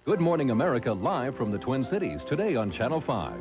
Good Morning America live from the Twin Cities today on Channel 5.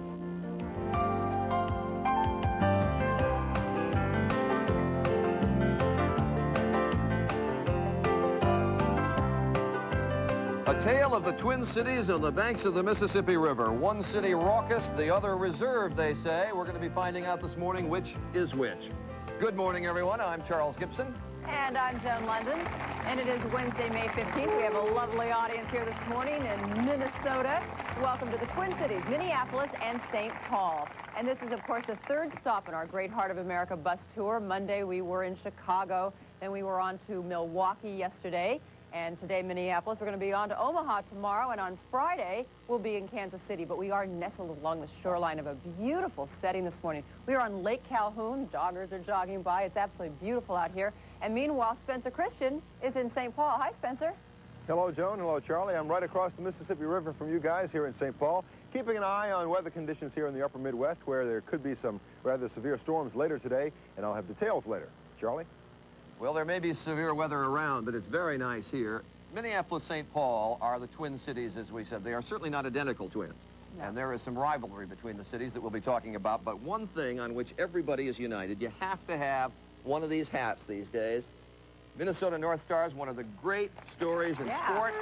A tale of the Twin Cities on the banks of the Mississippi River. One city raucous, the other reserved, they say. We're going to be finding out this morning which is which. Good morning, everyone. I'm Charles Gibson. And I'm Joan London. And it is Wednesday, May 15th. We have a lovely audience here this morning in Minnesota. Welcome to the Twin Cities, Minneapolis and St. Paul. And this is, of course, the third stop in our Great Heart of America bus tour. Monday, we were in Chicago. Then we were on to Milwaukee yesterday. And today, Minneapolis. We're going to be on to Omaha tomorrow. And on Friday, we'll be in Kansas City. But we are nestled along the shoreline of a beautiful setting this morning. We are on Lake Calhoun. Joggers are jogging by. It's absolutely beautiful out here. And meanwhile, Spencer Christian is in St. Paul. Hi, Spencer. Hello, Joan. Hello, Charlie. I'm right across the Mississippi River from you guys here in St. Paul, keeping an eye on weather conditions here in the upper Midwest, where there could be some rather severe storms later today, and I'll have details later. Charlie? Well, there may be severe weather around, but it's very nice here. Minneapolis, St. Paul are the Twin Cities, as we said. They are certainly not identical twins. No. And there is some rivalry between the cities that we'll be talking about. But one thing on which everybody is united, you have to have one of these hats these days. Minnesota North Stars, one of the great stories in sport.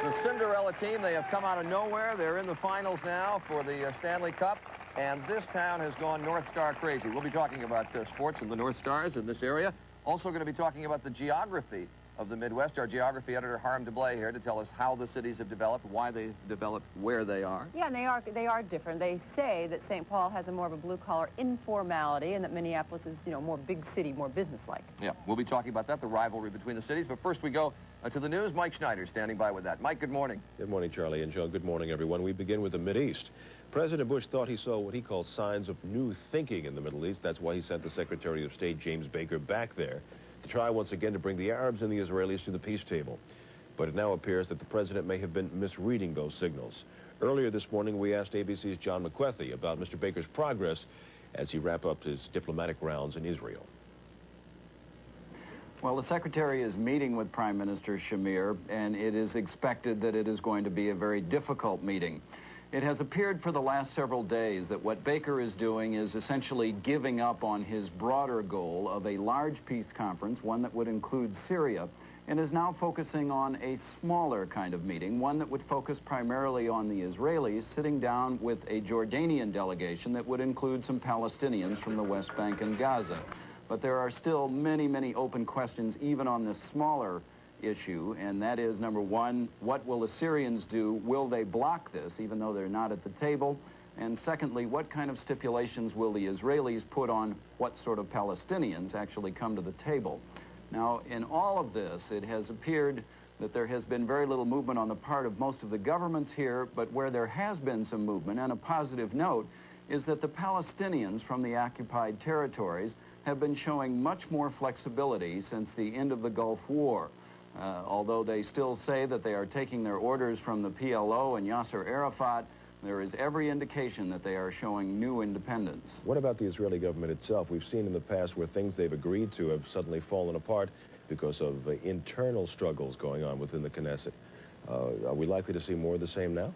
The Cinderella team, they have come out of nowhere. They're in the finals now for the Stanley Cup. And this town has gone North Star crazy. We'll be talking about sports and the North Stars in this area. Also going to be talking about the geography of the Midwest. Our geography editor, Harm DeBlay, here to tell us how the cities have developed, why they developed, where they are. Yeah, and they are different. They say that St. Paul has a more of a blue-collar informality and that Minneapolis is, more big city, more business-like. Yeah, we'll be talking about that, the rivalry between the cities. But first we go to the news. Mike Schneider standing by with that. Mike, good morning. Good morning, Charlie and Joe. Good morning, everyone. We begin with the Mideast. President Bush thought he saw what he called signs of new thinking in the Middle East. That's why he sent the Secretary of State, James Baker, back there to try once again to bring the Arabs and the Israelis to the peace table. But it now appears that the president may have been misreading those signals. Earlier this morning, we asked ABC's John McWethy about Mr. Baker's progress as he wrapped up his diplomatic rounds in Israel. Well, the Secretary is meeting with Prime Minister Shamir, and it is expected that it is going to be a very difficult meeting. It has appeared for the last several days that what Baker is doing is essentially giving up on his broader goal of a large peace conference, one that would include Syria, and is now focusing on a smaller kind of meeting, one that would focus primarily on the Israelis, sitting down with a Jordanian delegation that would include some Palestinians from the West Bank and Gaza. But there are still many, many open questions even on this smaller issue, and that is, number one, what will the Syrians do? Will they block this, even though they're not at the table? And secondly, what kind of stipulations will the Israelis put on what sort of Palestinians actually come to the table? Now, in all of this, it has appeared that there has been very little movement on the part of most of the governments here, but where there has been some movement, and a positive note, is that the Palestinians from the occupied territories have been showing much more flexibility since the end of the Gulf War. Although they still say that they are taking their orders from the PLO and Yasser Arafat, there is every indication that they are showing new independence. What about the Israeli government itself? We've seen in the past where things they've agreed to have suddenly fallen apart because of internal struggles going on within the Knesset. Are we likely to see more of the same now?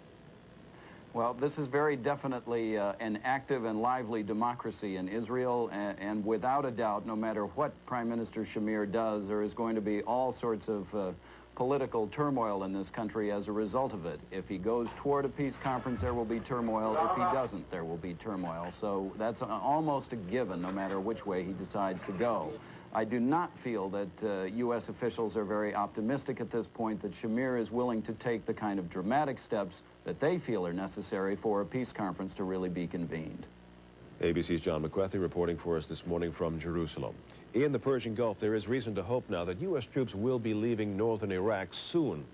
Well, this is very definitely an active and lively democracy in Israel, and without a doubt, no matter what Prime Minister Shamir does, there is going to be all sorts of political turmoil in this country as a result of it. If he goes toward a peace conference, there will be turmoil. If he doesn't, there will be turmoil. So that's almost a given, no matter which way he decides to go. I do not feel that U.S. officials are very optimistic at this point that Shamir is willing to take the kind of dramatic steps that they feel are necessary for a peace conference to really be convened. ABC's John McWethy reporting for us this morning from Jerusalem. In the Persian Gulf, there is reason to hope now that U.S. troops will be leaving northern Iraq soon.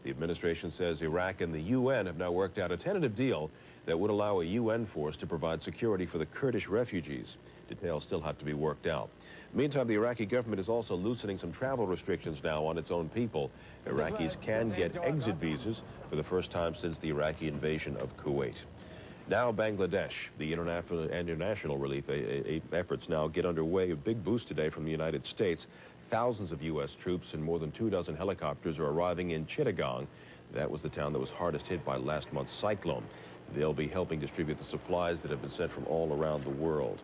The administration says Iraq and the UN have now worked out a tentative deal that would allow a UN force to provide security for the Kurdish refugees. Details still have to be worked out. Meantime, the Iraqi government is also loosening some travel restrictions now on its own people. Iraqis can get exit visas for the first time since the Iraqi invasion of Kuwait. Now Bangladesh, the international relief efforts now get underway. A big boost today from the United States. Thousands of U.S. troops and more than 24 helicopters are arriving in Chittagong, That was the town that was hardest hit by last month's cyclone. They'll be helping distribute the supplies that have been sent from all around the world.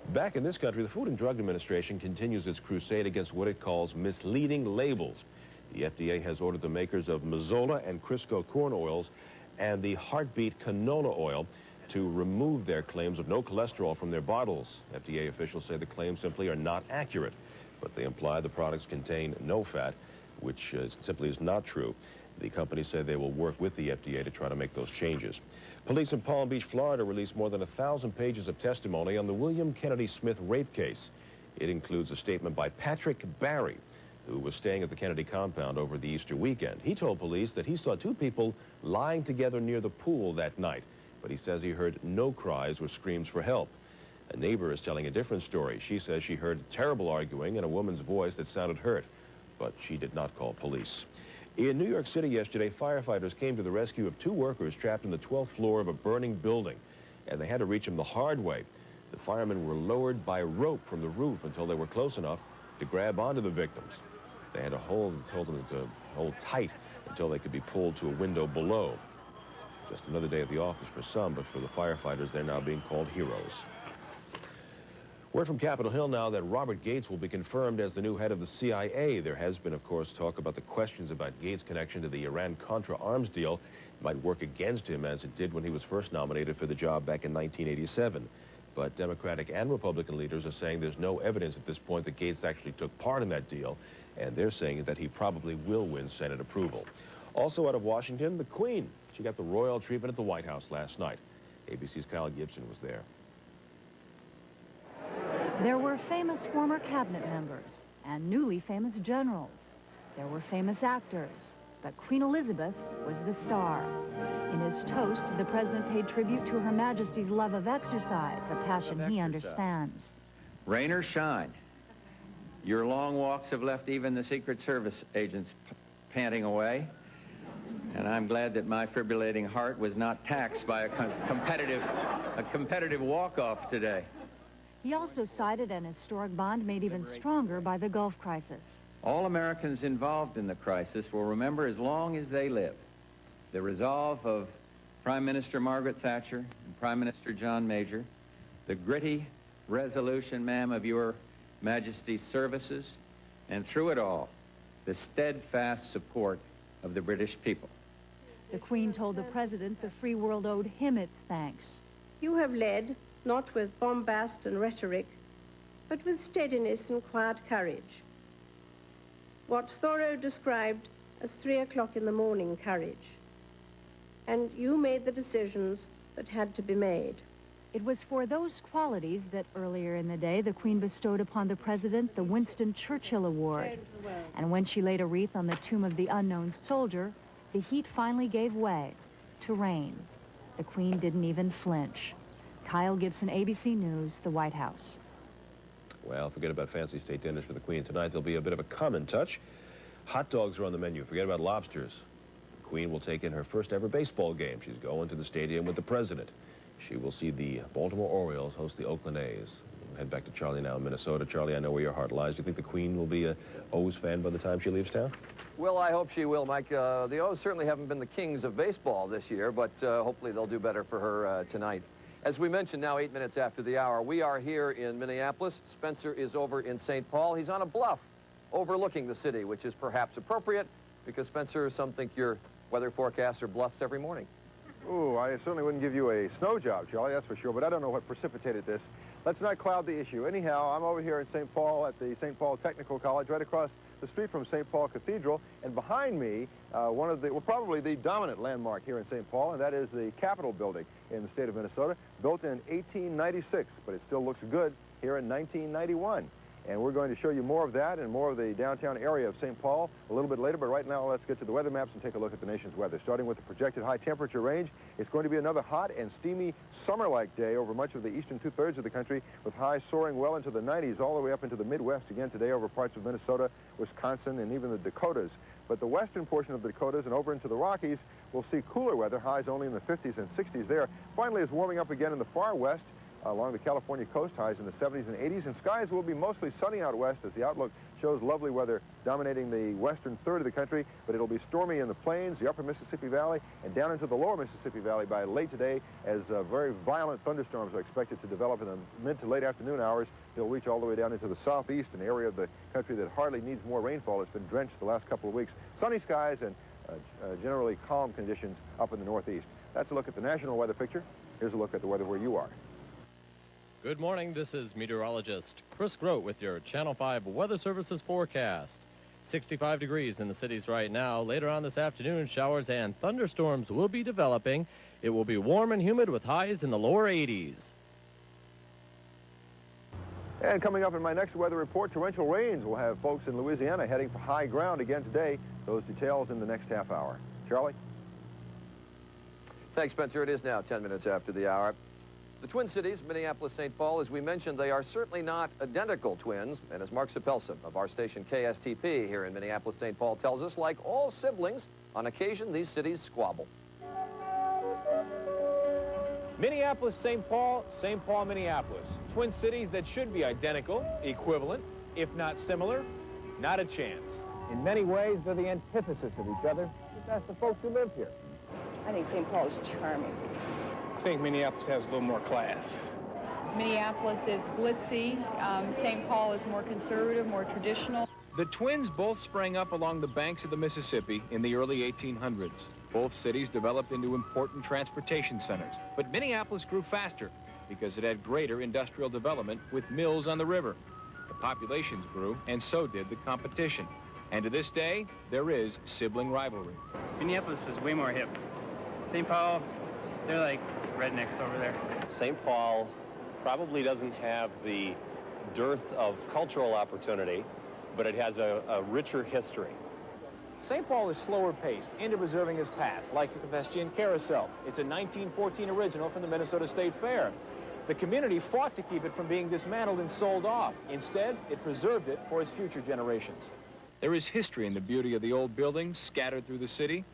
Back in this country, the Food and Drug Administration continues its crusade against what it calls misleading labels. The FDA has ordered the makers of Mazola and Crisco corn oils and the Heartbeat canola oil to remove their claims of no cholesterol from their bottles. FDA officials say the claims simply are not accurate, but they imply the products contain no fat, which simply is not true. The companies say they will work with the FDA to try to make those changes. Police in Palm Beach, Florida released more than 1,000 pages of testimony on the William Kennedy Smith rape case. It includes a statement by Patrick Barry, who was staying at the Kennedy compound over the Easter weekend. He told police that he saw two people lying together near the pool that night, but he says he heard no cries or screams for help. A neighbor is telling a different story. She says she heard terrible arguing and a woman's voice that sounded hurt, but she did not call police. In New York City yesterday, firefighters came to the rescue of two workers trapped in the 12th floor of a burning building, and they had to reach them the hard way. The firemen were lowered by rope from the roof until they were close enough to grab onto the victims. They had to hold them to hold tight until they could be pulled to a window below. Just another day at the office for some, but for the firefighters, they're now being called heroes. Word from Capitol Hill now that Robert Gates will be confirmed as the new head of the CIA. There has been, of course, talk about the questions about Gates' connection to the Iran-Contra arms deal. It might work against him as it did when he was first nominated for the job back in 1987. But Democratic and Republican leaders are saying there's no evidence at this point that Gates actually took part in that deal, and they're saying that he probably will win Senate approval. Also out of Washington, the Queen. She got the royal treatment at the White House last night. ABC's Kyle Gibson was there. There were famous former cabinet members and newly famous generals. There were famous actors, but Queen Elizabeth was the star. In his toast, the president paid tribute to Her Majesty's love of exercise, a passion he understands. Rain or shine, your long walks have left even the Secret Service agents panting away, and I'm glad that my fibrillating heart was not taxed by a competitive walk-off today. He also cited an historic bond made even stronger by the Gulf crisis. All Americans involved in the crisis will remember as long as they live the resolve of Prime Minister Margaret Thatcher and Prime Minister John Major, the gritty resolution, ma'am, of your Majesty's services, and through it all, the steadfast support of the British people. The Queen told the president the free world owed him its thanks. You have led, not with bombast and rhetoric, but with steadiness and quiet courage. What Thoreau described as 3 o'clock in the morning courage. And you made the decisions that had to be made. It was for those qualities that earlier in the day the Queen bestowed upon the president the Winston Churchill Award. And when she laid a wreath on the tomb of the unknown soldier, the heat finally gave way to rain. The Queen didn't even flinch. Kyle Gibson, ABC News, the White House. Well, forget about fancy state dinners for the Queen tonight. There'll be a bit of a common touch. Hot dogs are on the menu. Forget about lobsters. The Queen will take in her first ever baseball game. She's going to the stadium with the president. She will see the Baltimore Orioles host the Oakland A's. We'll head back to Charlie now in Minnesota. Charlie, I know where your heart lies. Do you think the Queen will be a O's fan by the time she leaves town? Well, I hope she will, Mike. The O's certainly haven't been the kings of baseball this year, but hopefully they'll do better for her tonight. As we mentioned, now 8 minutes after the hour, we are here in Minneapolis. Spencer is over in St. Paul. He's on a bluff overlooking the city, which is perhaps appropriate because, Spencer, some think your weather forecasts are bluffs every morning. Ooh, I certainly wouldn't give you a snow job, Charlie, that's for sure, but I don't know what precipitated this. Let's not cloud the issue. Anyhow, I'm over here in St. Paul at the St. Paul Technical College, right across the street from St. Paul Cathedral, and behind me, probably the dominant landmark here in St. Paul, and that is the Capitol building in the state of Minnesota, built in 1896, but it still looks good here in 1991. And we're going to show you more of that and more of the downtown area of St. Paul a little bit later. But right now, let's get to the weather maps and take a look at the nation's weather. Starting with the projected high temperature range, it's going to be another hot and steamy summer-like day over much of the eastern two-thirds of the country, with highs soaring well into the 90s all the way up into the Midwest again today over parts of Minnesota, Wisconsin, and even the Dakotas. But the western portion of the Dakotas and over into the Rockies will see cooler weather, highs only in the 50s and 60s there. Finally, it's warming up again in the far west. Along the California coast, highs in the 70s and 80s, and skies will be mostly sunny out west as the outlook shows lovely weather dominating the western third of the country, but it'll be stormy in the plains, the upper Mississippi Valley, and down into the lower Mississippi Valley by late today, as very violent thunderstorms are expected to develop in the mid to late afternoon hours. They'll reach all the way down into the southeast, an area of the country that hardly needs more rainfall. It's been drenched the last couple of weeks. Sunny skies and generally calm conditions up in the northeast. That's a look at the national weather picture. Here's a look at the weather where you are. Good morning. This is meteorologist Chris Grote with your Channel 5 Weather Services forecast. 65 degrees in the cities right now. Later on this afternoon, showers and thunderstorms will be developing. It will be warm and humid with highs in the lower 80s. And coming up in my next weather report, torrential rains will have folks in Louisiana heading for high ground again today. Those details in the next half hour. Charlie? Thanks, Spencer. It is now 10 minutes after the hour. The Twin Cities, Minneapolis, St. Paul, as we mentioned, they are certainly not identical twins. And as Mark Sapelsa of our station KSTP here in Minneapolis, St. Paul tells us, like all siblings, on occasion these cities squabble. Minneapolis, St. Paul, Minneapolis. Twin cities that should be identical, equivalent, if not similar, not a chance. In many ways, they're the antithesis of each other. Just ask the folks who live here. I think St. Paul is charming. I think Minneapolis has a little more class. Minneapolis is glitzy. St. Paul is more conservative, more traditional. The twins both sprang up along the banks of the Mississippi in the early 1800s. Both cities developed into important transportation centers. But Minneapolis grew faster because it had greater industrial development with mills on the river. The populations grew, and so did the competition. And to this day, there is sibling rivalry. Minneapolis was way more hip. St. Paul, they're like rednecks over there. St. Paul probably doesn't have the dearth of cultural opportunity, but it has a richer history. St. Paul is slower paced into preserving its past, like the Vestigian Carousel. It's a 1914 original from the Minnesota State Fair. The community fought to keep it from being dismantled and sold off. Instead, it preserved it for its future generations. There is history in the beauty of the old buildings scattered through the city,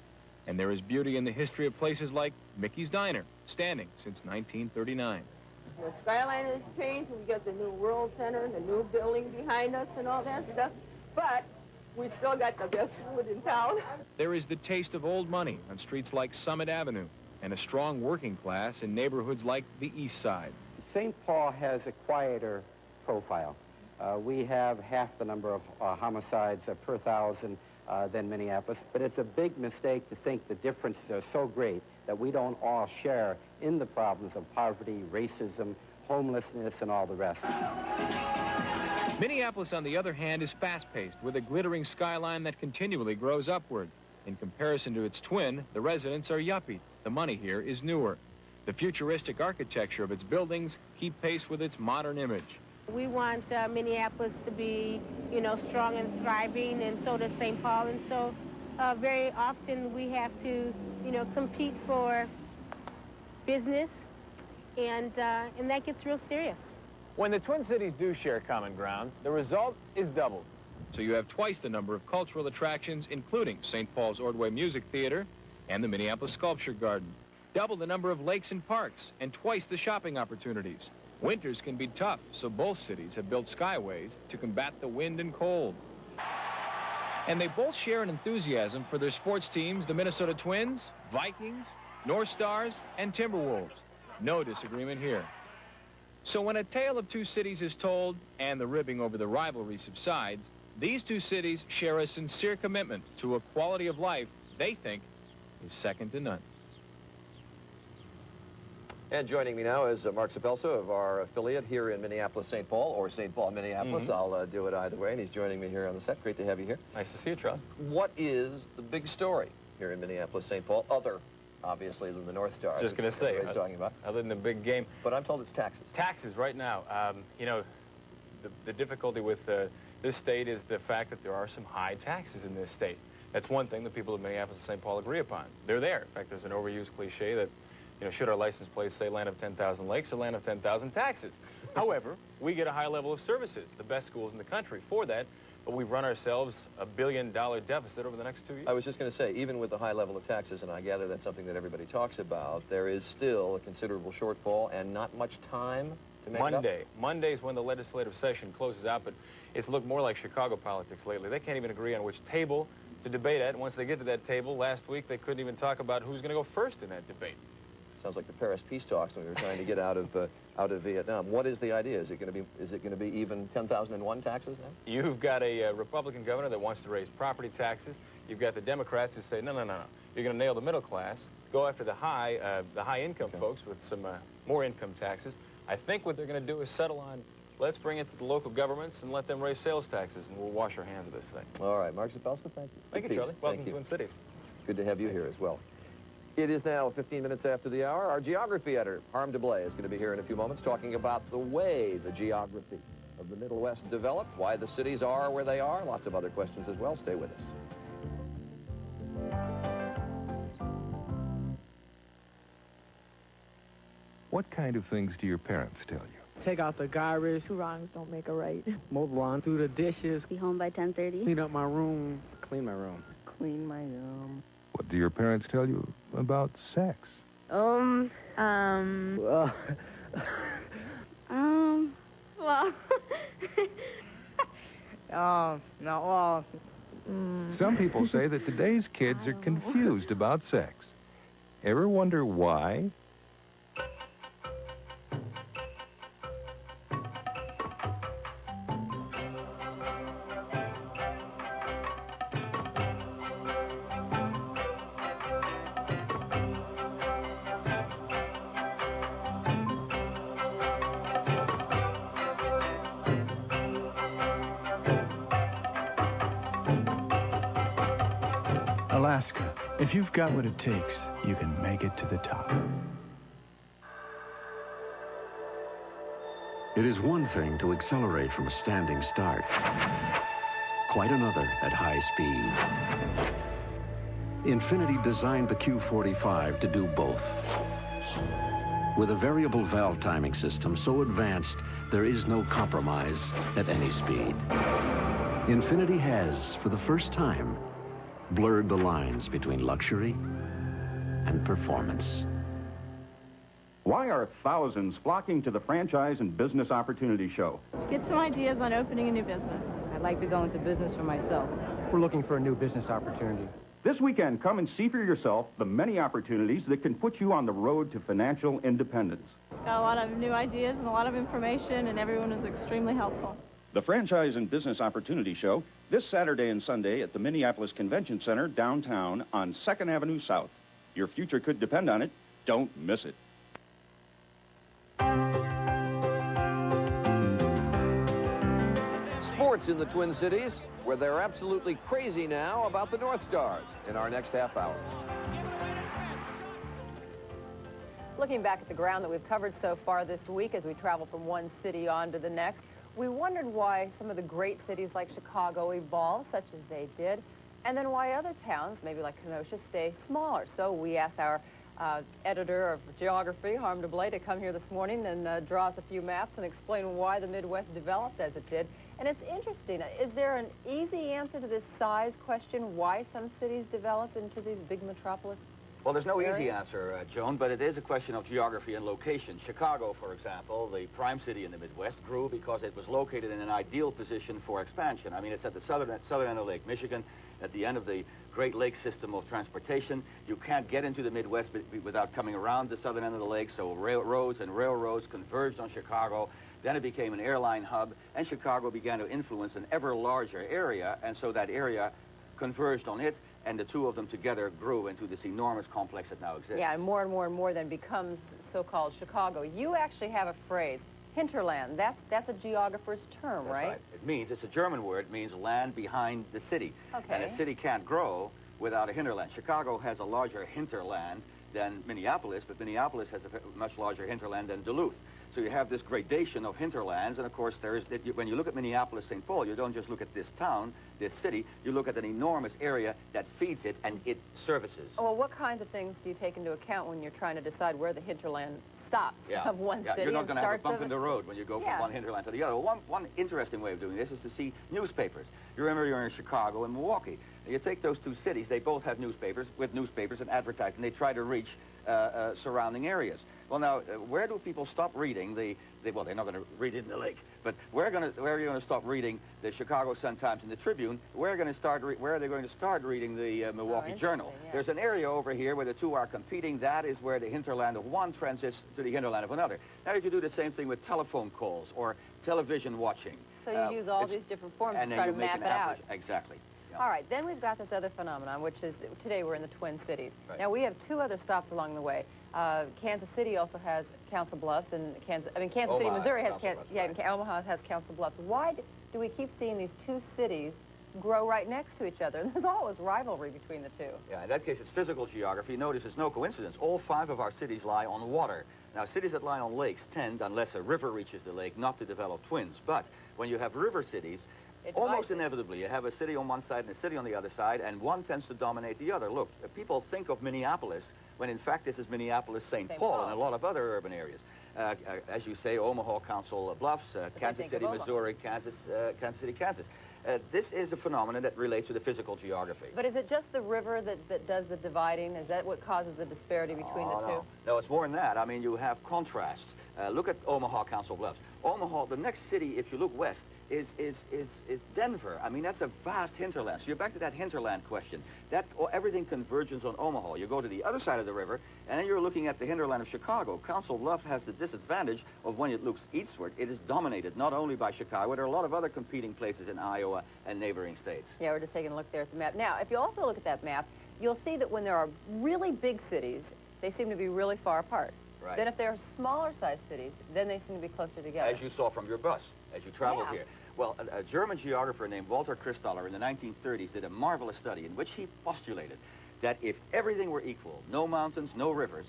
and there is beauty in the history of places like Mickey's Diner, standing since 1939. The skyline has changed. We got the new World Center, the new building behind us and all that stuff, but we still got the best food in town. There is the taste of old money on streets like Summit Avenue, and a strong working class in neighborhoods like the East Side. St. Paul has a quieter profile. We have half the number of homicides per 1,000 than Minneapolis, but it's a big mistake to think the differences are so great that we don't all share in the problems of poverty, racism, homelessness, and all the rest. Minneapolis, on the other hand, is fast-paced with a glittering skyline that continually grows upward. In comparison to its twin, the residents are yuppie. The money here is newer. The futuristic architecture of its buildings keep pace with its modern image. We want Minneapolis to be, strong and thriving, and so does St. Paul. And so very often we have to, compete for business, and that gets real serious. When the Twin Cities do share common ground, the result is doubled. So you have twice the number of cultural attractions, including St. Paul's Ordway Music Theater and the Minneapolis Sculpture Garden. Double the number of lakes and parks, and twice the shopping opportunities. Winters can be tough, so both cities have built skyways to combat the wind and cold. And they both share an enthusiasm for their sports teams, the Minnesota Twins, Vikings, North Stars, and Timberwolves. No disagreement here. So when a tale of two cities is told and the ribbing over the rivalry subsides, these two cities share a sincere commitment to a quality of life they think is second to none. And joining me now is Mark Sapelsa of our affiliate here in Minneapolis, St. Paul, or St. Paul, Minneapolis. I'll do it either way, and he's joining me here on the set. Great to have you here. Nice to see you, Charlie. What is the big story here in Minneapolis, St. Paul, other, obviously, than the North Star? Just going to say, talking about. Other than the big game. But I'm told it's taxes. Taxes right now. The difficulty with this state is the fact that there are some high taxes in this state. That's one thing the people of Minneapolis and St. Paul agree upon. They're there. In fact, there's an overused cliche that, should our license plates say land of 10,000 lakes or land of 10,000 taxes? However, we get a high level of services, the best schools in the country for that, but we've run ourselves $1 billion deficit over the next 2 years. I was just going to say, even with the high level of taxes, and I gather that's something that everybody talks about, there is still a considerable shortfall and not much time Monday. Monday's when the legislative session closes out, but it's looked more like Chicago politics lately. They can't even agree on which table to debate at. And once they get to that table, last week they couldn't even talk about who's going to go first in that debate. Sounds like the Paris peace talks when we were trying to get out of Vietnam. What is the idea? Is it going to be even 10,001 taxes now? You've got a Republican governor that wants to raise property taxes. You've got the Democrats who say, no, no, no, no. You're going to nail the middle class. Go after the high income folks with some more income taxes. I think what they're going to do is settle on, let's bring it to the local governments and let them raise sales taxes, and we'll wash our hands of this thing. All right, Mark Zapelsa, thank you. Thank you, Charlie. Welcome to Twin Cities. Good to have you here as well. It is now 15 minutes after the hour. Our geography editor, Harm DeBlay, is going to be here in a few moments talking about the way the geography of the Middle West developed, why the cities are where they are, lots of other questions as well. Stay with us. What kind of things do your parents tell you? Take out the garbage. 2 wrongs don't make a right. Mow the lawn, do the dishes. Be home by 10:30. Clean up my room. Clean my room. Clean my room. What do your parents tell you about sex? Well. No, well. Some people say that today's kids are confused about sex. Ever wonder why? Alaska, if you've got what it takes, you can make it to the top. It is one thing to accelerate from a standing start, quite another at high speed. Infiniti designed the Q45 to do both. With a variable valve timing system so advanced, there is no compromise at any speed. Infiniti has, for the first time, blurred the lines between luxury and performance. Why are thousands flocking to the Franchise and Business Opportunity Show? To get some ideas on opening a new business. I'd like to go into business for myself. We're looking for a new business opportunity. This weekend, come and see for yourself the many opportunities that can put you on the road to financial independence. Got a lot of new ideas and a lot of information, and everyone is extremely helpful. The Franchise and Business Opportunity Show, this Saturday and Sunday at the Minneapolis Convention Center downtown on 2nd Avenue South. Your future could depend on it. Don't miss it. Sports in the Twin Cities, where they're absolutely crazy now about the North Stars in our next half hour. Looking back at the ground that we've covered so far this week as we travel from one city on to the next, we wondered why some of the great cities like Chicago evolved such as they did, and then why other towns, maybe like Kenosha, stay smaller. So we asked our editor of geography, Harm DeBlay, to come here this morning and draw us a few maps and explain why the Midwest developed as it did. And it's interesting. Is there an easy answer to this size question, why some cities developed into these big metropolis? Well, there's no easy answer, Joan, but it is a question of geography and location. Chicago, for example, the prime city in the Midwest, grew because it was located in an ideal position for expansion. I mean, it's at the southern end of Lake Michigan, at the end of the Great Lakes system of transportation. You can't get into the Midwest without coming around the southern end of the lake, so railroads and railroads converged on Chicago. Then it became an airline hub, and Chicago began to influence an ever larger area, and so that area converged on it, and the two of them together grew into this enormous complex that now exists. Yeah, and more then becomes so-called Chicago. You actually have a phrase, hinterland. That's a geographer's term, That's right? It means, it's a German word, it means land behind the city. Okay. And a city can't grow without a hinterland. Chicago has a larger hinterland than Minneapolis, but Minneapolis has a much larger hinterland than Duluth. So you have this gradation of hinterlands, and of course when you look at Minneapolis-St. Paul, you don't just look at this town, this city, you look at an enormous area that feeds it and it services. Well, what kinds of things do you take into account when you're trying to decide where the hinterland stops of one city? You're not going to have a bump of in the road when you go from one hinterland to the other. One interesting way of doing this is to see newspapers. You remember you're in Chicago and Milwaukee. You take those two cities, they both have newspapers and advertising. They try to reach surrounding areas. Well, now, where do people stop reading well, they're not going to read it in the lake, but where are you going to stop reading the Chicago Sun-Times and the Tribune? Where are they going to start reading the Milwaukee Journal? Yeah. There's an area over here where the two are competing. That is where the hinterland of one transits to the hinterland of another. Now you can do the same thing with telephone calls or television watching. So you use all these different forms to try to map it out. Exactly. Yeah. All right, then we've got this other phenomenon, which is today we're in the Twin Cities. Right. Now we have two other stops along the way. Kansas City also has Council Bluffs, and Kansas City, Missouri has Omaha has Council Bluffs. Why do we keep seeing these two cities grow right next to each other? And there's always rivalry between the two. Yeah, in that case, it's physical geography. Notice it's no coincidence. All 5 of our cities lie on water. Now, cities that lie on lakes tend, unless a river reaches the lake, not to develop twins. But when you have river cities, almost inevitably, you have a city on one side and a city on the other side, and one tends to dominate the other. Look, people think of Minneapolis when, in fact, this is Minneapolis-St. Paul and a lot of other urban areas. As you say, Omaha, Council Bluffs, Kansas City, Missouri, Kansas City, Kansas. This is a phenomenon that relates to the physical geography. But is it just the river that does the dividing? Is that what causes the disparity between the two? No, it's more than that. I mean, you have contrast. Look at Omaha, Council Bluffs. Omaha, the next city, if you look west, is Denver. I mean, that's a vast hinterland. So you're back to that hinterland question. Everything converges on Omaha. You go to the other side of the river, and then you're looking at the hinterland of Chicago. Council Bluffs has the disadvantage of when it looks eastward, it is dominated not only by Chicago, there are a lot of other competing places in Iowa and neighboring states. Yeah, we're just taking a look there at the map. Now, if you also look at that map, you'll see that when there are really big cities, they seem to be really far apart. Right. Then if there are smaller sized cities, then they seem to be closer together. As you saw from your bus, as you traveled here. Well, a German geographer named Walter Christaller in the 1930s did a marvelous study in which he postulated that if everything were equal, no mountains, no rivers,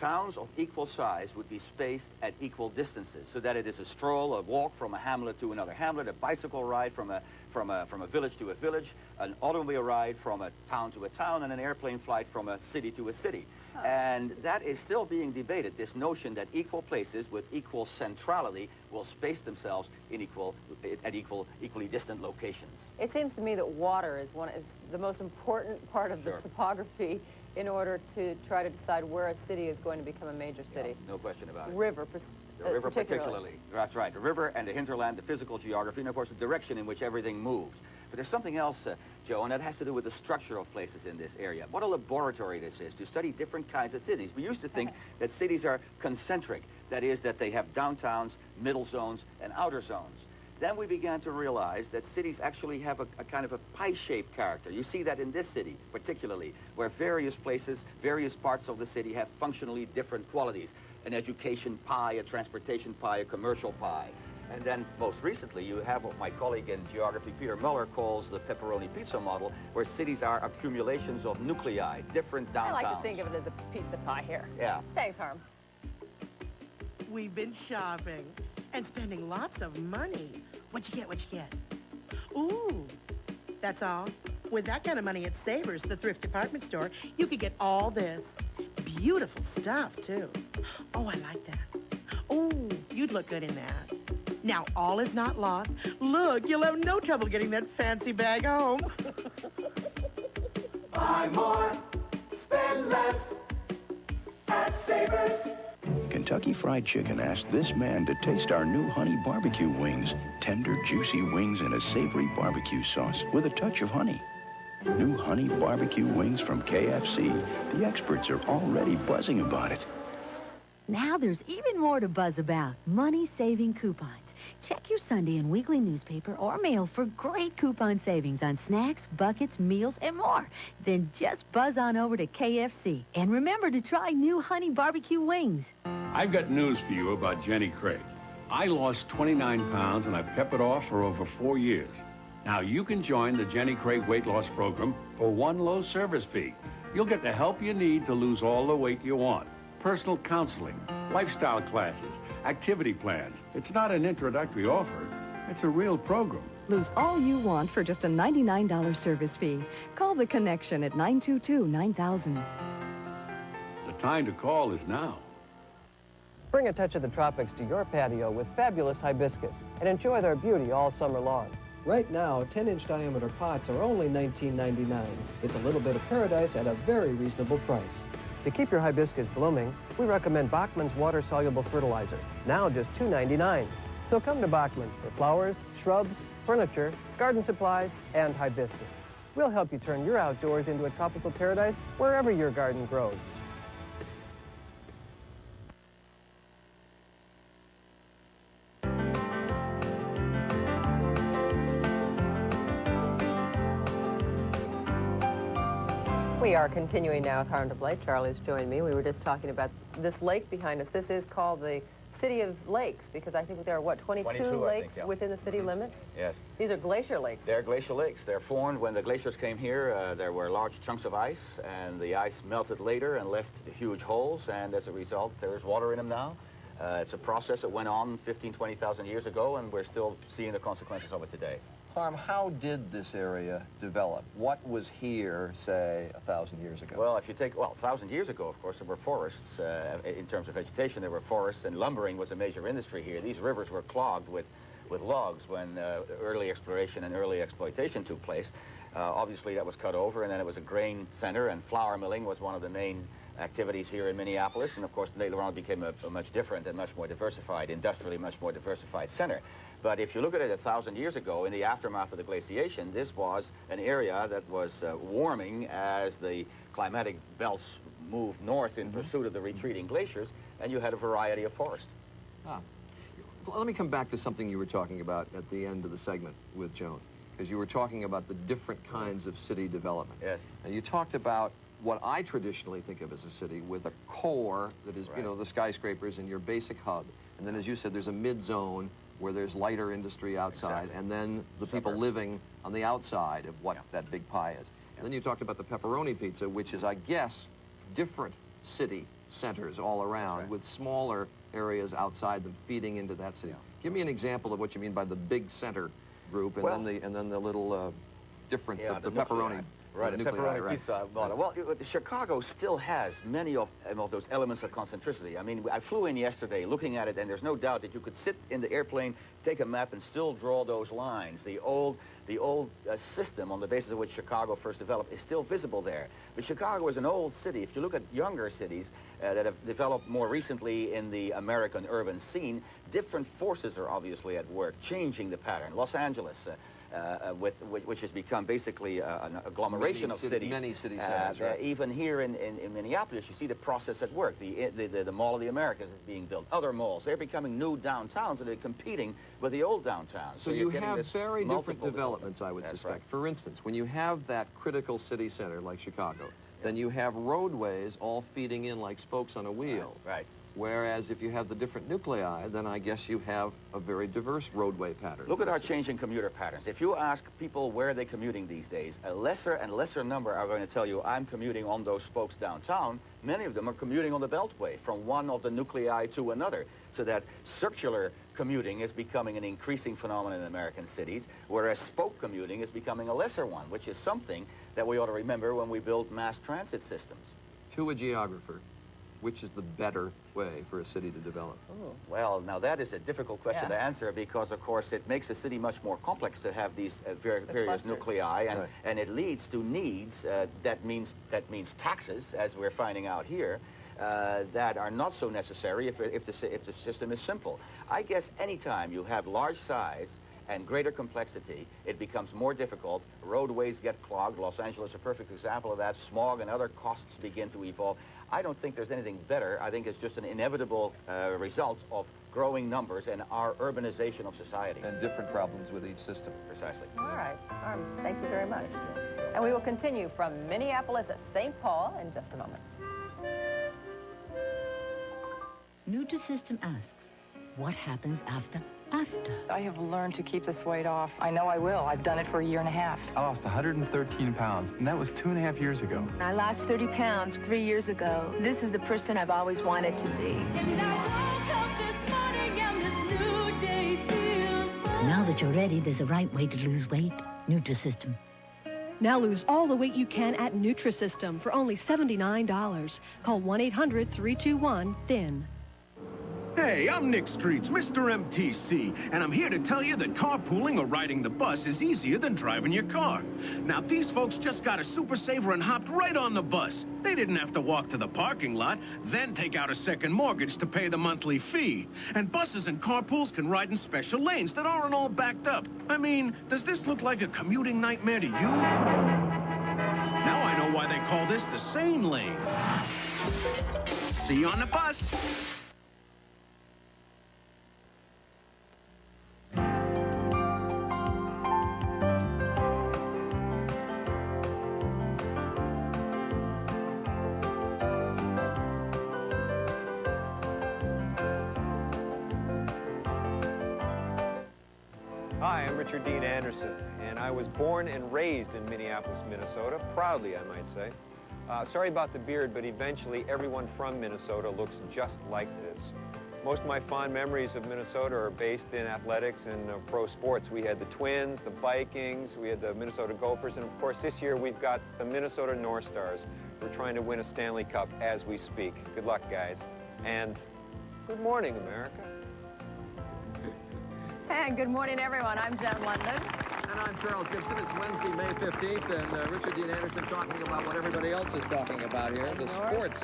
towns of equal size would be spaced at equal distances, so that it is a stroll, a walk from a hamlet to another hamlet, a bicycle ride from a village to a village, an automobile ride from a town to a town, and an airplane flight from a city to a city. And that is still being debated, this notion that equal places with equal centrality will space themselves in equally distant locations. It seems to me that water is the most important part of the topography in order to try to decide where a city is going to become a major city. Yeah, no question about it. The river particularly. That's right. The river and the hinterland, the physical geography, and of course the direction in which everything moves. But there's something else, Joe, and that has to do with the structure of places in this area. What a laboratory this is to study different kinds of cities. We used to think that cities are concentric. That is, that they have downtowns, middle zones, and outer zones. Then we began to realize that cities actually have a kind of a pie-shaped character. You see that in this city, particularly, where various places, various parts of the city have functionally different qualities. An education pie, a transportation pie, a commercial pie. And then, most recently, you have what my colleague in geography, Peter Muller, calls the pepperoni pizza model, where cities are accumulations of nuclei, different downtowns. I like to think of it as a pizza pie here. Yeah. Thanks, Harm. We've been shopping and spending lots of money. What you get? Ooh, that's all. With that kind of money at Savers, the thrift department store, you could get all this. Beautiful stuff, too. Oh, I like that. Oh, you'd look good in that. Now, all is not lost. Look, you'll have no trouble getting that fancy bag home. Buy more, spend less at Savers. Kentucky Fried Chicken asked this man to taste our new honey barbecue wings. Tender, juicy wings in a savory barbecue sauce with a touch of honey. New honey barbecue wings from KFC. The experts are already buzzing about it. Now there's even more to buzz about. Money-saving coupons. Check your Sunday and weekly newspaper or mail for great coupon savings on snacks, buckets, meals, and more. Then just buzz on over to KFC. And remember to try new honey barbecue wings. I've got news for you about Jenny Craig. I lost 29 pounds and I've kept it off for over 4 years. Now you can join the Jenny Craig weight loss program for one low service fee. You'll get the help you need to lose all the weight you want. Personal counseling, lifestyle classes, activity plans. It's not an introductory offer. It's a real program. Lose all you want for just a $99 service fee. Call The Connection at 922-9000. The time to call is now. Bring a touch of the tropics to your patio with fabulous hibiscus and enjoy their beauty all summer long. Right now, 10-inch diameter pots are only $19.99. It's a little bit of paradise at a very reasonable price. To keep your hibiscus blooming, we recommend Bachman's water-soluble fertilizer, now just $2.99. So come to Bachman for flowers, shrubs, furniture, garden supplies, and hibiscus. We'll help you turn your outdoors into a tropical paradise wherever your garden grows. We are continuing now with Harm to Blake. Charlie's joined me. We were just talking about this lake behind us. This is called the City of Lakes because I think there are, what, 22 lakes within the city limits? Yes. These are glacier lakes. They're glacial lakes. They're formed when the glaciers came here. There were large chunks of ice, and the ice melted later and left huge holes, and as a result, there's water in them now. It's a process that went on 15, 20,000 years ago, and we're still seeing the consequences of it today. Harm, how did this area develop? What was here, say, 1,000 years ago? Well, if you take, 1,000 years ago, of course, there were forests. In terms of vegetation, there were forests, and lumbering was a major industry here. These rivers were clogged with logs when early exploration and early exploitation took place. Obviously, that was cut over, and then it was a grain center, and flour milling was one of the main activities here in Minneapolis, and of course, later on it became a much different and much more diversified, industrially much more diversified center. But if you look at it 1,000 years ago, in the aftermath of the glaciation, this was an area that was warming as the climatic belts moved north in pursuit of the retreating glaciers, and you had a variety of forest. Let me come back to something you were talking about at the end of the segment with Joan, because you were talking about the different kinds of city development. Yes. And you talked about what I traditionally think of as a city with a core that is, you know, the skyscrapers and your basic hub. And then, as you said, there's a mid-zone where there's lighter industry outside, and then the people living on the outside of what that big pie is. And then you talked about the pepperoni pizza, which is, I guess, different city centers all around with smaller areas outside them feeding into that city. Give me an example of what you mean by the big center group and then the little different, the pepperoni. Right, the pepperoni pizza. Well, Chicago still has many of those elements of concentricity. I mean, I flew in yesterday looking at it, and there's no doubt that you could sit in the airplane, take a map, and still draw those lines. The old system on the basis of which Chicago first developed is still visible there. But Chicago is an old city. If you look at younger cities that have developed more recently in the American urban scene, different forces are obviously at work, changing the pattern. Los Angeles, which has become basically an agglomeration of cities. Many city centers, right. Even here in Minneapolis, you see the process at work. The Mall of the Americas is being built. Other malls, they're becoming new downtowns, and they're competing with the old downtowns. So you have very different developments, I would suspect. Right. For instance, when you have that critical city center like Chicago, then you have roadways all feeding in like spokes on a wheel. Right. Whereas if you have the different nuclei, then I guess you have a very diverse roadway pattern. Look at our changing commuter patterns. If you ask people where are they commuting these days, a lesser and lesser number are going to tell you, I'm commuting on those spokes downtown. Many of them are commuting on the Beltway from one of the nuclei to another. So that circular commuting is becoming an increasing phenomenon in American cities, whereas spoke commuting is becoming a lesser one, which is something that we ought to remember when we build mass transit systems. To a geographer, which is the better way for a city to develop? Oh, well, now that is a difficult question to answer because, of course, it makes a city much more complex to have these various nuclei, and it leads to needs. That means taxes, as we're finding out here, that are not so necessary if the system is simple. I guess anytime you have large size and greater complexity, it becomes more difficult. Roadways get clogged. Los Angeles is a perfect example of that. Smog and other costs begin to evolve. I don't think there's anything better. I think it's just an inevitable result of growing numbers and our urbanization of society. And different problems with each system. Precisely. All right. Thank you very much. And we will continue from Minneapolis at St. Paul in just a moment. Nutrisystem asks, what happens after? I have learned to keep this weight off. I know I will. I've done it for a year and a half. I lost 113 pounds, and that was 2.5 years ago. I lost 30 pounds 3 years ago. This is the person I've always wanted to be. Now that you're ready, there's a right way to lose weight. Nutrisystem. Now lose all the weight you can at Nutrisystem for only $79. Call 1-800-321-THIN. Hey, I'm Nick Streets, Mr. MTC, and I'm here to tell you that carpooling or riding the bus is easier than driving your car. Now, these folks just got a super saver and hopped right on the bus. They didn't have to walk to the parking lot, then take out a second mortgage to pay the monthly fee. And buses and carpools can ride in special lanes that aren't all backed up. I mean, does this look like a commuting nightmare to you? Now I know why they call this the sane lane. See you on the bus. Hi, I'm Richard Dean Anderson, and I was born and raised in Minneapolis, Minnesota, proudly, I might say. Sorry about the beard, but eventually everyone from Minnesota looks just like this. Most of my fond memories of Minnesota are based in athletics and pro sports. We had the Twins, the Vikings, we had the Minnesota Gophers, and of course this year we've got the Minnesota North Stars. We're trying to win a Stanley Cup as we speak. Good luck, guys. And good morning, America. And good morning, everyone. I'm Jen London. And I'm Charles Gibson. It's Wednesday, May 15th, and Richard Dean Anderson talking about what everybody else is talking about here, the sports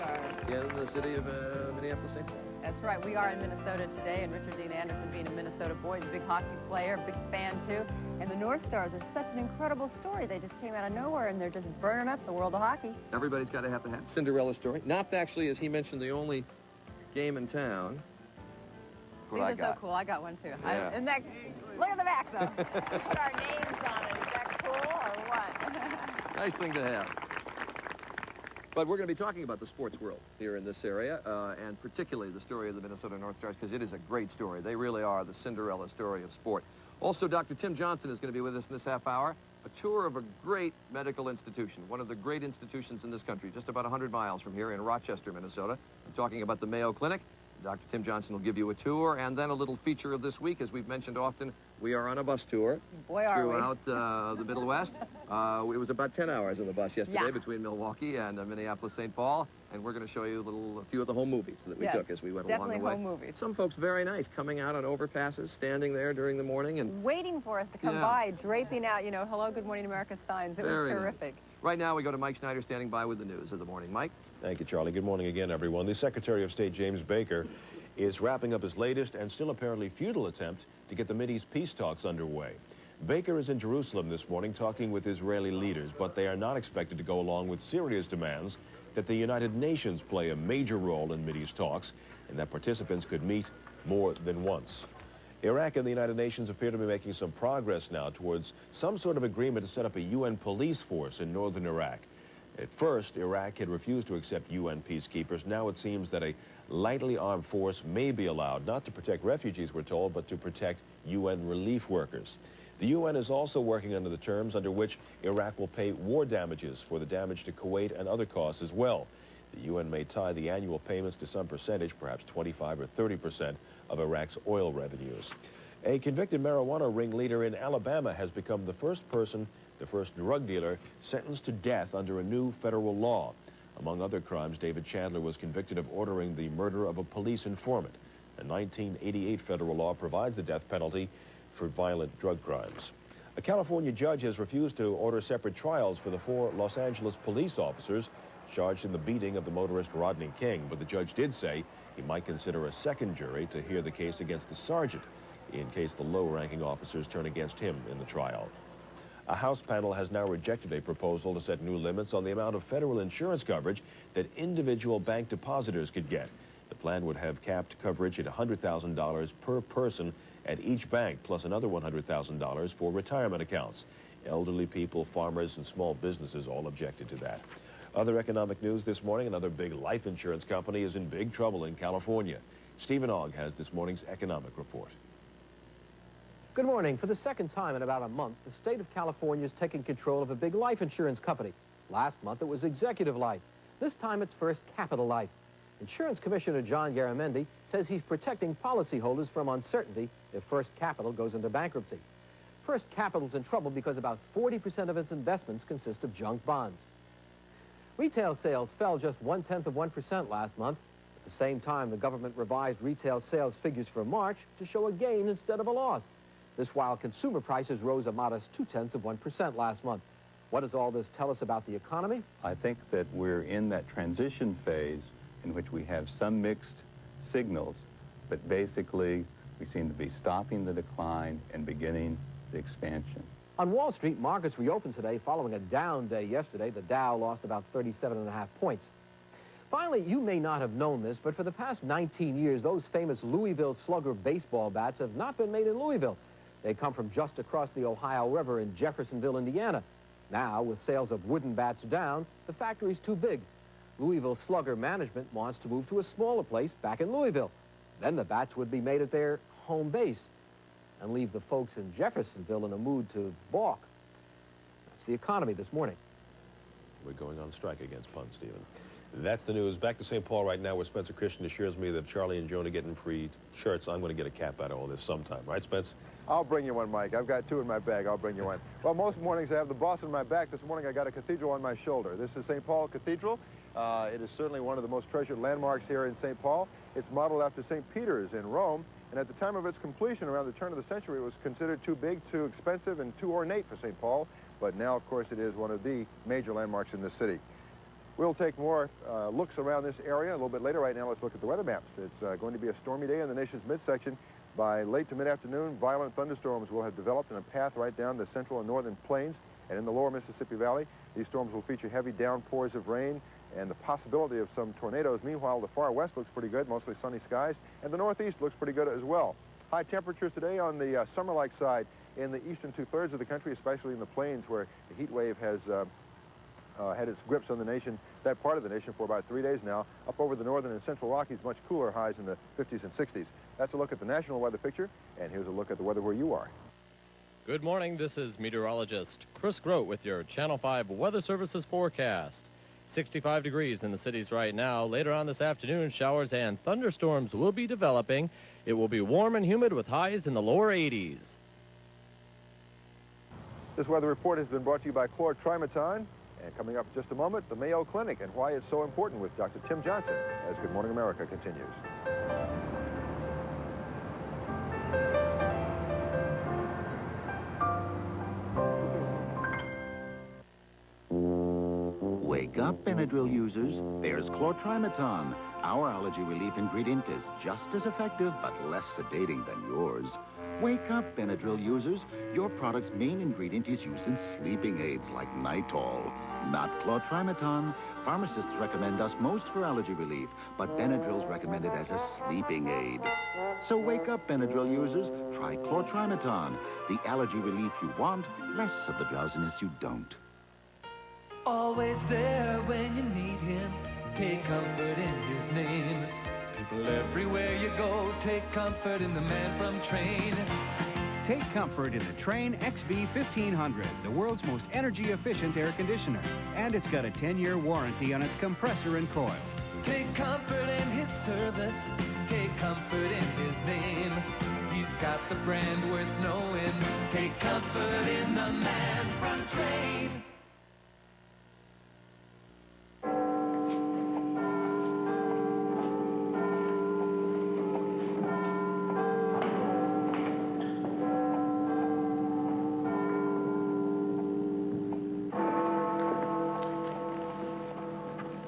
in the city of Minneapolis-St. Paul. That's right. We are in Minnesota today, and Richard Dean Anderson, being a Minnesota boy, he's a big hockey player, big fan, too. And the North Stars are such an incredible story. They just came out of nowhere, and they're just burning up the world of hockey. Everybody's got to have Cinderella story. Not actually, as he mentioned, the only game in town. These are so cool. I got one, too. Yeah. Isn't that, look at the back, though. Put our names on it. Is that cool or what? Nice thing to have. But we're going to be talking about the sports world here in this area, and particularly the story of the Minnesota North Stars, because it is a great story. They really are the Cinderella story of sport. Also, Dr. Tim Johnson is going to be with us in this half hour. A tour of a great medical institution, one of the great institutions in this country, just about 100 miles from here in Rochester, Minnesota. I'm talking about the Mayo Clinic. Dr. Tim Johnson will give you a tour, and then a little feature of this week. As we've mentioned often, we are on a bus tour throughout the Middle West. It was about 10 hours on the bus yesterday between Milwaukee and Minneapolis-St. Paul, and we're going to show you a few of the home movies that we took as we went along the way. Definitely home movies. Some folks very nice, coming out on overpasses, standing there during the morning. And waiting for us to come by, draping out, you know, hello, good morning, America signs. It was terrific. Nice. Right now, we go to Mike Schneider standing by with the news of the morning. Mike? Thank you, Charlie. Good morning again, everyone. The Secretary of State, James Baker, is wrapping up his latest and still apparently futile attempt to get the Mideast peace talks underway. Baker is in Jerusalem this morning talking with Israeli leaders, but they are not expected to go along with serious demands that the United Nations play a major role in Mideast talks and that participants could meet more than once. Iraq and the United Nations appear to be making some progress now towards some sort of agreement to set up a UN police force in northern Iraq. At first, Iraq had refused to accept UN peacekeepers. Now it seems that a lightly armed force may be allowed, not to protect refugees, we're told, but to protect UN relief workers. The UN is also working under the terms under which Iraq will pay war damages for the damage to Kuwait and other costs as well. The UN may tie the annual payments to some percentage, perhaps 25 or 30% of Iraq's oil revenues. A convicted marijuana ringleader in Alabama has become the first drug dealer sentenced to death under a new federal law. Among other crimes, David Chandler was convicted of ordering the murder of a police informant. A 1988 federal law provides the death penalty for violent drug crimes. A California judge has refused to order separate trials for the 4 Los Angeles police officers charged in the beating of the motorist Rodney King, but the judge did say he might consider a second jury to hear the case against the sergeant in case the low-ranking officers turn against him in the trial. A House panel has now rejected a proposal to set new limits on the amount of federal insurance coverage that individual bank depositors could get. The plan would have capped coverage at $100,000 per person at each bank, plus another $100,000 for retirement accounts. Elderly people, farmers, and small businesses all objected to that. Other economic news this morning, another big life insurance company is in big trouble in California. Stephen Ogg has this morning's economic report. Good morning. For the second time in about a month, the state of California is taking control of a big life insurance company. Last month, it was Executive Life. This time, it's First Capital Life. Insurance Commissioner John Garamendi says he's protecting policyholders from uncertainty if First Capital goes into bankruptcy. First Capital's in trouble because about 40% of its investments consist of junk bonds. Retail sales fell just 0.1% last month. the same time, the government revised retail sales figures for March to show a gain instead of a loss. This while consumer prices rose a modest 0.2% last month. What does all this tell us about the economy? I think that we're in that transition phase in which we have some mixed signals, but basically we seem to be stopping the decline and beginning the expansion. On Wall Street, markets reopened today following a down day yesterday. The Dow lost about 37.5 points. Finally, you may not have known this, but for the past 19 years, those famous Louisville Slugger baseball bats have not been made in Louisville. They come from just across the Ohio River in Jeffersonville, Indiana. Now, with sales of wooden bats down, the factory's too big. Louisville Slugger management wants to move to a smaller place back in Louisville. Then the bats would be made at their home base and leave the folks in Jeffersonville in a mood to balk. That's the economy this morning. We're going on strike against fun, Stephen. That's the news. Back to St. Paul right now, where Spencer Christian assures me that Charlie and Joan are getting free shirts. I'm going to get a cap out of all this sometime. Right, Spence? I'll bring you one, Mike. I've got 2 in my bag. I'll bring you one. Well, most mornings I have the boss on my back. This morning I got a cathedral on my shoulder. This is St. Paul Cathedral. It is certainly one of the most treasured landmarks here in St. Paul. It's modeled after St. Peter's in Rome. And at the time of its completion, around the turn of the century, it was considered too big, too expensive, and too ornate for St. Paul. But now, of course, it is one of the major landmarks in the city. We'll take more looks around this area a little bit later. Right now, let's look at the weather maps. It's going to be a stormy day in the nation's midsection. By late to mid-afternoon, violent thunderstorms will have developed in a path right down the central and northern plains. And in the lower Mississippi Valley, these storms will feature heavy downpours of rain and the possibility of some tornadoes. Meanwhile, the far west looks pretty good, mostly sunny skies, and the northeast looks pretty good as well. High temperatures today on the summer-like side in the eastern two-thirds of the country, especially in the plains where the heat wave has had its grips on the nation, that part of the nation, for about 3 days now. Up over the northern and central Rockies, much cooler highs in the 50s and 60s. That's a look at the national weather picture, and here's a look at the weather where you are. Good morning, this is meteorologist Chris Grote with your Channel 5 Weather Services forecast. 65 degrees in the cities right now. Later on this afternoon, showers and thunderstorms will be developing. It will be warm and humid with highs in the lower 80s. This weather report has been brought to you by chlortrimeton. And coming up in just a moment, the Mayo Clinic and why it's so important with Dr. Tim Johnson as Good Morning America continues. Wake up, Benadryl users. There's chlortrimeton. Our allergy relief ingredient is just as effective but less sedating than yours. Wake up, Benadryl users. Your product's main ingredient is used in sleeping aids like Nitol, not chlortrimeton. Pharmacists recommend us most for allergy relief, but Benadryl's recommended as a sleeping aid. So wake up, Benadryl users. Try chlortrimeton, the allergy relief you want, less of the drowsiness you don't. Always there when you need him. Take comfort in his name. People everywhere you go, take comfort in the man from Train. Take comfort in the Train XB 1500, the world's most energy-efficient air conditioner. And it's got a 10-year warranty on its compressor and coil. Take comfort in his service. Take comfort in his name. He's got the brand worth knowing. Take comfort in the man from Train.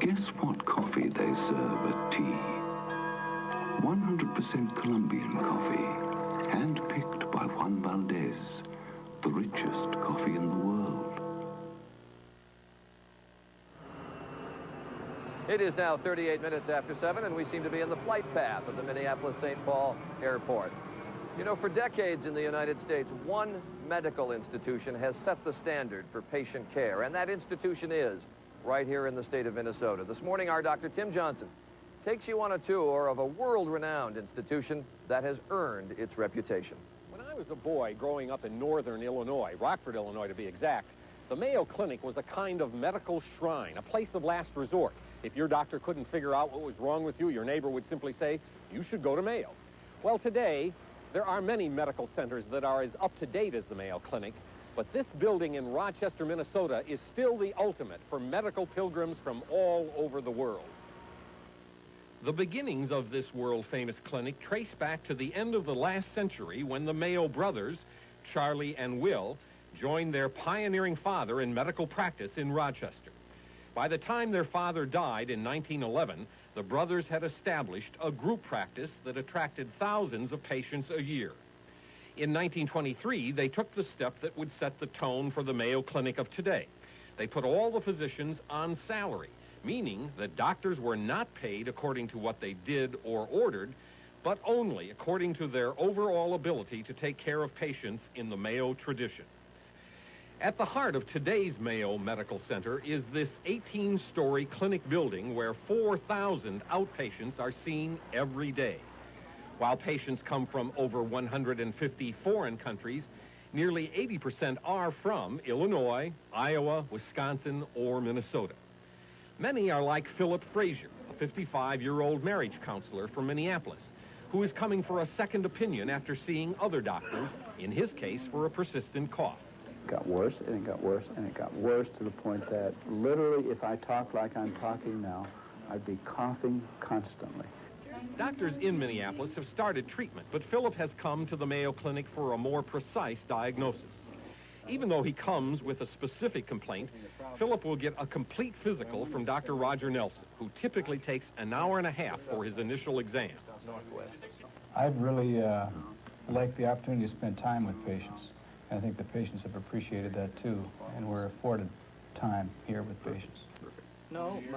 Guess what coffee they serve at tea? 100% Colombian coffee, hand-picked by Juan Valdez, the richest coffee in the world. It is now 38 minutes after 7, and we seem to be in the flight path of the Minneapolis-St. Paul Airport. You know, for decades in the United States, one medical institution has set the standard for patient care, and that institution is right here in the state of Minnesota. This morning, our Dr. Tim Johnson takes you on a tour of a world-renowned institution that has earned its reputation. When I was a boy growing up in northern Illinois, Rockford, Illinois to be exact, the Mayo Clinic was a kind of medical shrine, a place of last resort. If your doctor couldn't figure out what was wrong with you, your neighbor would simply say, you should go to Mayo. Well, today, there are many medical centers that are as up-to-date as the Mayo Clinic, but this building in Rochester, Minnesota is still the ultimate for medical pilgrims from all over the world. The beginnings of this world-famous clinic trace back to the end of the last century when the Mayo brothers, Charlie and Will, joined their pioneering father in medical practice in Rochester. By the time their father died in 1911, the brothers had established a group practice that attracted thousands of patients a year. In 1923, they took the step that would set the tone for the Mayo Clinic of today. They put all the physicians on salary, meaning that doctors were not paid according to what they did or ordered, but only according to their overall ability to take care of patients in the Mayo tradition. At the heart of today's Mayo Medical Center is this 18-story clinic building where 4,000 outpatients are seen every day. While patients come from over 150 foreign countries, nearly 80% are from Illinois, Iowa, Wisconsin, or Minnesota. Many are like Philip Frazier, a 55-year-old marriage counselor from Minneapolis, who is coming for a second opinion after seeing other doctors, in his case for a persistent cough. It got worse, and it got worse, and it got worse to the point that literally if I talked like I'm talking now, I'd be coughing constantly. Doctors in Minneapolis have started treatment, but Philip has come to the Mayo Clinic for a more precise diagnosis. Even though he comes with a specific complaint, Philip will get a complete physical from Dr. Roger Nelson, who typically takes an hour and a half for his initial exam. I'd really like the opportunity to spend time with patients. I think the patients have appreciated that too, and we're afforded time here with patients.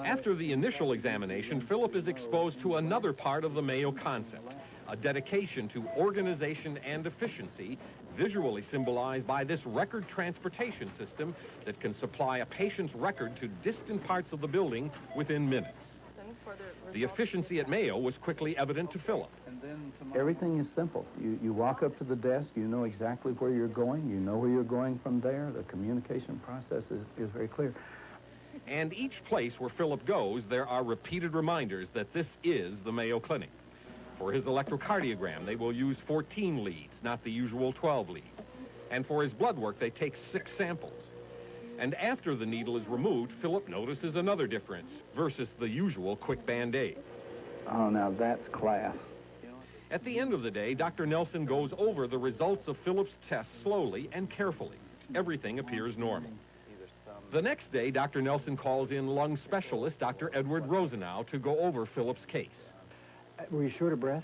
After the initial examination, Philip is exposed to another part of the Mayo concept, a dedication to organization and efficiency, visually symbolized by this record transportation system that can supply a patient's record to distant parts of the building within minutes. The efficiency at Mayo was quickly evident to Philip. Everything is simple. You walk up to the desk, you know exactly where you're going, you know where you're going from there. The communication process is very clear. And each place where Philip goes, there are repeated reminders that this is the Mayo Clinic. For his electrocardiogram, they will use 14 leads, not the usual 12 leads. And for his blood work, they take 6 samples. And after the needle is removed, Philip notices another difference versus the usual quick Band-Aid. Oh, now that's class. At the end of the day, Dr. Nelson goes over the results of Philip's tests slowly and carefully. Everything appears normal. The next day, Dr. Nelson calls in lung specialist Dr. Edward Rosenau to go over Philip's case. Were you short of breath?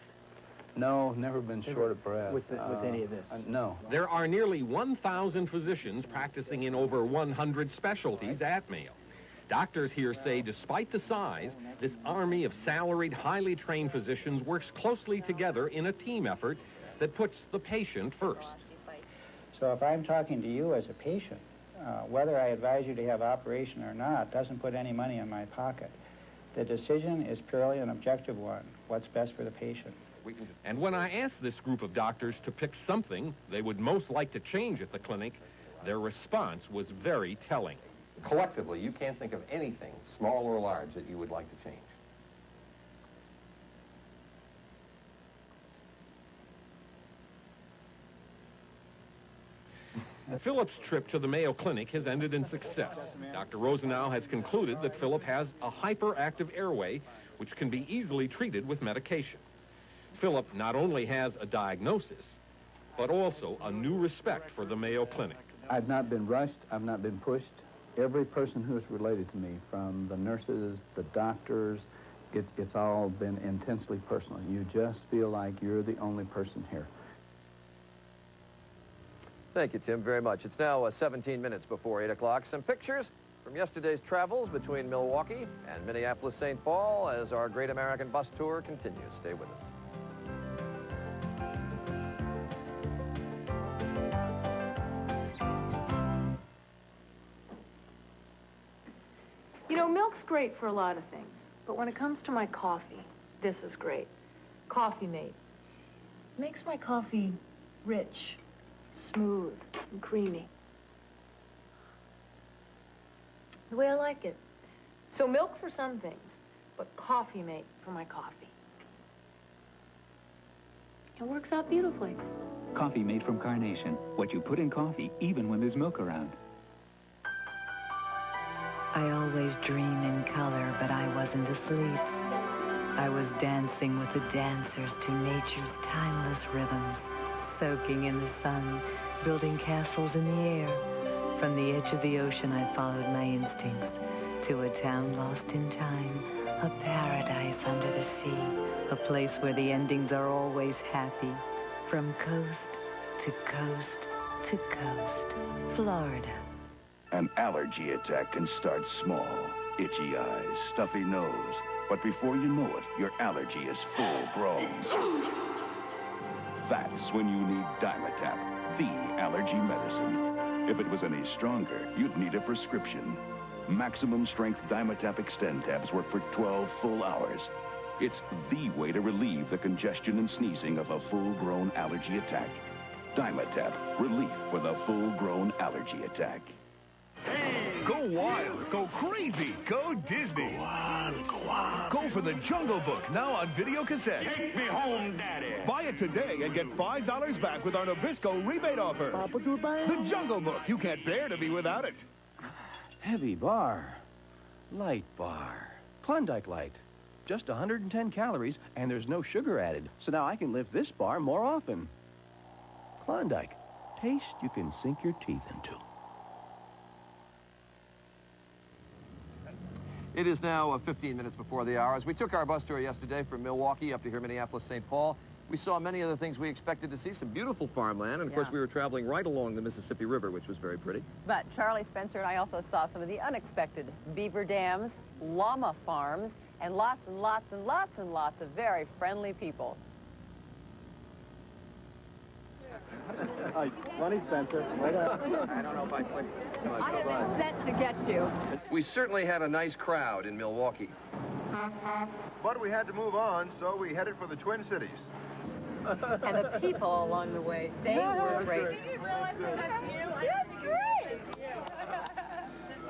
No, never been short of breath. With any of this? No. There are nearly 1,000 physicians practicing in over 100 specialties at Mayo. Doctors here say despite the size, this army of salaried, highly trained physicians works closely together in a team effort that puts the patient first. So if I'm talking to you as a patient, whether I advise you to have operation or not doesn't put any money in my pocket. The decision is purely an objective one. What's best for the patient? And when I asked this group of doctors to pick something they would most like to change at the clinic, their response was very telling. Collectively, you can't think of anything, small or large, that you would like to change. Philip's trip to the Mayo Clinic has ended in success. Dr. Rosenau has concluded that Philip has a hyperactive airway, which can be easily treated with medication. Philip not only has a diagnosis, but also a new respect for the Mayo Clinic. I've not been rushed. I've not been pushed. Every person who is related to me, from the nurses, the doctors, it's all been intensely personal. You just feel like you're the only person here. Thank you, Tim, very much. It's now 17 minutes before 8 o'clock. Some pictures from yesterday's travels between Milwaukee and Minneapolis-St. Paul as our Great American Bus Tour continues. Stay with us. You know, milk's great for a lot of things, but when it comes to my coffee, this is great. Coffee Mate. Makes my coffee rich, smooth, and creamy. The way I like it. So milk for some things, but Coffee Mate for my coffee. It works out beautifully. Coffee Mate from Carnation. What you put in coffee, even when there's milk around. I always dream in color, but I wasn't asleep. I was dancing with the dancers to nature's timeless rhythms, soaking in the sun, building castles in the air. From the edge of the ocean, I followed my instincts to a town lost in time, a paradise under the sea, a place where the endings are always happy. From coast to coast to coast, Florida. An allergy attack can start small. Itchy eyes, stuffy nose. But before you know it, your allergy is full grown. That's when you need Dimetap, the allergy medicine. If it was any stronger, you'd need a prescription. Maximum strength Dimetap Extend tabs work for 12 full hours. It's the way to relieve the congestion and sneezing of a full-grown allergy attack. Dimetap, relief for the full-grown allergy attack. Go wild, go crazy, go Disney. Go on, go on. Go for the Jungle Book, now on video cassette. Take me home, Daddy. Buy it today and get $5 back with our Nabisco rebate offer. The Jungle Book, you can't bear to be without it. Heavy bar, light bar, Klondike Light. Just 110 calories, and there's no sugar added. So now I can lift this bar more often. Klondike, taste you can sink your teeth into. It is now 15 minutes before the hour. As we took our bus tour yesterday from Milwaukee up to here, Minneapolis, St. Paul, we saw many of the things we expected to see, some beautiful farmland, and of course we were traveling right along the Mississippi River, which was very pretty. But Charlie Spencer and I also saw some of the unexpected beaver dams, llama farms, and lots and lots and lots and lots of very friendly people. Hi, Ronnie Spencer. Right up. I don't know if I clicked. I have been sent to get you. We certainly had a nice crowd in Milwaukee. But we had to move on, so we headed for the Twin Cities. And the people along the way, they were great. That's great.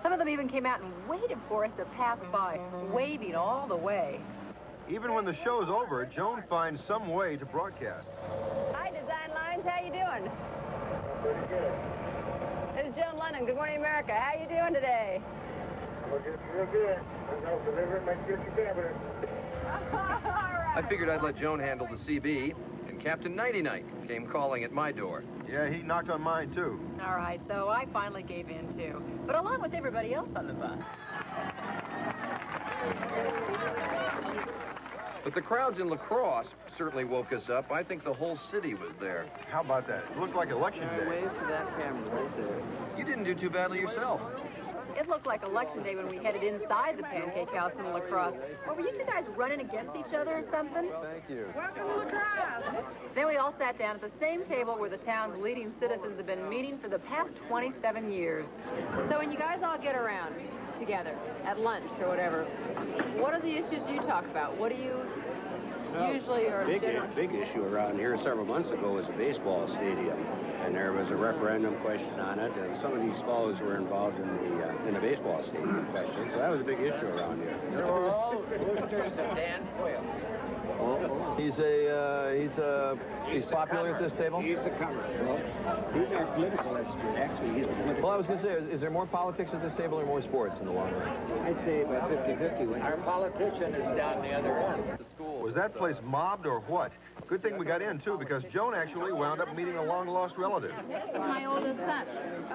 Some of them even came out and waited for us to pass by, waving all the way. Even when the show's over, Joan finds some way to broadcast. Hi, Design Lines. How you doing? Pretty good. This is Joan Lennon. Good morning, America. How you doing today? Looking real good. I'll deliver it like 50 cabinet. I figured I'd let Joan handle the CB, and Captain Nighty Night came calling at my door. Yeah, he knocked on mine, too. All right, so I finally gave in, too. But along with everybody else on the bus. But the crowds in La Crosse certainly woke us up. I think the whole city was there. How about that? It looked like election day. Wave to that camera right there. You didn't do too badly yourself. It looked like election day when we headed inside the Pancake House in La Crosse. Well, were you two guys running against each other or something? Thank you. Welcome to La Crosse. Then we all sat down at the same table where the town's leading citizens have been meeting for the past 27 years. So when you guys all get around together at lunch or whatever, what are the issues you talk about? What do you usually or big issue around here several months ago was a baseball stadium, and there was a referendum question on it, and some of these fellows were involved in the baseball stadium question, so that was a big issue around here. They were all boosters of Dan Quayle. He's popular at this table? He's a comer. Well, he's our political expert. Actually, he's the political. Well, I was going to say, is there more politics at this table or more sports in the long run? I'd say about 50-50. Our politician is down the other end. Was that place mobbed or what? Good thing we got in, too, because Joan actually wound up meeting a long-lost relative. This is my oldest son.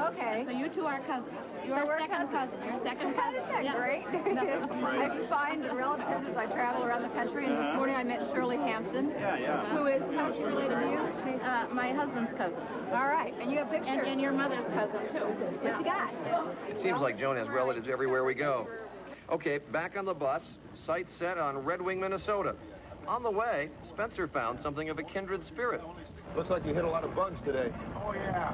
Okay. So you two are cousins. You're second cousin. You're second cousin. Isn't that great? I find relatives as I travel around the country, and this morning I met Shirley Hampton, who is, how is she related to you? My husband's cousin. All right, and you have pictures. And your mother's cousin, too. What you got? It seems like Joan has relatives everywhere we go. Okay, back on the bus, sights set on Red Wing, Minnesota. On the way, Spencer found something of a kindred spirit. Looks like you hit a lot of bugs today. Oh, yeah.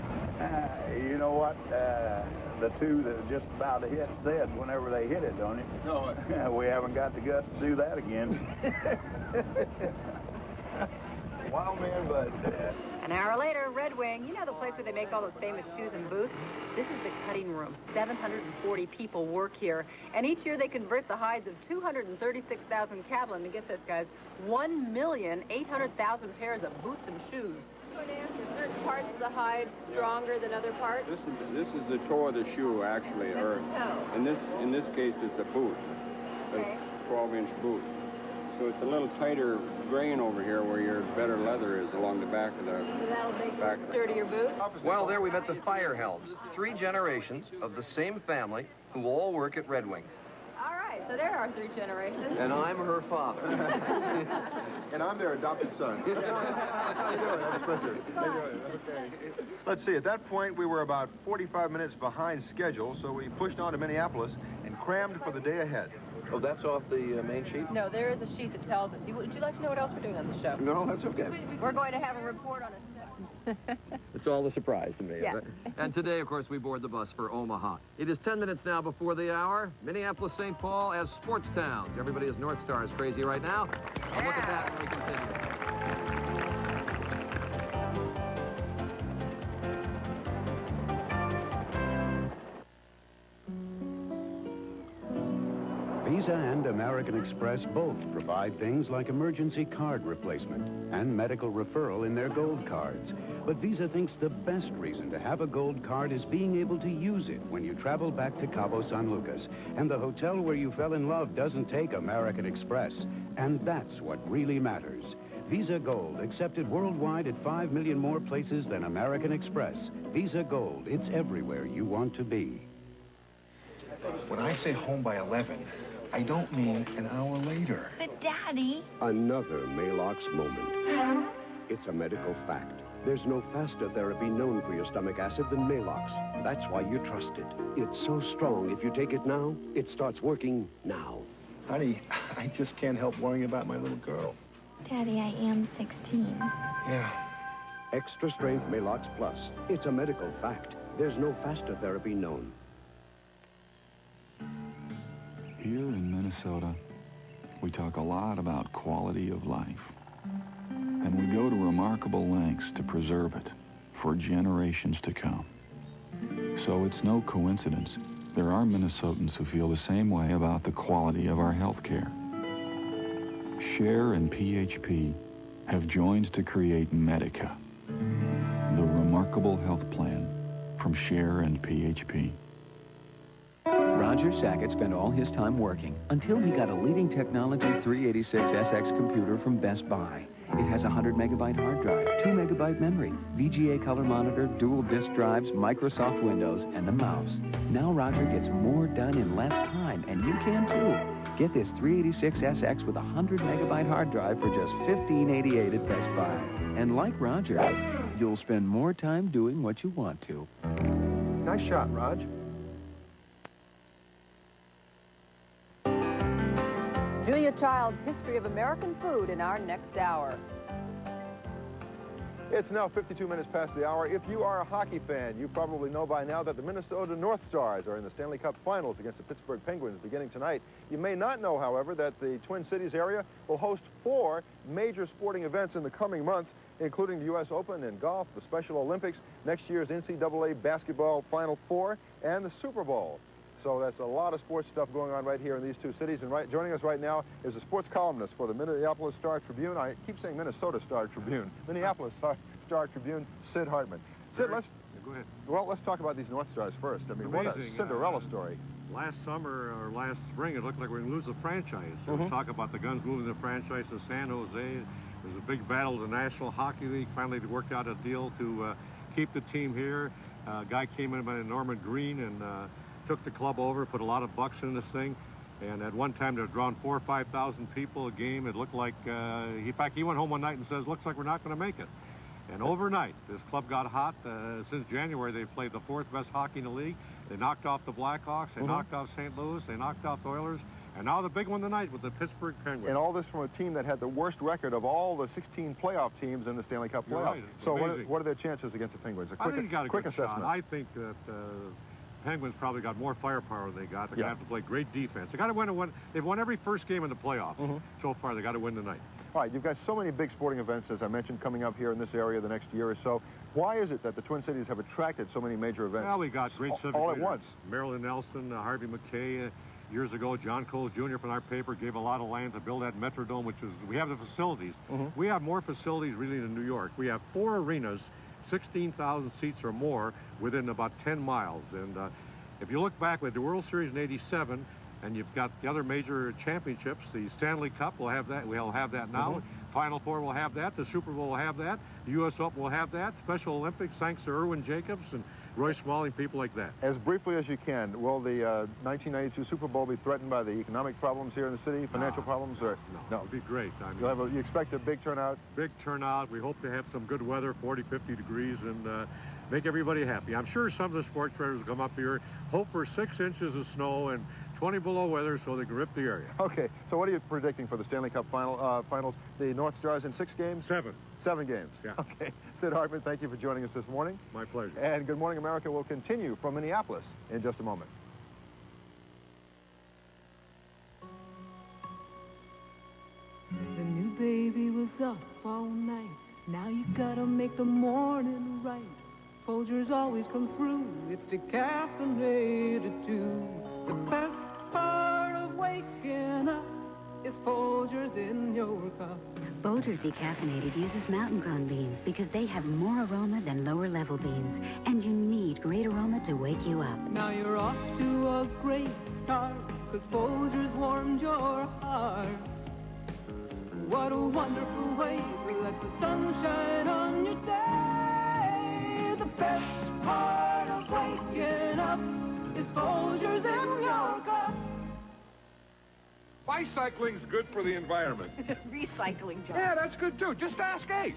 You know what? The two that are just about to hit said whenever they hit it, don't it? No. We haven't got the guts to do that again. Wild man, bud. An hour later, Red Wing, you know the place where they make all those famous shoes and boots? This is the cutting room. 740 people work here. And each year they convert the hides of 236,000 cattle into, get this, guys, 1,800,000 pairs of boots and shoes. Are certain parts of the hide stronger than other parts? This is the toe of the shoe, actually. That's the toe. In this case, it's a boot. Okay. A 12-inch boot. so it's a little tighter grain over here where your better leather is along the back of the So that'll make back. sturdier boots? Well, there we met the fire helms, 3 generations of the same family who all work at Red Wing. All right, so there are 3 generations. And I'm her father. And I'm their adopted son. How you doing? I'm Spencer. How you doing? Okay. Let's see, at that point, we were about 45 minutes behind schedule, so we pushed on to Minneapolis and crammed for the day ahead. Oh, that's off the main sheet? No, there is a sheet that tells us. Would you like to know what else we're doing on the show? No, that's okay. We're going to have a report on a... It's all a surprise to me, Yeah. isn't it? And today, of course, we board the bus for Omaha. It is 10 minutes now before the hour. Minneapolis-St. Paul as sports towns. Everybody is North Stars crazy right now. I'll look at that when we continue. Visa and American Express both provide things like emergency card replacement and medical referral in their gold cards. But Visa thinks the best reason to have a gold card is being able to use it when you travel back to Cabo San Lucas. And the hotel where you fell in love doesn't take American Express. And that's what really matters. Visa Gold, accepted worldwide at 5 million more places than American Express. Visa Gold, it's everywhere you want to be. When I say home by 11, I don't mean an hour later. But, Daddy... Another Maalox moment. It's a medical fact. There's no faster therapy known for your stomach acid than Maalox. That's why you trust it. It's so strong, if you take it now, it starts working now. Honey, I just can't help worrying about my little girl. Daddy, I am 16. Yeah. Extra strength Maalox Plus. It's a medical fact. There's no faster therapy known. Here in Minnesota, we talk a lot about quality of life. And we go to remarkable lengths to preserve it for generations to come. So it's no coincidence there are Minnesotans who feel the same way about the quality of our health care. Share and PHP have joined to create Medica, the remarkable health plan from Share and PHP. Roger Sackett spent all his time working until he got a leading technology 386SX computer from Best Buy. It has a 100-megabyte hard drive, 2-megabyte memory, VGA color monitor, dual disk drives, Microsoft Windows, and a mouse. Now Roger gets more done in less time, and you can too. Get this 386SX with a 100-megabyte hard drive for just $15.88 at Best Buy. And like Roger, you'll spend more time doing what you want to. Nice shot, Raj. Julia Child's History of American Food in our next hour. It's now 52 minutes past the hour. If you are a hockey fan, you probably know by now that the Minnesota North Stars are in the Stanley Cup Finals against the Pittsburgh Penguins beginning tonight. You may not know, however, that the Twin Cities area will host 4 major sporting events in the coming months, including the U.S. Open in golf, the Special Olympics, next year's NCAA basketball Final Four, and the Super Bowl. So that's a lot of sports stuff going on right here in these 2 cities. And joining us right now is a sports columnist for the Minneapolis Star-Tribune. I keep saying Minnesota Star-Tribune. Minneapolis Star-Tribune, Sid Hartman. Sid, Go ahead. Well, let's talk about these North Stars first. I mean, what a Cinderella story. Last summer or last spring, it looked like we were going to lose the franchise. There was talk about the Guns moving the franchise to San Jose. There was a big battle of the National Hockey League. Finally, they worked out a deal to keep the team here. A guy came in by Norman Green and took the club over, put a lot of bucks in this thing, and at one time they're drawn 4,000 or 5,000 people a game. It looked like, in fact, he went home one night and says, looks like we're not going to make it. And overnight, this club got hot. Since January, they've played the 4th best hockey in the league. They knocked off the Blackhawks, they knocked off St. Louis, they knocked off the Oilers, and now the big one tonight with the Pittsburgh Penguins. And all this from a team that had the worst record of all the 16 playoff teams in the Stanley Cup playoff. Right. So what are their chances against the Penguins? I think you got a quick good assessment. shot. I think that Penguins probably got more firepower than they got. They're going to have to play great defense. They got to win. They've won every first game in the playoffs so far. They got to win tonight. All right, you've got so many big sporting events, as I mentioned, coming up here in this area the next year or so. Why is it that the Twin Cities have attracted so many major events? Well, we got great civic all at leaders. once. Marilyn Nelson, Harvey McKay. Years ago, John Cole Jr. from our paper gave a lot of land to build that Metrodome, which is, we have the facilities. We have more facilities really than New York. We have 4 arenas, 16,000 seats or more within about 10 miles. And if you look back with the World Series in '87, And you've got the other major championships. The Stanley Cup will have that. We'll have that now. Final Four will have that. The Super Bowl will have that. The U.S. Open will have that. Special Olympics, thanks to Irwin Jacobs and Roy Smalling, people like that. As briefly as you can, will the 1992 Super Bowl be threatened by the economic problems here in the city, financial problems? Or No, it'll be great. I mean, you expect a big turnout? Big turnout. We hope to have some good weather, 40, 50 degrees, and make everybody happy. I'm sure some of the sports writers will come up here, hope for 6 inches of snow and 20 below weather so they can rip the area. Okay, so what are you predicting for the Stanley Cup finals? The North Stars in 6 games? 7. 7 games. Yeah. Okay. Sid Hartman, thank you for joining us this morning. My pleasure. And Good Morning America will continue from Minneapolis in just a moment. The new baby was up all night. Now you gotta make the morning right. Folgers always come through. It's decaffeinated too. The best part of waking up is Folgers in your cup. Folgers Decaffeinated uses mountain-grown beans because they have more aroma than lower-level beans. And you need great aroma to wake you up. Now you're off to a great start, 'cause Folgers warmed your heart. What a wonderful way to let the sun shine on your day. The best part of waking up is Folgers in your cup. Bicycling's good for the environment. Recycling, John. Yeah, that's good too. Just ask Ace.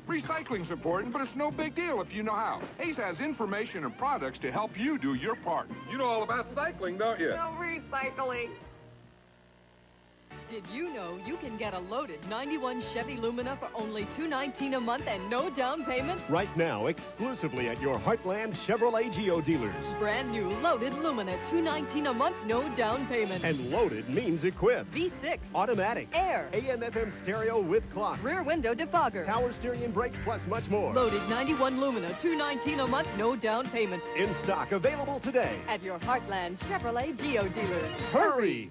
Recycling's important, but it's no big deal if you know how. Ace has information and products to help you do your part. You know all about cycling, don't you? No recycling. Did you know you can get a loaded 91 Chevy Lumina for only $219 a month and no down payment? Right now, exclusively at your Heartland Chevrolet Geo dealers. Brand new loaded Lumina, $219 a month, no down payment. And loaded means equipped. V6. Automatic. Air. AM/FM stereo with clock. Rear window defogger. Power steering and brakes plus much more. Loaded 91 Lumina, $219 a month, no down payment. In stock, available today. At your Heartland Chevrolet Geo dealers. Hurry!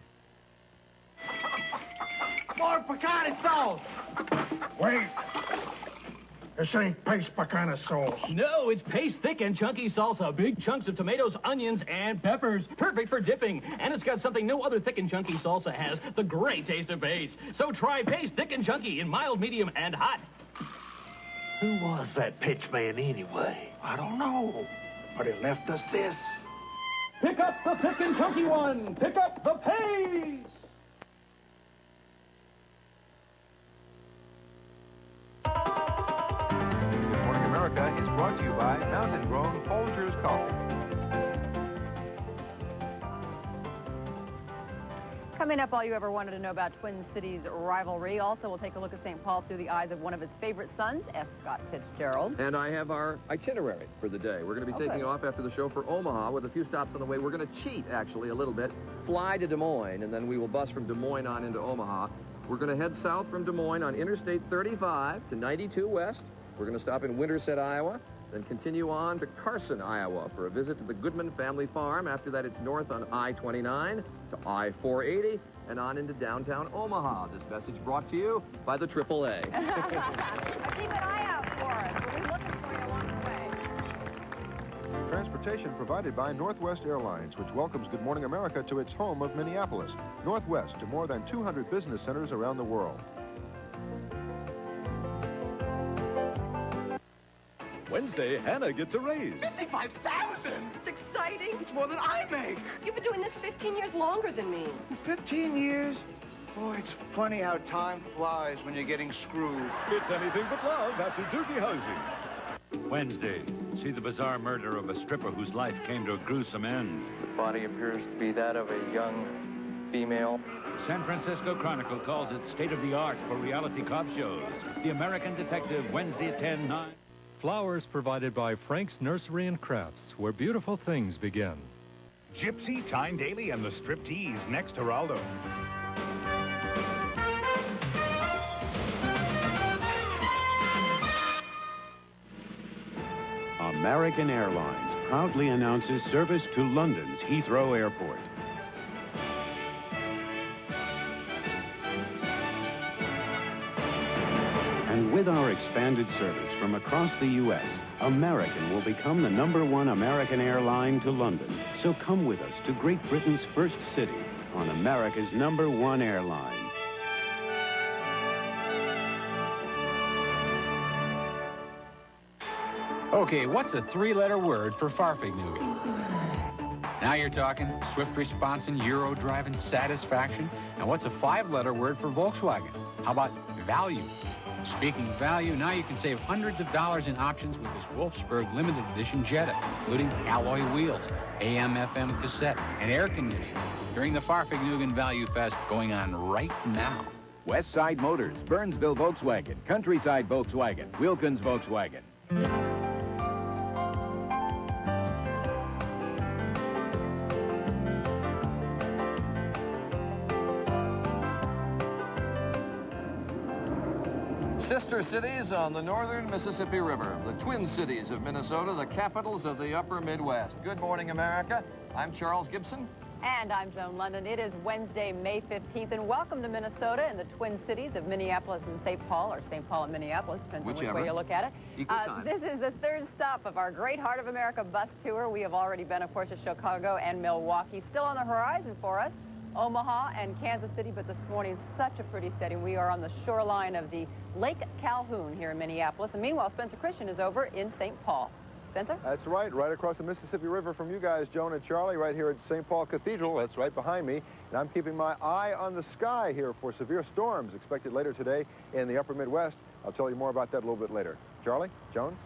More pecani sauce! Wait! This ain't paste pecana sauce. No, it's paste thick and chunky salsa. Big chunks of tomatoes, onions, and peppers. Perfect for dipping. And it's got something no other thick and chunky salsa has. The great taste of paste. So try paste thick and chunky in mild, medium, and hot. Who was that pitch man anyway? I don't know. But he left us this. Pick up the thick and chunky one. Pick up the paste. Good Morning America is brought to you by Mountain Grown Folgers Coffee. Coming up, all you ever wanted to know about Twin Cities rivalry. Also, we'll take a look at St. Paul through the eyes of one of his favorite sons, F. Scott Fitzgerald. And I have our itinerary for the day. We're going to be taking off after the show for Omaha with a few stops on the way. We're going to cheat, actually, a little bit. Fly to Des Moines, and then we will bus from Des Moines on into Omaha. We're going to head south from Des Moines on Interstate 35 to 92 West. We're going to stop in Winterset, Iowa, then continue on to Carson, Iowa for a visit to the Goodman family farm. After that, it's north on I-29 to I-480 and on into downtown Omaha. This message brought to you by the AAA. Keep an eye out for us. We'll be looking for you along the way. Transportation provided by Northwest Airlines, which welcomes Good Morning America to its home of Minneapolis. Northwest to more than 200 business centers around the world. Wednesday, Hannah gets a raise. $55,000! It's exciting. It's more than I make. You've been doing this 15 years longer than me. 15 years? Boy, it's funny how time flies when you're getting screwed. It's anything but love after Doogie Howsey. Wednesday, see the bizarre murder of a stripper whose life came to a gruesome end. The body appears to be that of a young female. The San Francisco Chronicle calls it state-of-the-art for reality cop shows. The American Detective, Wednesday at 10/9. Flowers provided by Frank's Nursery and Crafts, where beautiful things begin. Gypsy, Tyne Daly, and the Striptease next to Geraldo. American Airlines proudly announces service to London's Heathrow Airport. And with our expanded service from across the U.S., American will become the #1 American airline to London. So come with us to Great Britain's first city, on America's #1 airline. Okay, what's a 3-letter word for Farfignugan? Now you're talking swift response and Euro driving satisfaction. And what's a 5-letter word for Volkswagen? How about value? Speaking of value, now you can save hundreds of dollars in options with this Wolfsburg limited edition Jetta, including alloy wheels, AM/FM cassette, and air conditioning during the Farfignugan Value Fest going on right now. Westside Motors, Burnsville Volkswagen, Countryside Volkswagen, Wilkins Volkswagen. Sister cities on the northern Mississippi River, the Twin Cities of Minnesota, the capitals of the upper Midwest. Good morning, America. I'm Charles Gibson. And I'm Joan London. It is Wednesday, May 15th, and welcome to Minnesota and the Twin Cities of Minneapolis and St. Paul, or St. Paul and Minneapolis, depends on which way you look at it. Equal time. This is the third stop of our Great Heart of America bus tour. We have already been, of course, to Chicago and Milwaukee. Still on the horizon for us, Omaha and Kansas City, but this morning, such a pretty setting. We are on the shoreline of the Lake Calhoun here in Minneapolis. And meanwhile, Spencer Christian is over in St. Paul. Spencer? That's right across the Mississippi River from you guys, Joan and Charlie, right here at St. Paul Cathedral. That's right behind me. And I'm keeping my eye on the sky here for severe storms expected later today in the upper Midwest. I'll tell you more about that a little bit later. Charlie? Joan?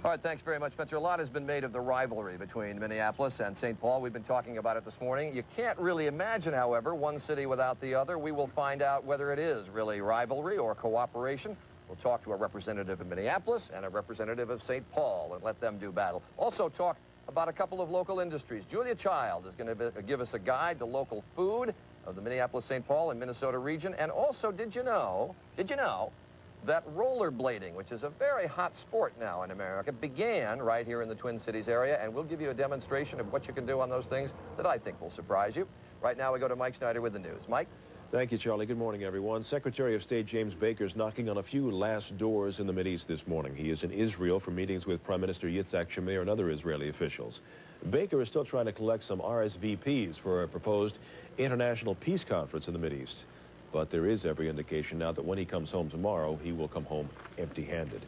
All right, thanks very much, Spencer. A lot has been made of the rivalry between Minneapolis and St. Paul. We've been talking about it this morning. You can't really imagine, however, one city without the other. We will find out whether it is really rivalry or cooperation. We'll talk to a representative of Minneapolis and a representative of St. Paul and let them do battle. Also talk about a couple of local industries. Julia Child is going to give us a guide to local food of the Minneapolis-St. Paul and Minnesota region. And also, did you know that rollerblading, which is a very hot sport now in America, began right here in the Twin Cities area, and we'll give you a demonstration of what you can do on those things that I think will surprise you. Right now we go to Mike Snyder with the news. Mike? Thank you, Charlie. Good morning, everyone. Secretary of State James Baker is knocking on a few last doors in the Mideast this morning. He is in Israel for meetings with Prime Minister Yitzhak Shamir and other Israeli officials. Baker is still trying to collect some RSVPs for a proposed international peace conference in the Mideast. But there is every indication now that when he comes home tomorrow, he will come home empty-handed.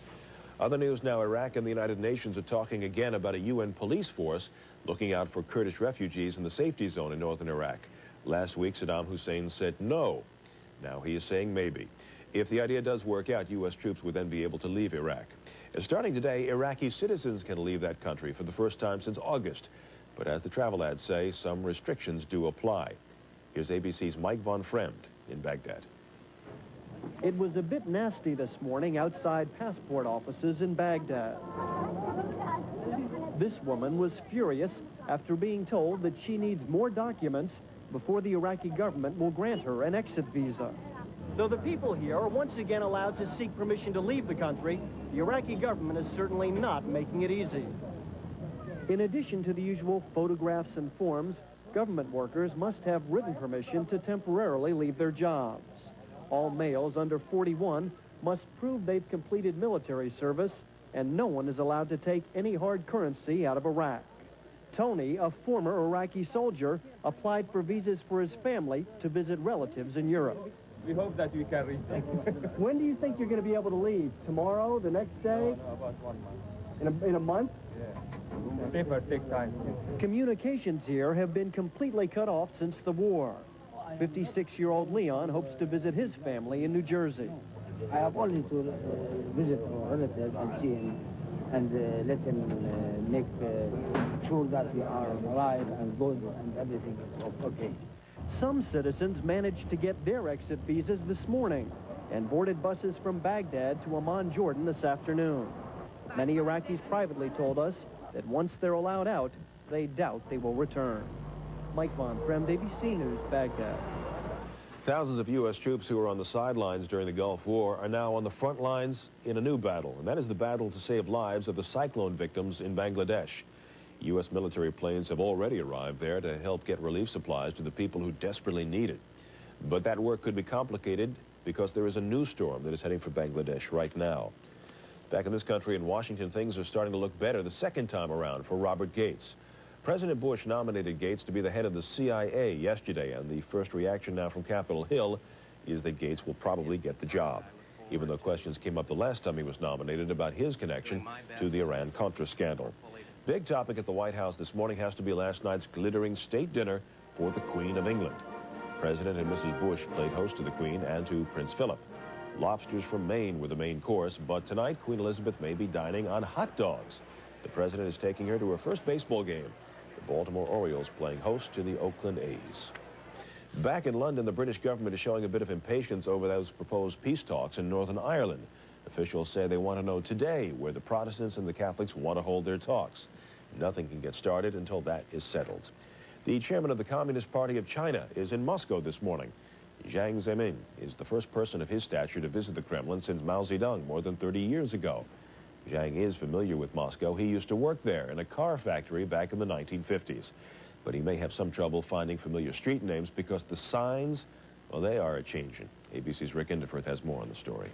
Other news now, Iraq and the United Nations are talking again about a UN police force looking out for Kurdish refugees in the safety zone in northern Iraq. Last week, Saddam Hussein said no. Now he is saying maybe. If the idea does work out, U.S. troops would then be able to leave Iraq. And starting today, Iraqi citizens can leave that country for the first time since August. But as the travel ads say, some restrictions do apply. Here's ABC's Mike Von Fremd in Baghdad. It was a bit nasty this morning outside passport offices in Baghdad. This woman was furious after being told that she needs more documents before the Iraqi government will grant her an exit visa. Though the people here are once again allowed to seek permission to leave the country, the Iraqi government is certainly not making it easy. In addition to the usual photographs and forms, government workers must have written permission to temporarily leave their jobs. All males under 41 must prove they've completed military service, and no one is allowed to take any hard currency out of Iraq. Tony, a former Iraqi soldier, applied for visas for his family to visit relatives in Europe. We hope that we can reach them. When do you think you're going to be able to leave? Tomorrow? The next day? About 1 month. In a month? Yeah. The paper takes time. Communications here have been completely cut off since the war. 56-year-old Leon hopes to visit his family in New Jersey. I have only to visit relatives and see him and let him make sure that we are alive and good and everything is okay. Some citizens managed to get their exit visas this morning and boarded buses from Baghdad to Amman, Jordan this afternoon. Many Iraqis privately told us that once they're allowed out, they doubt they will return. Mike Von Fremd, ABC News, Baghdad. Thousands of U.S. troops who were on the sidelines during the Gulf War are now on the front lines in a new battle, and that is the battle to save lives of the cyclone victims in Bangladesh. U.S. military planes have already arrived there to help get relief supplies to the people who desperately need it. But that work could be complicated because there is a new storm that is heading for Bangladesh right now. Back in this country, in Washington, things are starting to look better the second time around for Robert Gates. President Bush nominated Gates to be the head of the CIA yesterday, and the first reaction now from Capitol Hill is that Gates will probably get the job, even though questions came up the last time he was nominated about his connection to the Iran-Contra scandal. Big topic at the White House this morning has to be last night's glittering state dinner for the Queen of England. President and Mrs. Bush played host to the Queen and to Prince Philip. Lobsters from Maine were the main course, but tonight Queen Elizabeth may be dining on hot dogs. The president is taking her to her first baseball game. The Baltimore Orioles playing host to the Oakland A's. Back in London, the British government is showing a bit of impatience over those proposed peace talks in Northern Ireland. Officials say they want to know today where the Protestants and the Catholics want to hold their talks. Nothing can get started until that is settled. The chairman of the Communist Party of China is in Moscow this morning. Jiang Zemin is the first person of his stature to visit the Kremlin since Mao Zedong more than 30 years ago. Jiang is familiar with Moscow. He used to work there in a car factory back in the 1950s. But he may have some trouble finding familiar street names because the signs, well, they are a-changing. ABC's Rick Inderfirth has more on the story.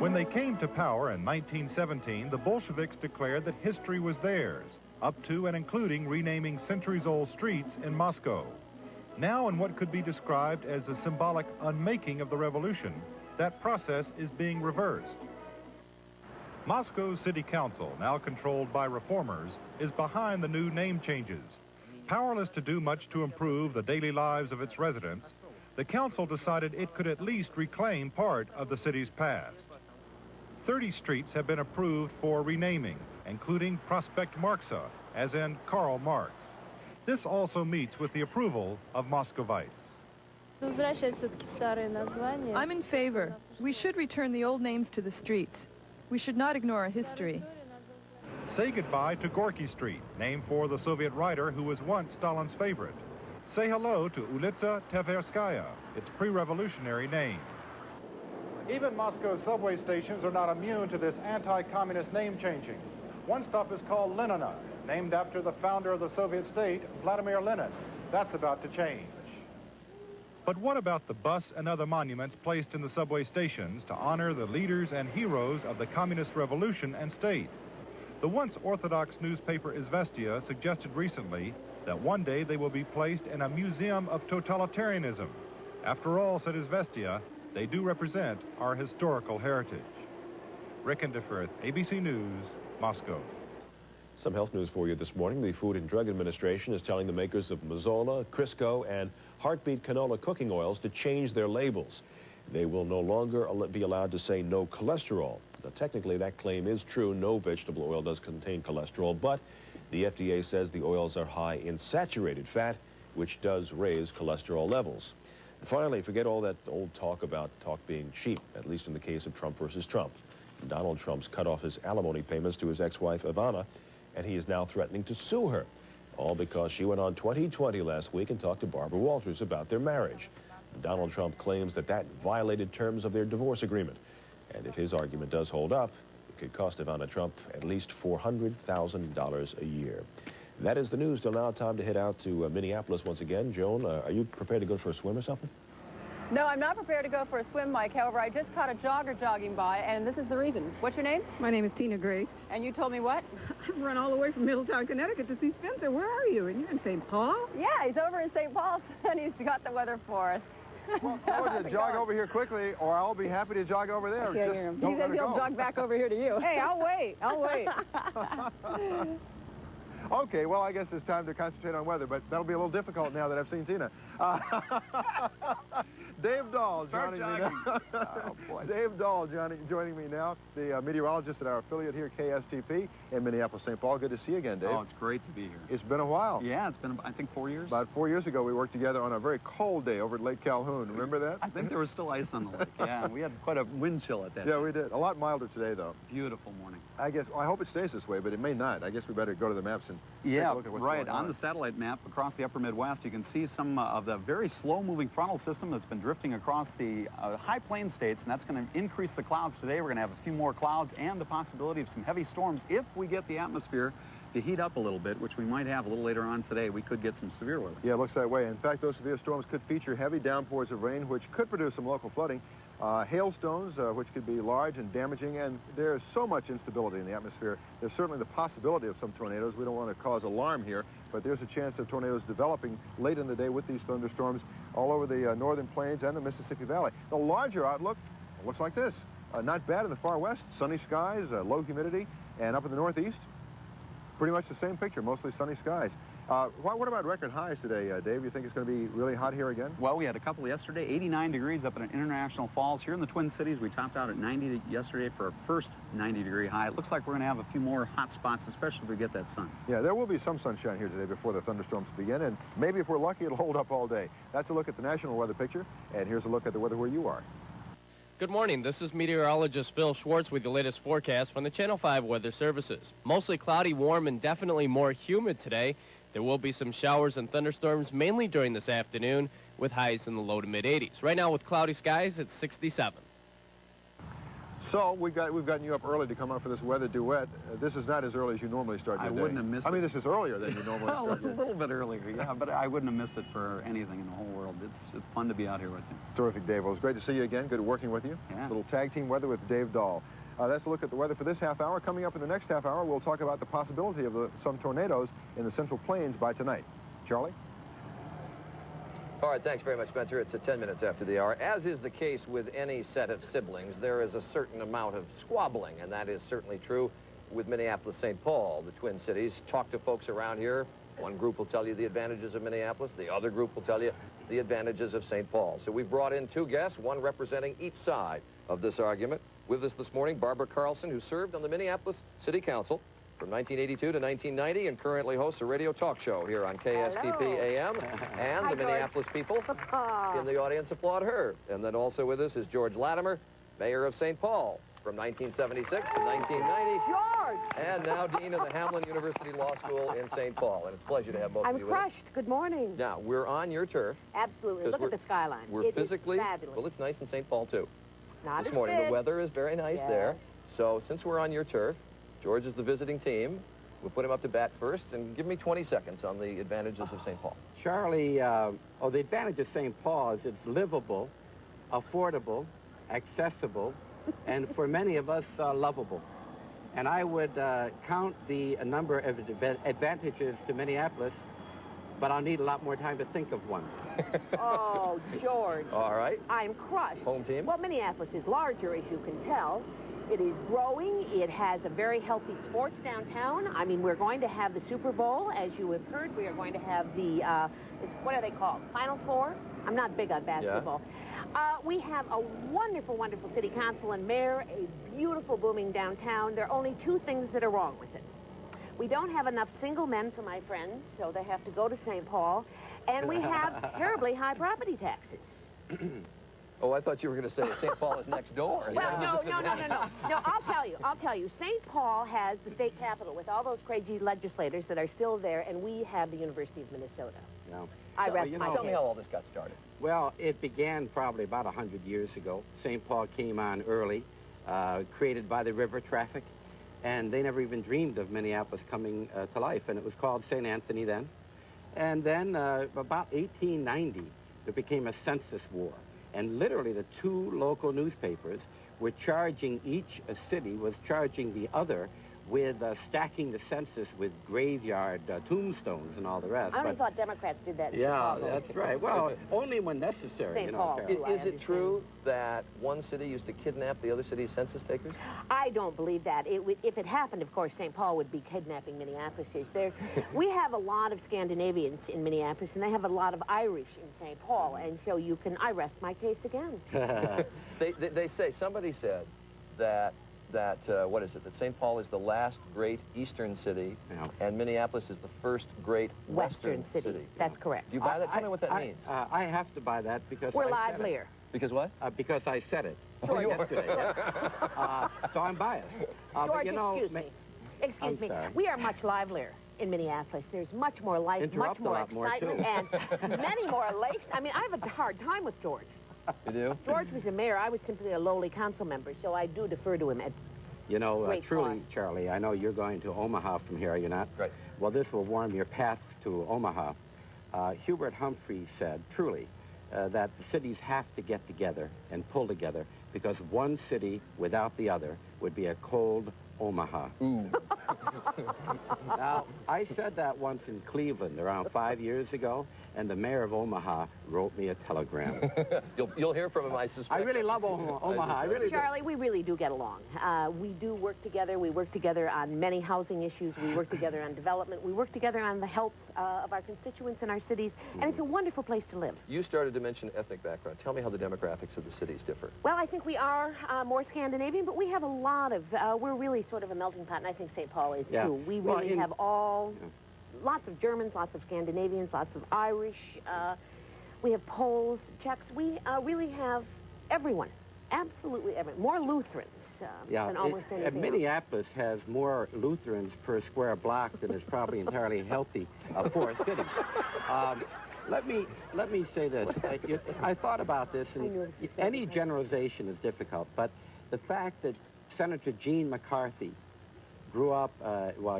When they came to power in 1917, the Bolsheviks declared that history was theirs, up to and including renaming centuries-old streets in Moscow. Now, in what could be described as a symbolic unmaking of the revolution, that process is being reversed. Moscow's city council, now controlled by reformers, is behind the new name changes. Powerless to do much to improve the daily lives of its residents, the council decided it could at least reclaim part of the city's past. 30 streets have been approved for renaming, including Prospect Marxa, as in Karl Marx. This also meets with the approval of Moscovites. I'm in favor. We should return the old names to the streets. We should not ignore our history. Say goodbye to Gorky Street, named for the Soviet writer who was once Stalin's favorite. Say hello to Ulitsa Tverskaya, its pre-revolutionary name. Even Moscow's subway stations are not immune to this anti-communist name changing. One stop is called Lenina, named after the founder of the Soviet state, Vladimir Lenin. That's about to change. But what about the bus and other monuments placed in the subway stations to honor the leaders and heroes of the communist revolution and state? The once orthodox newspaper Izvestia suggested recently that one day they will be placed in a museum of totalitarianism. After all, said Izvestia, they do represent our historical heritage. Rick Inderfirth, ABC News, Moscow. Some health news for you this morning. The Food and Drug Administration is telling the makers of Mazola, Crisco, and Heartbeat canola cooking oils to change their labels. They will no longer be allowed to say no cholesterol. Now, technically, that claim is true. No vegetable oil does contain cholesterol, but the FDA says the oils are high in saturated fat, which does raise cholesterol levels. And finally, forget all that old talk about talk being cheap, at least in the case of Trump versus Trump. Donald Trump's cut off his alimony payments to his ex-wife, Ivana, and he is now threatening to sue her, all because she went on 20/20 last week and talked to Barbara Walters about their marriage. Donald Trump claims that that violated terms of their divorce agreement. And if his argument does hold up, it could cost Ivana Trump at least $400,000 a year. That is the news. Till now, time to head out to Minneapolis once again. Joan, are you prepared to go for a swim or something? No, I'm not prepared to go for a swim, Mike. However, I just caught a jogger jogging by, and this is the reason. What's your name? My name is Tina Grace. And you told me what? I've run all the way from Middletown, Connecticut to see Spencer. Where are you? And you're in St. Paul? Yeah, he's over in St. Paul, and he's got the weather for us. Well, I want to jog over here quickly, or I'll be happy to jog over there. Okay, just don't he says he'll jog back over here to you. Hey, I'll wait. I'll wait. Okay, well, I guess it's time to concentrate on weather, but that'll be a little difficult now that I've seen Tina. Dave Dahl joining me now. Dave Dahl joining me now, the meteorologist at our affiliate here, KSTP, in Minneapolis, St. Paul. Good to see you again, Dave. Oh, it's great to be here. It's been a while. Yeah, it's been, I think, 4 years. About 4 years ago, we worked together on a very cold day over at Lake Calhoun. Remember that? I think there was still ice on the lake, yeah. And we had quite a wind chill at that time. Yeah, we did. A lot milder today, though. Beautiful morning. I guess, well, I hope it stays this way, but it may not. I guess we better go to the maps and take a look at what's right. going on. On the satellite map across the upper Midwest, you can see some of the very slow-moving frontal system that's been drifting across the high plain states, and that's going to increase the clouds today. We're going to have a few more clouds and the possibility of some heavy storms if we get the atmosphere to heat up a little bit, which we might have a little later on today, we could get some severe weather. Yeah, it looks that way. In fact, those severe storms could feature heavy downpours of rain, which could produce some local flooding. Hailstones, which could be large and damaging, and there's so much instability in the atmosphere. There's certainly the possibility of some tornadoes. We don't want to cause alarm here, but there's a chance of tornadoes developing late in the day with these thunderstorms all over the northern plains and the Mississippi Valley. The larger outlook looks like this. Not bad in the far west, sunny skies, low humidity, and up in the northeast, pretty much the same picture, mostly sunny skies. What about record highs today, Dave? You think it's going to be really hot here again? Well, we had a couple yesterday, 89 degrees up in International Falls. Here in the Twin Cities, we topped out at 90 yesterday for our first 90-degree high. It looks like we're going to have a few more hot spots, especially if we get that sun. Yeah, there will be some sunshine here today before the thunderstorms begin, and maybe if we're lucky, it'll hold up all day. That's a look at the national weather picture, and here's a look at the weather where you are. Good morning. This is meteorologist Phil Schwartz with the latest forecast from the Channel 5 Weather Services. Mostly cloudy, warm, and definitely more humid today. There will be some showers and thunderstorms mainly during this afternoon with highs in the low to mid-80s. Right now with cloudy skies, it's 67. So we've gotten you up early to come out for this weather duet. This is not as early as you normally start your day. I wouldn't have missed it. I mean, this is earlier than you normally start your day. A little bit earlier, yeah, but I wouldn't have missed it for anything in the whole world. It's fun to be out here with you. Terrific, Dave. Well, it's great to see you again. Good working with you. Yeah. Little tag team weather with Dave Dahl. That's a look at the weather for this half hour. Coming up in the next half hour, we'll talk about the possibility of some tornadoes in the Central Plains by tonight. Charlie? All right, thanks very much, Spencer. It's 10 minutes after the hour. As is the case with any set of siblings, there is a certain amount of squabbling, and that is certainly true with Minneapolis-St. Paul, the Twin Cities. Talk to folks around here. One group will tell you the advantages of Minneapolis. The other group will tell you the advantages of St. Paul. So we've brought in two guests, one representing each side of this argument. With us this morning, Barbara Carlson, who served on the Minneapolis City Council from 1982 to 1990 and currently hosts a radio talk show here on KSTP-AM. And Hi, the Minneapolis people in the audience applaud her. And then also with us is George Latimer, mayor of St. Paul from 1976 to 1990. George! And now dean of the Hamlin University Law School in St. Paul. And it's a pleasure to have both of you with us. I'm crushed. Good morning. Now, we're on your turf. Absolutely. Look at the skyline. We're physically, well, it's nice in St. Paul, too. Not this as morning, big. the weather is very nice there. So since we're on your turf, George is the visiting team. We'll put him up to bat first, and give me 20 seconds on the advantages of St. Paul. Charlie, the advantage of St. Paul is it's livable, affordable, accessible, and for many of us, lovable. And I would count the number of advantages to Minneapolis, but I'll need a lot more time to think of one. Oh, George. All right. I'm crushed. Home team. Well, Minneapolis is larger, as you can tell. It is growing. It has a very healthy sports downtown. I mean, we're going to have the Super Bowl, as you have heard. We are going to have the, what are they called? Final Four? I'm not big on basketball. Yeah. We have a wonderful, wonderful city council and mayor, a beautiful, booming downtown. There are only two things that are wrong with it. We don't have enough single men for my friends, so they have to go to St. Paul. And we have terribly high property taxes. Oh, I thought you were going to say St. Paul is next door. Well, no. No, I'll tell you. St. Paul has the state capitol with all those crazy legislators that are still there, and we have the University of Minnesota. No. I rest my Tell me how all this got started. Well, it began probably about 100 years ago. St. Paul came on early, created by the river traffic, and they never even dreamed of Minneapolis coming to life, and it was called St. Anthony then. And then about 1890, there became a census war. And literally the two local newspapers were charging each city, was charging the other with stacking the census with graveyard tombstones and all the rest. I only thought Democrats did that in Yeah, Chicago. that's right. Well, only when necessary. St. You know, Paul. Is it true that one city used to kidnap the other city's census takers? I don't believe that. If it happened, of course, St. Paul would be kidnapping Minneapolis. We have a lot of Scandinavians in Minneapolis, and they have a lot of Irish in St. Paul, and so I rest my case again. They say, somebody said that what is it, that St. Paul is the last great eastern city, and Minneapolis is the first great western city. That's correct. Do you buy that? Tell me what that means. I have to buy that because we're I said livelier. it. Because what? Because I said it. George, yesterday. So I'm biased. George, but, you know, excuse me. sorry. We are much livelier in Minneapolis. There's much more life, much more excitement, and many more lakes. I mean, I have a hard time with George. You do? George was a mayor. I was simply a lowly council member, so I do defer to him You know, Great truly, thought. Charlie, I know you're going to Omaha from here, are you not? Right. Well, this will warm your path to Omaha. Hubert Humphrey said, truly, that the cities have to get together and pull together because one city without the other would be a cold Omaha. Ooh. Now, I said that once in Cleveland around 5 years ago, and the mayor of Omaha wrote me a telegram. You'll hear from him, I suspect. I really love Omaha. I really do. Charlie, we really do get along. We do work together. We work together on many housing issues. We work together on development. We work together on the health of our constituents in our cities, and it's a wonderful place to live. You started to mention ethnic background. Tell me how the demographics of the cities differ. Well, I think we are more Scandinavian, but we have a lot of, we're really sort of a melting pot, and I think St. Paul is too. We really have lots of Germans, lots of Scandinavians, lots of Irish. We have Poles, Czechs. We really have everyone, absolutely everyone. More Lutherans than almost anything Minneapolis has more Lutherans per square block than is probably entirely healthy for a city. Let me say this. I thought about this, and any generalization is difficult, but the fact that Senator Gene McCarthy grew up,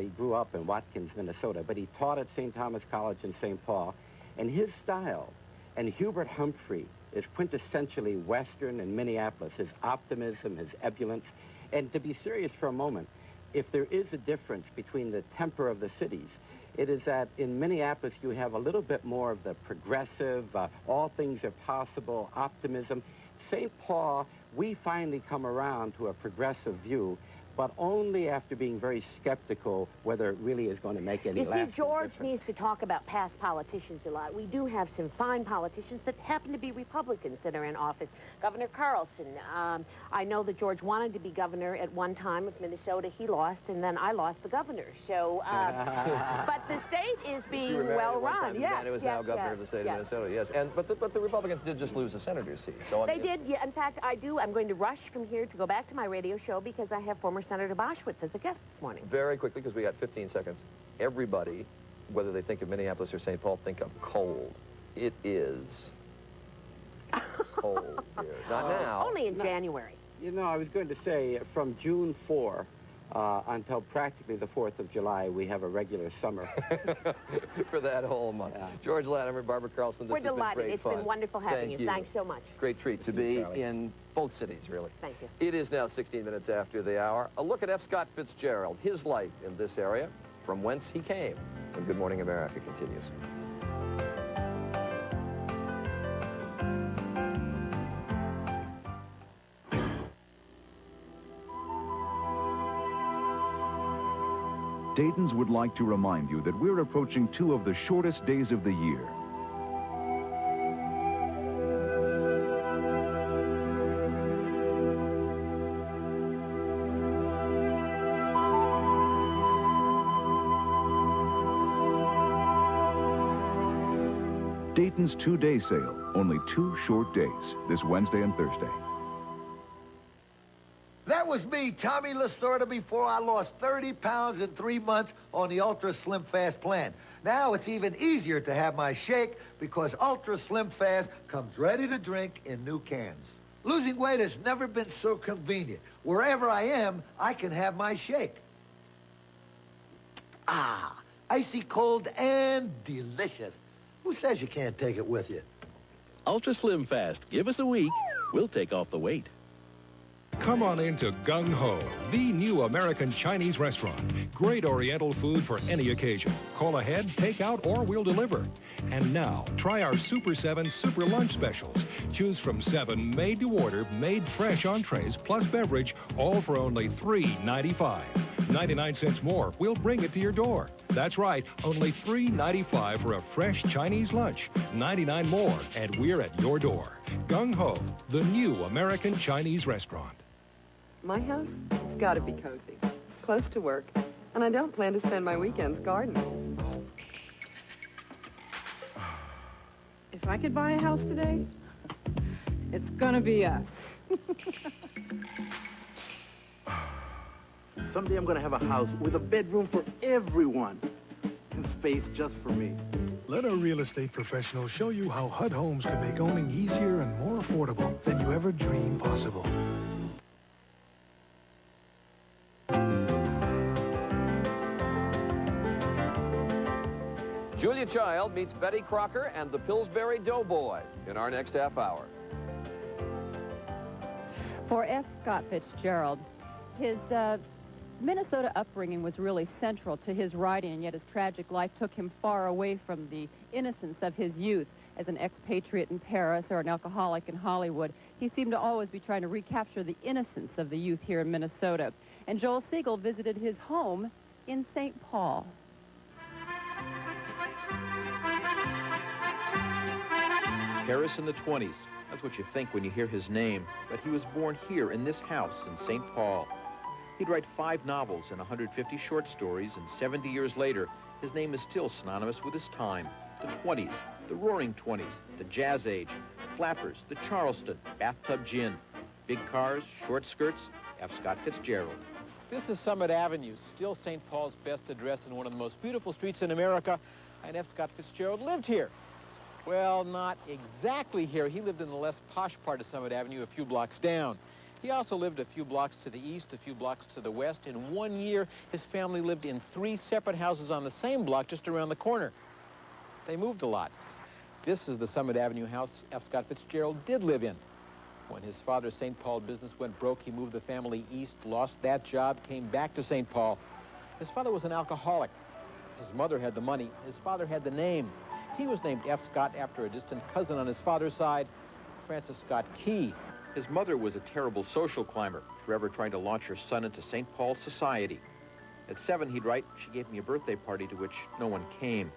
he grew up in Watkins, Minnesota, but he taught at St. Thomas College in St. Paul, and his style, and Hubert Humphrey is quintessentially Western in Minneapolis, his optimism, his ebullience. And to be serious for a moment, if there is a difference between the temper of the cities, it is that in Minneapolis you have a little bit more of the progressive, all things are possible, optimism. St. Paul, we finally come around to a progressive view, but only after being very skeptical whether it really is going to make any lasting difference. You see, George difference. needs to talk about past politicians a lot. We do have some fine politicians that happen to be Republicans that are in office. Governor Carlson, I know that George wanted to be governor at one time of Minnesota. He lost, and then I lost the governor. So, but the state is being well run. Yes, who is now governor of the state of Minnesota. Yes, but the Republicans did just lose a senator's seat. So they did. Yeah, in fact, I do. I'm going to rush from here to go back to my radio show because I have former Senator Boschwitz as a guest this morning. Very quickly, because we got 15 seconds. Everybody, whether they think of Minneapolis or St. Paul, think of cold. It is cold here. Not now. Only in January. You know, I was going to say, from June 4 until practically the 4th of July, we have a regular summer. For that whole month. Yeah. George Latimer, Barbara Carlson, this We're has been delighted. great It's fun. been wonderful having you. Thanks so much. Great treat to be in both cities, really. Thank you. It is now 16 minutes after the hour. A look at F. Scott Fitzgerald, his life in this area, from whence he came. And Good Morning America continues. Dayton's would like to remind you that we're approaching 2 of the shortest days of the year. Dayton's 2-day sale, only 2 short days, this Wednesday and Thursday. That was me, Tommy Lasorda, before I lost 30 pounds in 3 months on the Ultra Slim Fast plan. Now it's even easier to have my shake because Ultra Slim Fast comes ready to drink in new cans. Losing weight has never been so convenient. Wherever I am, I can have my shake. Ah, icy cold and delicious. Who says you can't take it with you? Ultra Slim Fast. Give us a week. We'll take off the weight. Come on into Gung Ho, the new American Chinese restaurant. Great Oriental food for any occasion. Call ahead, take out, or we'll deliver. And now, try our Super 7 Super Lunch Specials. Choose from 7 made-to-order, made fresh entrees plus beverage, all for only $3.95. 99 cents more, we'll bring it to your door. That's right, only $3.95 for a fresh Chinese lunch. 99 more, and we're at your door. Gung Ho, the new American Chinese restaurant. My house, it's got to be cozy, close to work, and I don't plan to spend my weekends gardening. If I could buy a house today, it's gonna be us. Someday I'm gonna have a house with a bedroom for everyone and space just for me. Let a real estate professional show you how HUD Homes can make owning easier and more affordable than you ever dreamed possible. Julia Child meets Betty Crocker and the Pillsbury Doughboy in our next half hour. For F. Scott Fitzgerald, his Minnesota upbringing was really central to his writing, and yet his tragic life took him far away from the innocence of his youth. As an expatriate in Paris or an alcoholic in Hollywood, he seemed to always be trying to recapture the innocence of the youth here in Minnesota. And Joel Siegel visited his home in St. Paul. Paris in the 20s. That's what you think when you hear his name. But he was born here in this house in St. Paul. He'd write 5 novels and 150 short stories, and 70 years later, his name is still synonymous with his time. The 20s, the roaring 20s, the jazz age, flappers, the Charleston, bathtub gin, big cars, short skirts, F. Scott Fitzgerald. This is Summit Avenue, still St. Paul's best address in one of the most beautiful streets in America, and F. Scott Fitzgerald lived here. Well, not exactly here. He lived in the less posh part of Summit Avenue, a few blocks down. He also lived a few blocks to the east, a few blocks to the west. In 1 year, his family lived in 3 separate houses on the same block just around the corner. They moved a lot. This is the Summit Avenue house F. Scott Fitzgerald did live in. When his father's St. Paul business went broke, he moved the family east, lost that job, came back to St. Paul. His father was an alcoholic. His mother had the money. His father had the name. He was named F. Scott after a distant cousin on his father's side, Francis Scott Key. His mother was a terrible social climber, forever trying to launch her son into St. Paul's society. At 7, he'd write, "She gave me a birthday party to which no one came."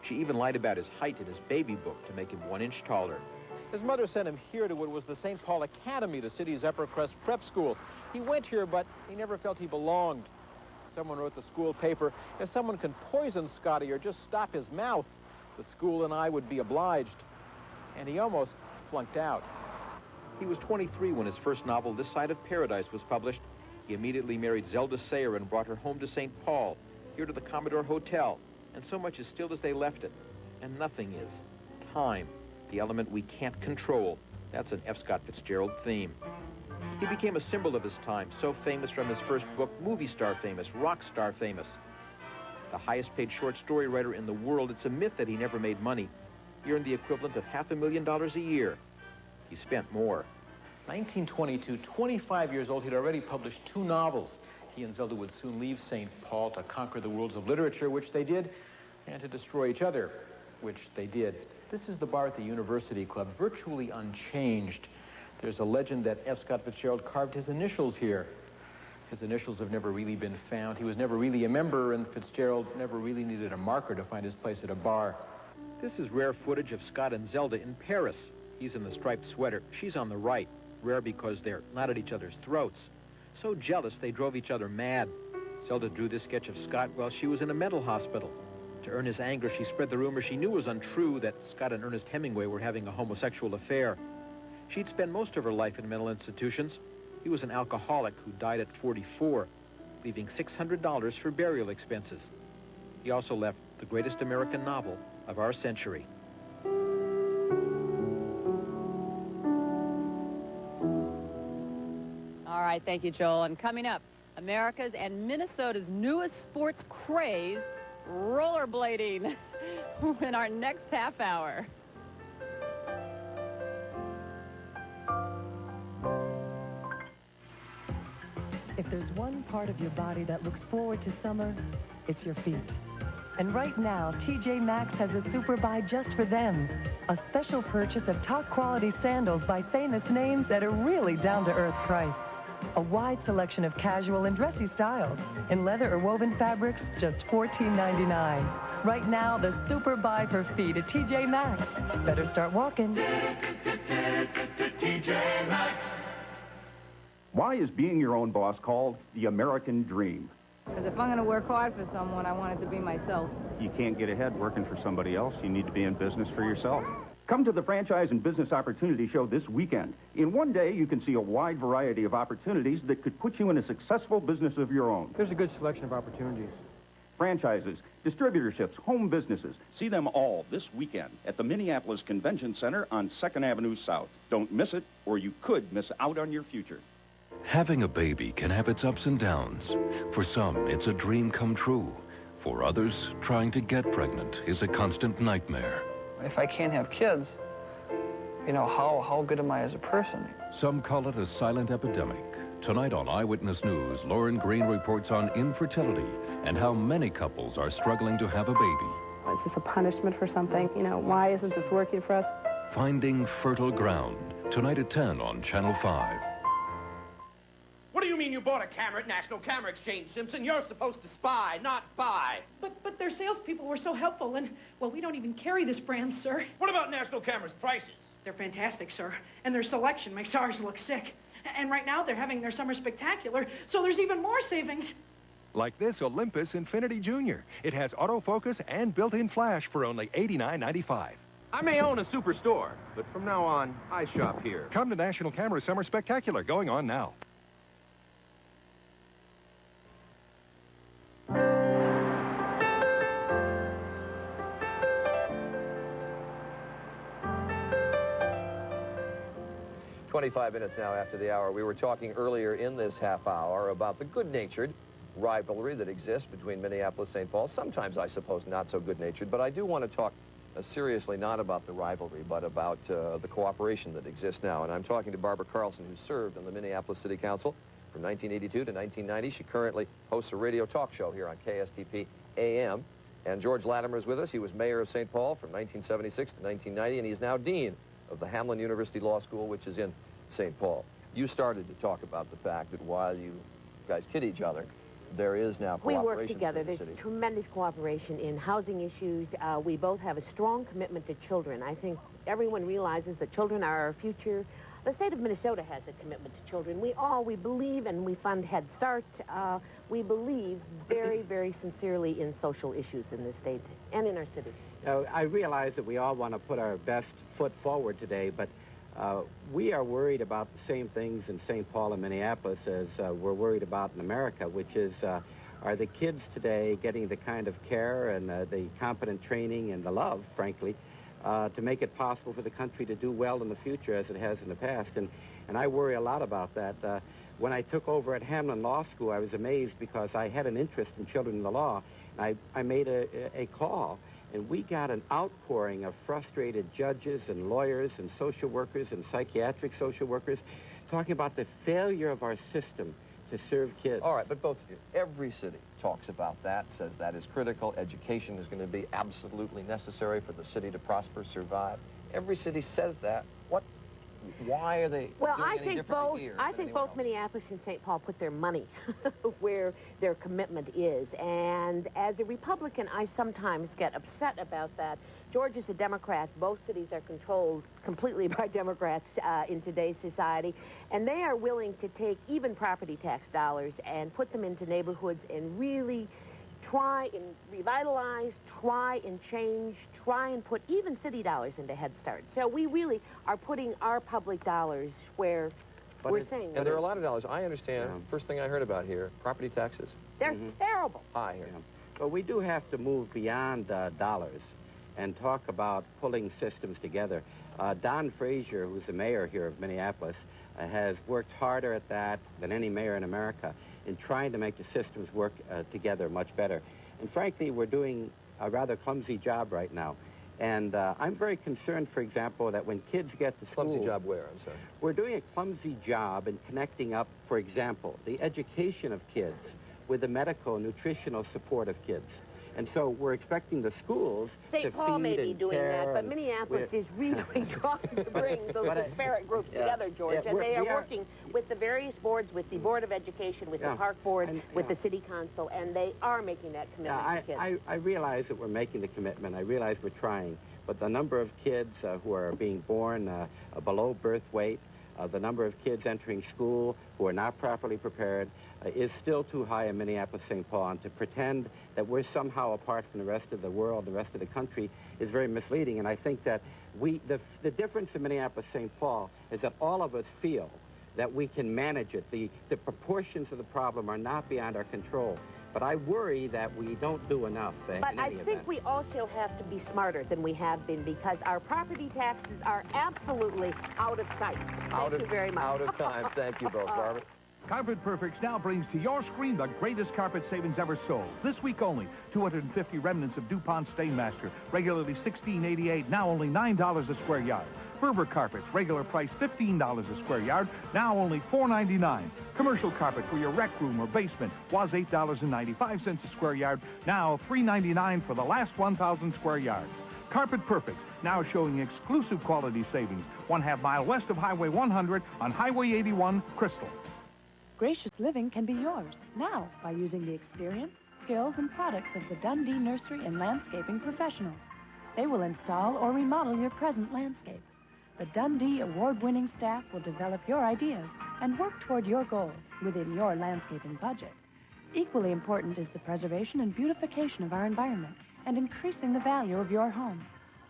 She even lied about his height in his baby book to make him 1 inch taller. His mother sent him here to what was the St. Paul Academy, the city's upper-crust prep school. He went here, but he never felt he belonged. Someone wrote the school paper, if someone can poison Scotty or just stop his mouth, the school and I would be obliged. And he almost flunked out. He was 23 when his first novel, This Side of Paradise, was published. He immediately married Zelda Sayer and brought her home to St. Paul, here to the Commodore Hotel. And so much is still as they left it. And nothing is. Time, the element we can't control. That's an F. Scott Fitzgerald theme. He became a symbol of his time, so famous from his first book, movie star famous, rock star famous. The highest paid short story writer in the world, it's a myth that he never made money. He earned the equivalent of $500,000 a year. He spent more. 1922, 25 years old, he'd already published 2 novels. He and Zelda would soon leave St. Paul to conquer the worlds of literature, which they did, and to destroy each other, which they did. This is the bar at the University Club, virtually unchanged. There's a legend that F. Scott Fitzgerald carved his initials here. His initials have never really been found. He was never really a member, and Fitzgerald never really needed a marker to find his place at a bar. This is rare footage of Scott and Zelda in Paris. He's in the striped sweater. She's on the right. Rare because they're not at each other's throats. So jealous, they drove each other mad. Zelda drew this sketch of Scott while she was in a mental hospital. To earn his anger, she spread the rumor she knew was untrue that Scott and Ernest Hemingway were having a homosexual affair. She'd spent most of her life in mental institutions. He was an alcoholic who died at 44, leaving $600 for burial expenses. He also left the greatest American novel of our century. All right, thank you, Joel. And coming up, America's and Minnesota's newest sports craze, rollerblading, in our next half hour. If there's one part of your body that looks forward to summer, it's your feet. And right now, TJ Maxx has a super buy just for them. A special purchase of top quality sandals by famous names at a really down-to-earth price. A wide selection of casual and dressy styles. In leather or woven fabrics, just $14.99. Right now, the super buy for feet at TJ Maxx. Better start walking. TJ Maxx. Why is being your own boss called the American dream? Because if I'm going to work hard for someone, I want it to be myself. You can't get ahead working for somebody else. You need to be in business for yourself. Come to the Franchise and Business Opportunity Show this weekend. In one day, you can see a wide variety of opportunities that could put you in a successful business of your own. There's a good selection of opportunities. Franchises, distributorships, home businesses. See them all this weekend at the Minneapolis Convention Center on 2nd Avenue South. Don't miss it, or you could miss out on your future. Having a baby can have its ups and downs. For some, it's a dream come true. For others, trying to get pregnant is a constant nightmare. If I can't have kids, you know, how good am I as a person? Some call it a silent epidemic. Tonight on Eyewitness News, Lauren Green reports on infertility and how many couples are struggling to have a baby. Is this a punishment for something? You know, why isn't this working for us? Finding fertile ground, tonight at 10 on Channel 5. What do you mean you bought a camera at National Camera Exchange, Simpson? You're supposed to spy, not buy. But their salespeople were so helpful, and, well, we don't even carry this brand, sir. What about National Camera's prices? They're fantastic, sir, and their selection makes ours look sick. And right now, they're having their summer spectacular, so there's even more savings. Like this Olympus Infinity Junior. It has autofocus and built-in flash for only $89.95. I may own a superstore, but from now on, I shop here. Come to National Camera Summer Spectacular, going on now. "25 minutes now after the hour. We were talking earlier in this half hour about the good-natured rivalry that exists between Minneapolis-St. Paul. Sometimes, I suppose, not so good-natured, but I do want to talk seriously not about the rivalry, but about the cooperation that exists now. And I'm talking to Barbara Carlson, who served on the Minneapolis City Council from 1982 to 1990. She currently hosts a radio talk show here on KSTP AM. And George Latimer is with us. He was mayor of St. Paul from 1976 to 1990, and he's now dean of the Hamlin University Law School, which is in St. Paul. You started to talk about the fact that while you guys kid each other, there is now cooperation. We work together. There's tremendous cooperation in housing issues. We both have a strong commitment to children. I think everyone realizes that children are our future. The state of Minnesota has a commitment to children. We believe, and we fund Head Start. We believe very, very sincerely in social issues in this state and in our city. I realize that we all want to put our best foot forward today, but we are worried about the same things in St. Paul and Minneapolis as we're worried about in America, which is, are the kids today getting the kind of care and the competent training and the love, frankly, to make it possible for the country to do well in the future as it has in the past? And I worry a lot about that. When I took over at Hamlin Law School, I was amazed because I had an interest in children in the law. And I made a call. And we got an outpouring of frustrated judges and lawyers and social workers and psychiatric social workers talking about the failure of our system to serve kids. All right, but both of you, every city talks about that, says that is critical. Education is going to be absolutely necessary for the city to prosper, survive. Every city says that. Why are they doing any differently here? I think both Minneapolis and St. Paul put their money where their commitment is. And as a Republican, I sometimes get upset about that. George is a Democrat. Both cities are controlled completely by Democrats in today's society. And they are willing to take even property tax dollars and put them into neighborhoods and really try and revitalize, try and change, try and put even city dollars into Head Start. So we really are putting our public dollars where we're saying. And there are a lot of dollars. I understand. First thing I heard about here, property taxes. They're terrible. High here. But we do have to move beyond dollars and talk about pulling systems together. Don Frazier, who's the mayor here of Minneapolis, has worked harder at that than any mayor in America in trying to make the systems work together much better. And frankly, we're doing a rather clumsy job right now. And I'm very concerned, for example, that when kids get to school... Clumsy job where, I'm sorry? We're doing a clumsy job in connecting up, for example, the education of kids with the medical and nutritional support of kids. And so we're expecting the schools St. Paul may be doing that, but Minneapolis is really trying to bring those disparate groups together, George. And they are working with the various boards, with the Board of Education, with the Park Board, with the City Council, and they are making that commitment to kids. I realize that we're making the commitment. I realize we're trying. But the number of kids who are being born below birth weight, the number of kids entering school who are not properly prepared, is still too high in Minneapolis, St. Paul, and to pretend that we're somehow apart from the rest of the world, the rest of the country, is very misleading. And I think that the difference in Minneapolis, St. Paul, is that all of us feel that we can manage it. The proportions of the problem are not beyond our control. But I worry that we don't do enough But I think we also have to be smarter than we have been, because our property taxes are absolutely out of sight. Thank you very much. Out of time. Thank you both, Barbara. Carpet Perfects now brings to your screen the greatest carpet savings ever sold. This week only, 250 remnants of DuPont Stainmaster, regularly $16.88, now only $9 a square yard. Berber carpets, regular price $15 a square yard, now only $4.99. Commercial carpet for your rec room or basement was $8.95 a square yard, now $3.99 for the last 1,000 square yards. Carpet Perfects, now showing exclusive quality savings, 1/2 mile west of Highway 100 on Highway 81, Crystal. Gracious living can be yours now by using the experience, skills, and products of the Dundee Nursery and Landscaping Professionals. They will install or remodel your present landscape. The Dundee award-winning staff will develop your ideas and work toward your goals within your landscaping budget. Equally important is the preservation and beautification of our environment and increasing the value of your home.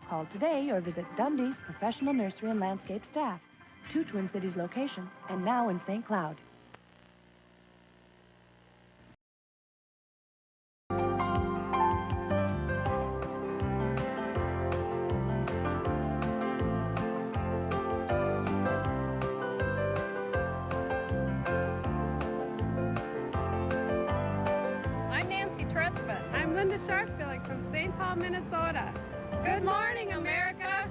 Call today or visit Dundee's Professional Nursery and Landscape staff, 2 Twin Cities locations, and now in St. Cloud. From St. Paul, Minnesota. Good morning, America.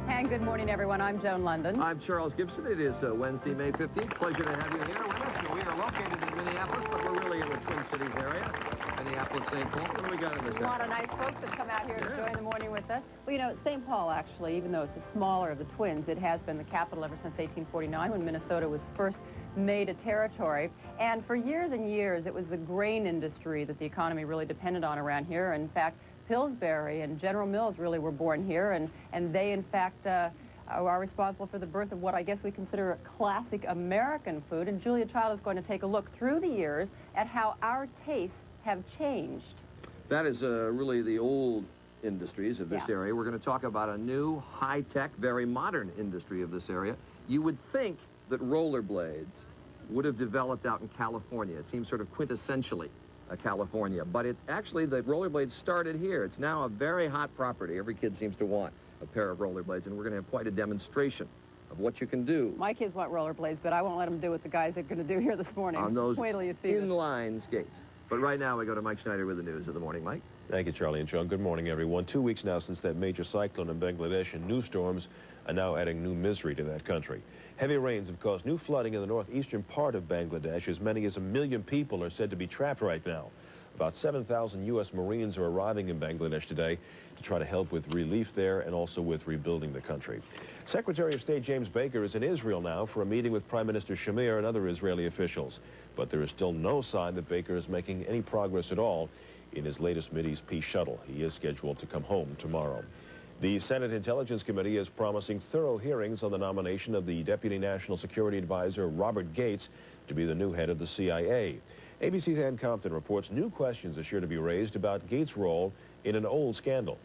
And good morning, everyone. I'm Joan London. I'm Charles Gibson. It is Wednesday, May 15th. Pleasure to have you here with us. We are located in Minneapolis, but we're really in the Twin Cities area. Minneapolis, St. Paul. What do we got in this A lot of nice folks that come out here to join the morning with us. Well, you know, St. Paul, actually, even though it's the smaller of the twins, it has been the capital ever since 1849 when Minnesota was first made a territory. And for years and years, it was the grain industry that the economy really depended on around here. In fact, Pillsbury and General Mills really were born here, and they, in fact, are responsible for the birth of what I guess we consider a classic American food. And Julia Child is going to take a look through the years at how our tastes have changed. That is really the old industries of this area. We're going to talk about a new, high-tech, very modern industry of this area. You would think that rollerblades would have developed out in California. It seems sort of quintessentially California, but it actually, the rollerblades started here. It's now a very hot property. Every kid seems to want a pair of rollerblades, and we're going to have quite a demonstration of what you can do. My kids want rollerblades, but I won't let them do what the guys are going to do here this morning. On those Wait till you see it. inline skates. But right now, we go to Mike Schneider with the news of the morning. Mike? Thank you, Charlie and Joan. Good morning, everyone. 2 weeks now since that major cyclone in Bangladesh, and new storms are now adding new misery to that country. Heavy rains have caused new flooding in the northeastern part of Bangladesh. As many as 1 million people are said to be trapped right now. About 7,000 U.S. Marines are arriving in Bangladesh today to try to help with relief there and also with rebuilding the country. Secretary of State James Baker is in Israel now for a meeting with Prime Minister Shamir and other Israeli officials. But there is still no sign that Baker is making any progress at all in his latest Mideast peace shuttle. He is scheduled to come home tomorrow. The Senate Intelligence Committee is promising thorough hearings on the nomination of the Deputy National Security Advisor Robert Gates to be the new head of the CIA. ABC's Ann Compton reports new questions are sure to be raised about Gates' role in an old scandal.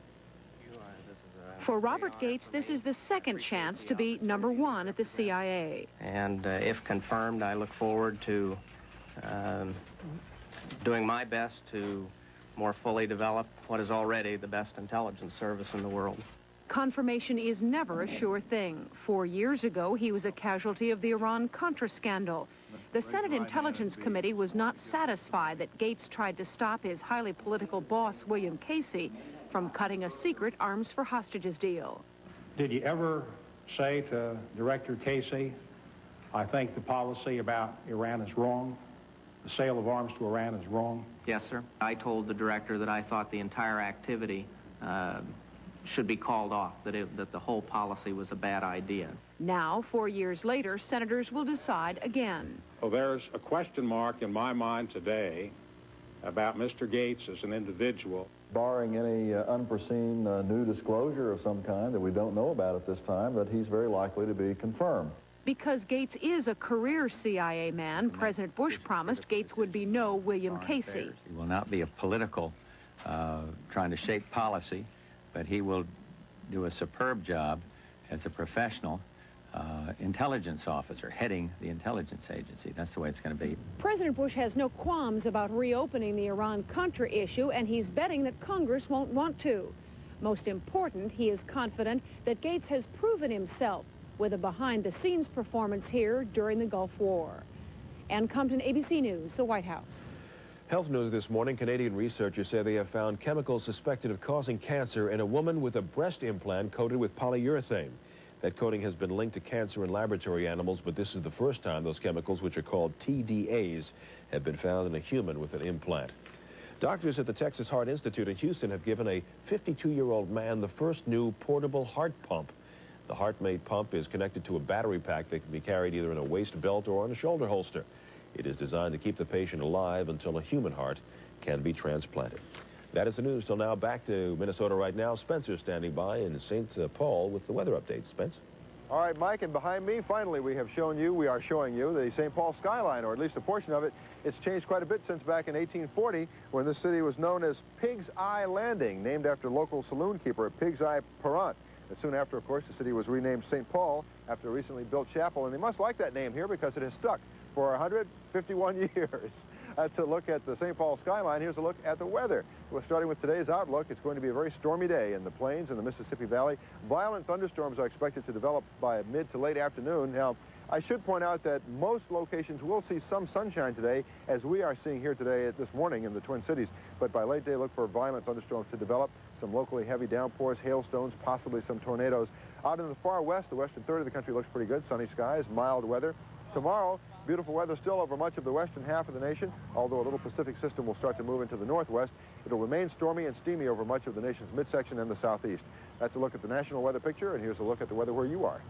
For Robert Gates, this is the second chance to be #1 at the CIA. And if confirmed, I look forward to doing my best to more fully develop what is already the best intelligence service in the world. Confirmation is never a sure thing. 4 years ago, he was a casualty of the Iran-Contra scandal. The Senate Intelligence Committee was not satisfied that Gates tried to stop his highly political boss, William Casey, from cutting a secret arms for hostages deal. Did you ever say to Director Casey, I think the policy about Iran is wrong, the sale of arms to Iran is wrong? Yes, sir. I told the director that I thought the entire activity should be called off, that the whole policy was a bad idea. Now, 4 years later, senators will decide again. Well, there's a question mark in my mind today about Mr. Gates as an individual. Barring any unforeseen new disclosure of some kind that we don't know about at this time, that he's very likely to be confirmed. Because Gates is a career CIA man, President Bush promised Gates would be no William Casey. He will not be a political trying to shape policy, but he will do a superb job as a professional intelligence officer heading the intelligence agency. That's the way it's going to be. President Bush has no qualms about reopening the Iran-Contra issue, and he's betting that Congress won't want to. Most important, he is confident that Gates has proven himself with a behind-the-scenes performance here during the Gulf War. Ann Compton, ABC News, the White House. Health news this morning. Canadian researchers say they have found chemicals suspected of causing cancer in a woman with a breast implant coated with polyurethane. That coating has been linked to cancer in laboratory animals, but this is the first time those chemicals, which are called TDAs, have been found in a human with an implant. Doctors at the Texas Heart Institute in Houston have given a 52-year-old man the first new portable heart pump. The heart-made pump is connected to a battery pack that can be carried either in a waist belt or on a shoulder holster. It is designed to keep the patient alive until a human heart can be transplanted. That is the news till now. Back to Minnesota right now. Spencer standing by in St. Paul with the weather update. Spence? All right, Mike, and behind me, finally, we are showing you the St. Paul skyline, or at least a portion of it. It's changed quite a bit since back in 1840, when this city was known as Pig's Eye Landing, named after local saloon keeper Pig's Eye Parent. And soon after, of course, the city was renamed St. Paul after a recently built chapel, and they must like that name here because it has stuck for 151 years. That's a look at the St. Paul skyline. Here's a look at the weather. Well, starting with today's outlook, it's going to be a very stormy day in the plains and the Mississippi Valley. Violent thunderstorms are expected to develop by mid to late afternoon. Now, I should point out that most locations will see some sunshine today, as we are seeing here today this morning in the Twin Cities. But by late day, look for violent thunderstorms to develop. Some locally heavy downpours, hailstones, possibly some tornadoes. Out in the far west, the western third of the country looks pretty good. Sunny skies, mild weather. Tomorrow, beautiful weather still over much of the western half of the nation, although a little Pacific system will start to move into the northwest. It'll remain stormy and steamy over much of the nation's midsection and the southeast. That's a look at the national weather picture, and here's a look at the weather where you are.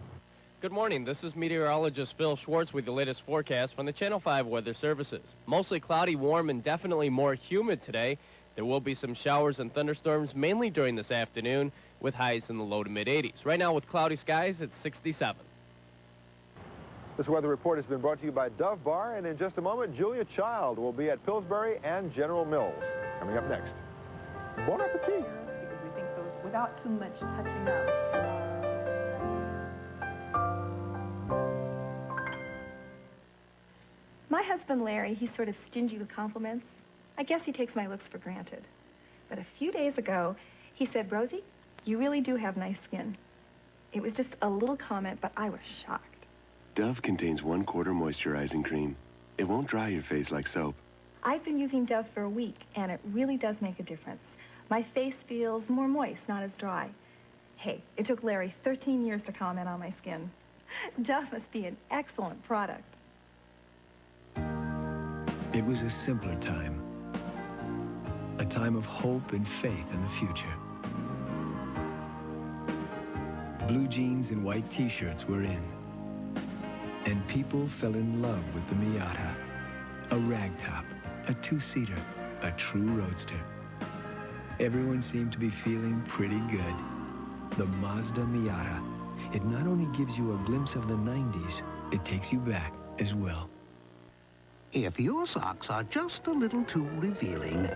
Good morning. This is meteorologist Phil Schwartz with the latest forecast from the Channel 5 Weather Services. Mostly cloudy, warm, and definitely more humid today. There will be some showers and thunderstorms mainly during this afternoon with highs in the low to mid-80s. Right now with cloudy skies, it's 67. This weather report has been brought to you by Dove Bar, and in just a moment, Julia Child will be at Pillsbury and General Mills. Coming up next. Bon appetit! Because we think those without too much touching up. My husband, Larry, he's sort of stingy with compliments. I guess he takes my looks for granted. But a few days ago, he said, "Rosie, you really do have nice skin." It was just a little comment, but I was shocked. Dove contains 1/4 moisturizing cream. It won't dry your face like soap. I've been using Dove for a week, and it really does make a difference. My face feels more moist, not as dry. Hey, it took Larry 13 years to comment on my skin. Dove must be an excellent product. It was a simpler time. A time of hope and faith in the future. Blue jeans and white t-shirts were in. And people fell in love with the Miata. A ragtop, a two-seater, a true roadster. Everyone seemed to be feeling pretty good. The Mazda Miata. It not only gives you a glimpse of the 90s, it takes you back as well. If your socks are just a little too revealing,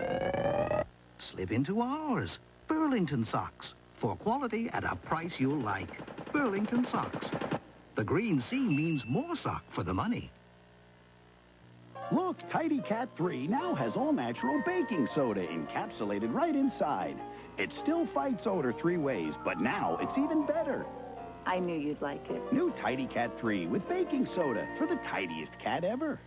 slip into ours, Burlington socks. For quality at a price you'll like. Burlington socks. The green C means more sock for the money. Look, Tidy Cat 3 now has all-natural baking soda encapsulated right inside. It still fights odor 3 ways, but now it's even better. I knew you'd like it. New Tidy Cat 3 with baking soda for the tidiest cat ever.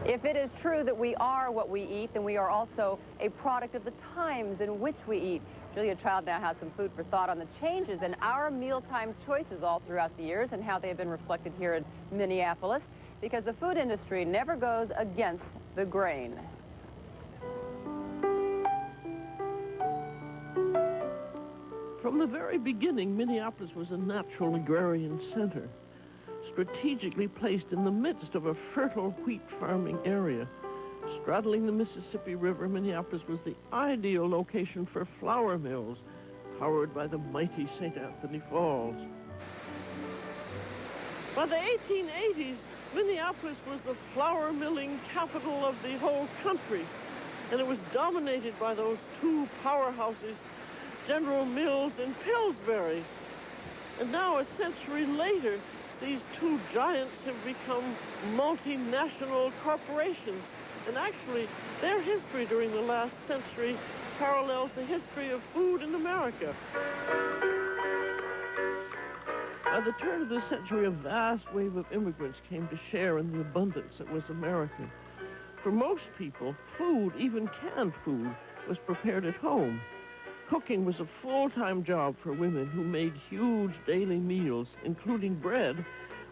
If it is true that we are what we eat, then we are also a product of the times in which we eat. Julia Child now has some food for thought on the changes in our mealtime choices all throughout the years and how they have been reflected here in Minneapolis, because the food industry never goes against the grain. From the very beginning, Minneapolis was a natural agrarian center, strategically placed in the midst of a fertile wheat farming area. Straddling the Mississippi River, Minneapolis was the ideal location for flour mills, powered by the mighty St. Anthony Falls. By the 1880s, Minneapolis was the flour milling capital of the whole country, and it was dominated by those two powerhouses, General Mills and Pillsbury. And now, a century later, these two giants have become multinational corporations. And actually, their history during the last century parallels the history of food in America. By the turn of the century, a vast wave of immigrants came to share in the abundance that was American. For most people, food, even canned food, was prepared at home. Cooking was a full-time job for women who made huge daily meals, including bread,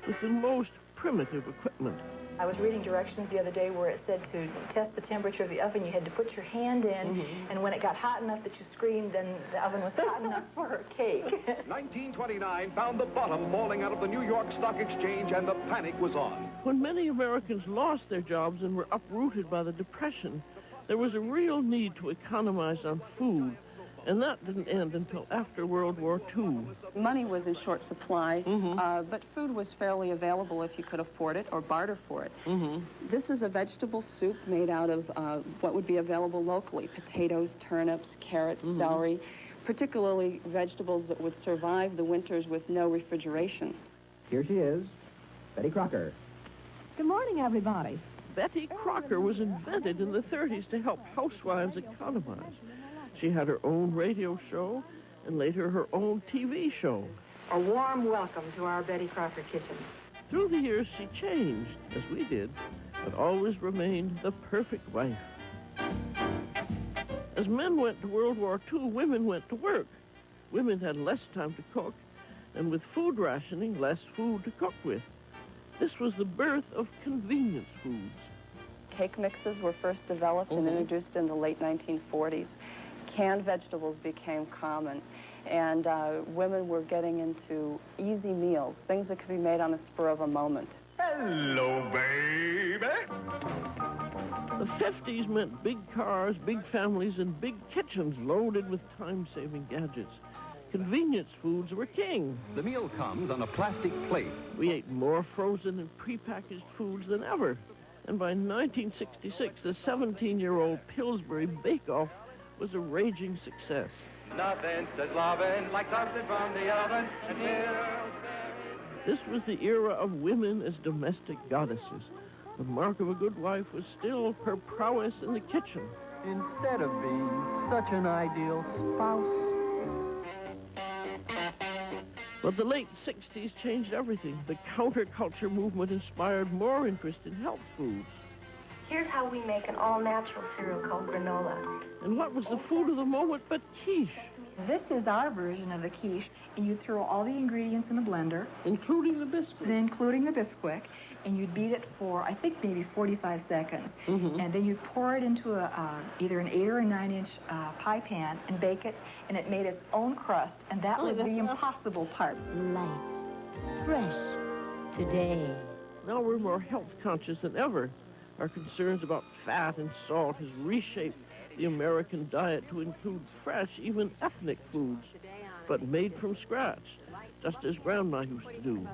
with the most primitive equipment. I was reading directions the other day where it said to test the temperature of the oven, you had to put your hand in, and when it got hot enough that you screamed, then the oven was hot enough for her cake. 1929 found the bottom falling out of the New York Stock Exchange, and the panic was on. When many Americans lost their jobs and were uprooted by the Depression, there was a real need to economize on food. And that didn't end until after World War II. Money was in short supply, but food was fairly available if you could afford it or barter for it. This is a vegetable soup made out of what would be available locally: potatoes, turnips, carrots, celery, particularly vegetables that would survive the winters with no refrigeration. Here she is, Betty Crocker. Good morning, everybody. Betty Crocker was invented in the 30s to help housewives economize. She had her own radio show and later her own TV show. A warm welcome to our Betty Crocker kitchens. Through the years, she changed, as we did, but always remained the perfect wife. As men went to World War II, women went to work. Women had less time to cook, and with food rationing, less food to cook with. This was the birth of convenience foods. Cake mixes were first developed and introduced in the late 1940s. Canned vegetables became common, and women were getting into easy meals, things that could be made on the spur of a moment. Hello, baby. The 50s meant big cars, big families, and big kitchens loaded with time-saving gadgets. Convenience foods were king. The meal comes on a plastic plate. We ate more frozen and prepackaged foods than ever. And by 1966, the 17-year-old Pillsbury Bake-Off was a raging success. Nothing says lovin' like something from the oven. This was the era of women as domestic goddesses. The mark of a good wife was still her prowess in the kitchen. Instead of being such an ideal spouse. But the late 60s changed everything. The counterculture movement inspired more interest in health foods. Here's how we make an all-natural cereal called granola. And what was the food of the moment but quiche? This is our version of the quiche, and you throw all the ingredients in a blender. Including the Bisquick. Including the Bisquick, and you beat it for, I think, maybe 45 seconds. And then you pour it into either an 8 or a 9-inch pie pan and bake it, and it made its own crust, and that was the impossible part. Light, fresh, today. Now we're more health conscious than ever. Our concerns about fat and salt has reshaped the American diet to include fresh, even ethnic foods, but made from scratch, just as Grandma used to do.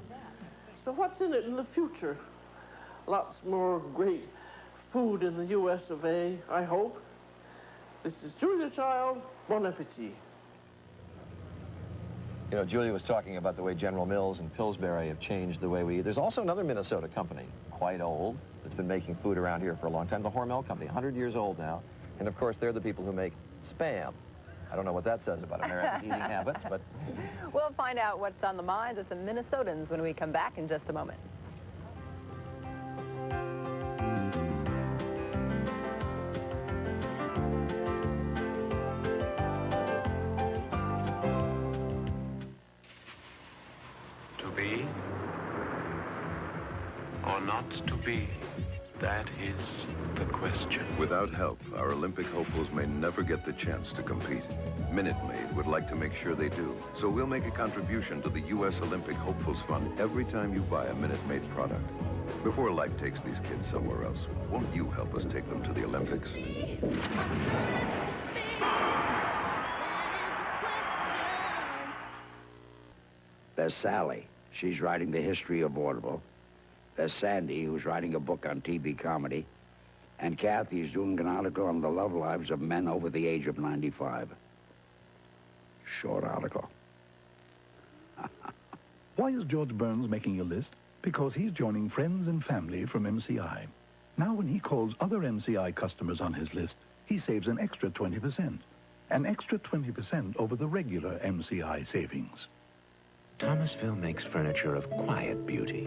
So what's in it in the future? Lots more great food in the U.S. of A., I hope. This is Julia Child. Bon appetit. You know, Julia was talking about the way General Mills and Pillsbury have changed the way we eat. There's also another Minnesota company, quite old, that's been making food around here for a long time, the Hormel Company, 100 years old now. And of course, they're the people who make Spam. I don't know what that says about Americans' eating habits, but... We'll find out what's on the minds of some Minnesotans when we come back in just a moment. To be or not to be, that is the question. Without help, our Olympic hopefuls may never get the chance to compete. Minute Maid would like to make sure they do. So we'll make a contribution to the U.S. Olympic Hopefuls Fund every time you buy a Minute Maid product. Before life takes these kids somewhere else, won't you help us take them to the Olympics? There's Sally. She's writing the history of vaudeville. There's Sandy, who's writing a book on TV comedy. And Kathy's doing an article on the love lives of men over the age of 95. Short article. Why is George Burns making a list? Because he's joining friends and family from MCI. Now when he calls other MCI customers on his list, he saves an extra 20%. An extra 20% over the regular MCI savings. Thomasville makes furniture of quiet beauty.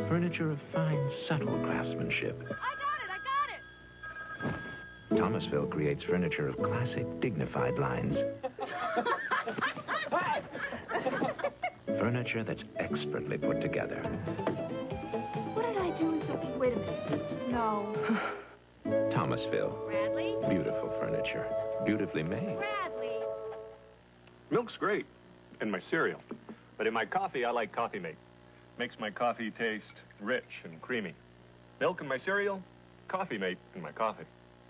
Furniture of fine, subtle craftsmanship. Thomasville creates furniture of classic, dignified lines. Furniture that's expertly put together. What did I do? Wait a minute. No. Thomasville. Bradley? Beautiful furniture. Beautifully made. Bradley. Milk's great in my cereal, but in my coffee, I like Coffee Mate. Makes my coffee taste rich and creamy. Milk in my cereal, Coffee Mate in my coffee.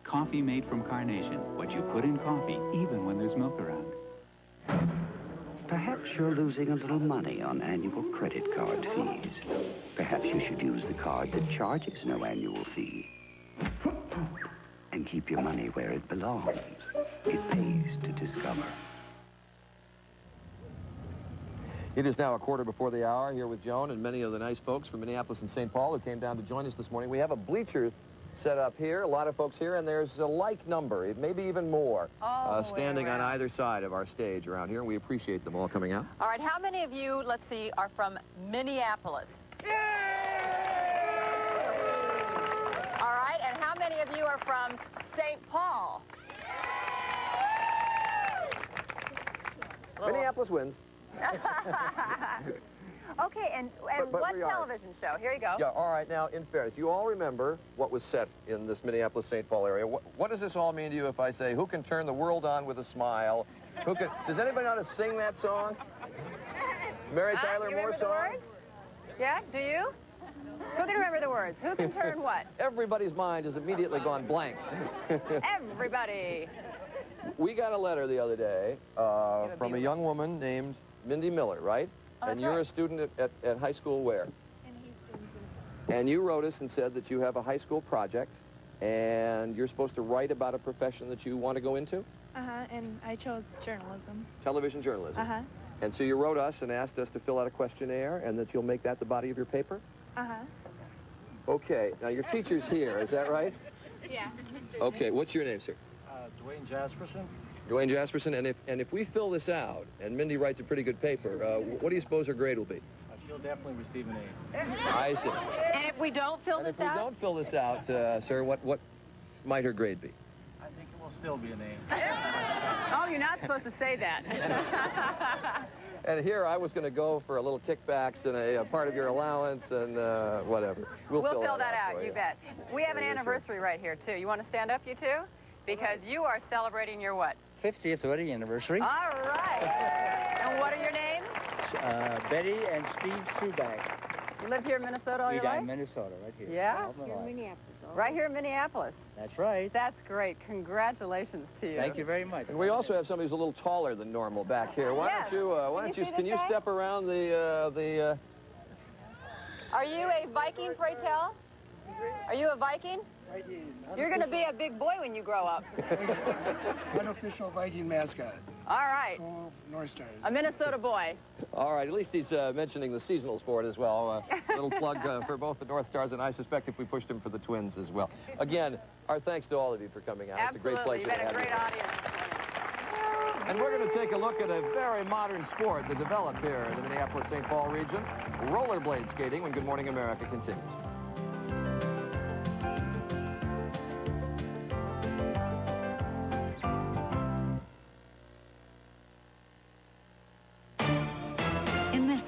Coffee made from Carnation. What you put in coffee, even when there's milk around. Perhaps you're losing a little money on annual credit card fees. Perhaps you should use the card that charges no annual fee. And keep your money where it belongs. It pays to discover. It is now 1:15 here with Joan and many of the nice folks from Minneapolis and St. Paul who came down to join us this morning. We have a bleacher set up here, a lot of folks here, and there's a like number, maybe even more, standing on either side of our stage around here, and we appreciate them all coming out. All right, how many of you, let's see, are from Minneapolis? All right, and how many of you are from St. Paul? Minneapolis wins. Okay, and what television show? Here you go. Yeah, all right, now, in fairness, you all remember what was set in this Minneapolis-St. Paul area. What does this all mean to you if I say, who can turn the world on with a smile? Does anybody know how to sing that song? Mary Tyler Moore song? Words? Yeah, do you? Who can remember the words? Who can turn what? Everybody's mind has immediately gone blank. Everybody. We got a letter the other day from a young woman named Mindy Miller, right? Oh, and you're a student at high school where? And you wrote us and said that you have a high school project and you're supposed to write about a profession that you want to go into? And I chose journalism. Television journalism? And so you wrote us and asked us to fill out a questionnaire and that you'll make that the body of your paper? Okay, now your teacher's here, is that right? Yeah. Okay, what's your name, sir? Dwayne Jasperson. Dwayne Jasperson, and if we fill this out and Mindy writes a pretty good paper, what do you suppose her grade will be? She'll definitely receive an A. I see. And if we don't fill this out? If we don't fill this out, sir, what might her grade be? I think it will still be an A. Oh, you're not supposed to say that. And here I was going to go for a little kickbacks and a part of your allowance and whatever. We'll fill that out, you bet. We have an anniversary right here, too. You want to stand up, you two? Because you are celebrating your what? 50th wedding anniversary. All right. And what are your names? Betty and Steve Subak. You lived here in Minnesota all your life? Minnesota, right here. Yeah? Here in Minneapolis. Right here in Minneapolis. That's right. That's great. Congratulations to you. Thank you very much. And we also have somebody who's a little taller than normal back here. Why don't you, can you step around the... Are you a Viking, pray tell? Are you a Viking? You're going to be a big boy when you grow up. Unofficial Viking mascot. All right. North Stars. A Minnesota boy. All right, at least he's mentioning the seasonal sport as well. A little plug for both the North Stars, and I suspect if we pushed him for the Twins as well. Again, our thanks to all of you for coming out. Absolutely. It's a great pleasure to have you. You've been a great audience. And we're going to take a look at a very modern sport that developed here in the Minneapolis-St. Paul region, rollerblade skating, when Good Morning America continues.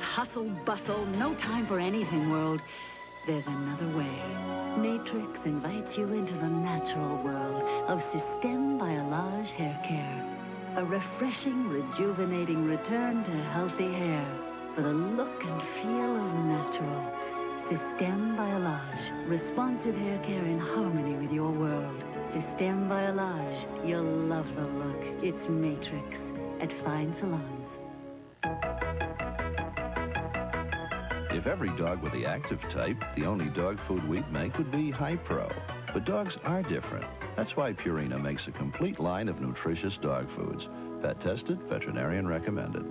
Hustle, bustle, no time for anything world. There's another way. Matrix invites you into the natural world of Système Biolage Hair Care. A refreshing, rejuvenating return to healthy hair for the look and feel of natural. Système Biolage, responsive hair care in harmony with your world. Système Biolage, you'll love the look. It's Matrix at fine salons. If every dog were the active type, the only dog food we'd make would be High Pro. But dogs are different. That's why Purina makes a complete line of nutritious dog foods. Vet tested, veterinarian recommended.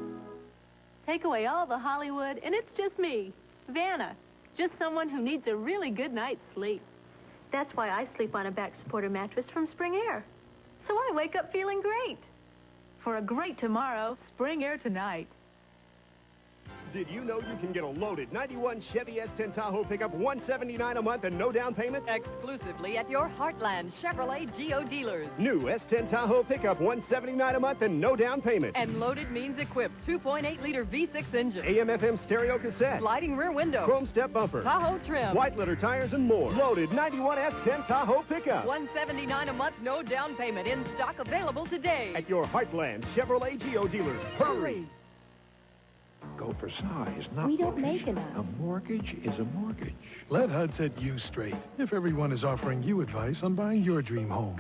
Take away all the Hollywood, and it's just me, Vanna. Just someone who needs a really good night's sleep. That's why I sleep on a back supporter mattress from Spring Air. So I wake up feeling great. For a great tomorrow, spring air tonight. Did you know you can get a loaded 91 Chevy S10 Tahoe pickup $179 a month and no down payment? Exclusively at your Heartland Chevrolet Geo dealers. New S10 Tahoe pickup $179 a month and no down payment. And loaded means equipped 2.8-liter V6 engine. AM/FM stereo cassette. Sliding rear window. Chrome step bumper. Tahoe trim. White letter tires and more. Loaded 91 S10 Tahoe pickup. $179 a month, no down payment. In stock, available today. At your Heartland Chevrolet Geo dealers. Hurry! Go for size, not We don't location. make enough. A mortgage is a mortgage. Let HUD set you straight if everyone is offering you advice on buying your dream home.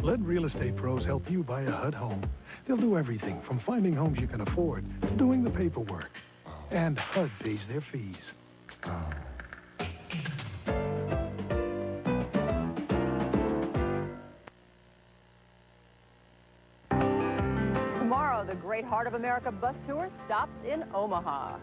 Let real estate pros help you buy a HUD home. They'll do everything from finding homes you can afford to doing the paperwork. And HUD pays their fees. Tomorrow, the Great Heart of America bus tour stops in Omaha.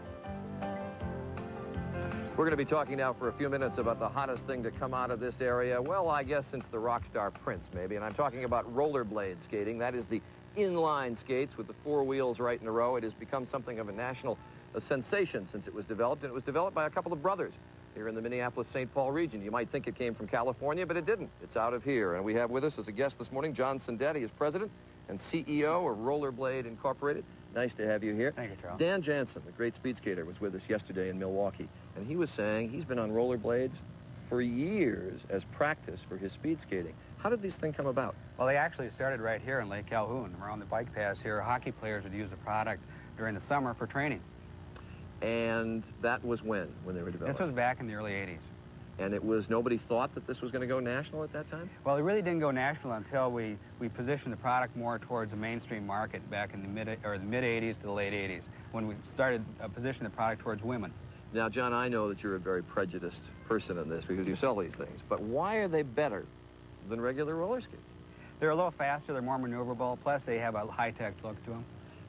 We're going to be talking now for a few minutes about the hottest thing to come out of this area. Well, I guess since the rock star Prince, maybe. And I'm talking about rollerblade skating. That is the inline skates with the four wheels right in a row. It has become something of a national sensation since it was developed. And it was developed by a couple of brothers here in the Minneapolis-St. Paul region. You might think it came from California, but it didn't. It's out of here. And we have with us as a guest this morning, John Sendetti is president and CEO of Rollerblade Incorporated. Nice to have you here. Thank you, Charles. Dan Jansen, the great speed skater, was with us yesterday in Milwaukee. And he was saying he's been on rollerblades for years as practice for his speed skating. How did these things come about? Well, they actually started right here in Lake Calhoun. Around the bike paths here, hockey players would use the product during the summer for training. And that was when they were developed? This was back in the early 80s. And it was, nobody thought that this was going to go national at that time? Well, it really didn't go national until we positioned the product more towards the mainstream market back in the mid-80s to the late 80s, when we started positioning the product towards women. Now, John, I know that you're a very prejudiced person in this because you sell these things, but why are they better than regular roller skates? They're a little faster, they're more maneuverable, plus they have a high-tech look to them.